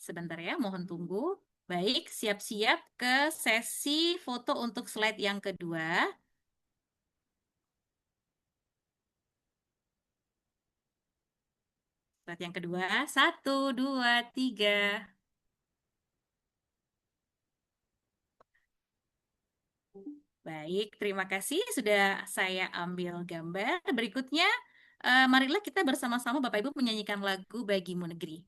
Sebentar ya, mohon tunggu. Baik, siap-siap ke sesi foto untuk slide yang kedua. Slide yang kedua, 1, 2, 3. Baik, terima kasih sudah saya ambil gambar. Berikutnya, marilah kita bersama-sama Bapak Ibu menyanyikan lagu Bagimu Negeri.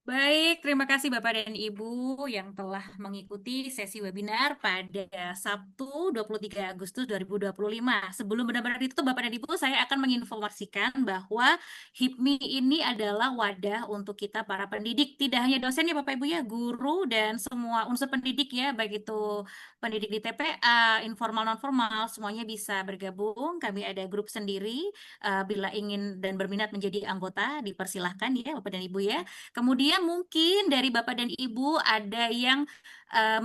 Baik, terima kasih Bapak dan Ibu yang telah mengikuti sesi webinar pada Sabtu 23 Agustus 2025. Sebelum benar-benar ditutup Bapak dan Ibu, saya akan menginformasikan bahwa HIPMI ini adalah wadah untuk kita para pendidik. Tidak hanya dosen ya Bapak Ibu ya, guru dan semua unsur pendidik ya, baik itu pendidik di TPA, informal non-formal, semuanya bisa bergabung. Kami ada grup sendiri, bila ingin dan berminat menjadi anggota, dipersilahkan ya Bapak dan Ibu ya. Kemudian mungkin dari Bapak dan Ibu ada yang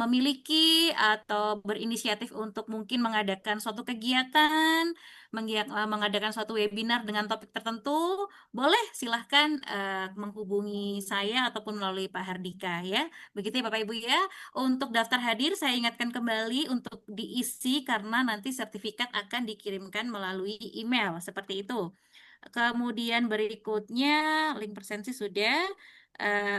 memiliki atau berinisiatif untuk mungkin mengadakan suatu kegiatan, mengadakan suatu webinar dengan topik tertentu, boleh silahkan menghubungi saya ataupun melalui Pak Hardika ya. Begitu ya Bapak Ibu ya. Untuk daftar hadir saya ingatkan kembali untuk diisi karena nanti sertifikat akan dikirimkan melalui email seperti itu. Kemudian berikutnya link presensi sudah.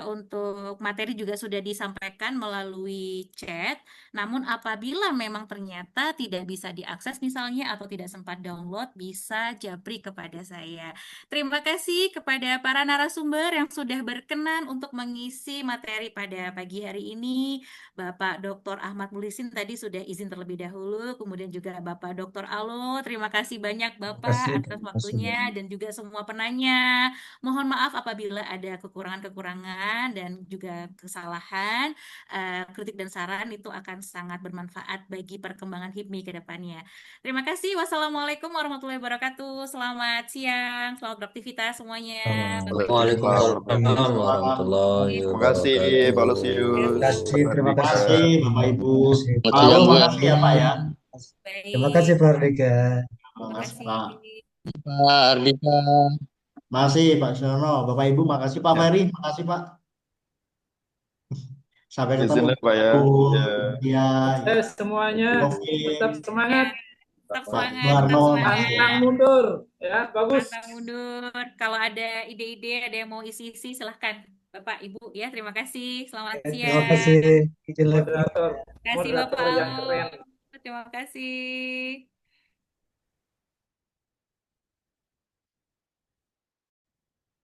Untuk materi juga sudah disampaikan melalui chat. Namun apabila memang ternyata tidak bisa diakses misalnya atau tidak sempat download, bisa japri kepada saya. Terima kasih kepada para narasumber yang sudah berkenan untuk mengisi materi pada pagi hari ini. Bapak Dr. Ahmad Mulisin tadi sudah izin terlebih dahulu, kemudian juga Bapak Dr. Alo, terima kasih banyak Bapak atas waktunya dan juga semua penanya. Mohon maaf apabila ada kekurangan-kekurangan dan juga kesalahan. Kritik dan saran itu akan sangat bermanfaat bagi perkembangan HIPMI ke depannya. Terima kasih. Wassalamualaikum warahmatullahi wabarakatuh. Selamat siang, selamat beraktivitas semuanya.
Waalaikumsalam warahmatullahi
Terima kasih Pak
wabarakatuh.
Lusius,
Terima kasih,
Pak
terima
Terima
Hardika.
kasih Bapak Ibu.
kasih.
Pak Alo, makasih ya Pak ya.
Terima kasih Pak Ardika.
Terima
Terima
kasih
kasih.
Pak.
Pak Ardika.
Makasih Pak Sono. Bapak Ibu, makasih Pak
Ya.
Ferry, makasih Pak. Sampai
Izin
ketemu
lah Pak ya.
Bu
Ya.
Nadia,
Semuanya tetap
Taufik,
semangat,
Tetap
Pak
semangat, tetap
Suharno, Mas
semangat.
pantang mundur, ya bagus.
Pantang mundur. Kalau ada ide-ide, ada yang mau isi-isi, silahkan. Bapak, Ibu, ya terima kasih. Selamat
Terima
siang.
kasih. Izin live.
Moderator,
Terima kasih Bapak
moderator yang
Almo.
keren.
Terima kasih.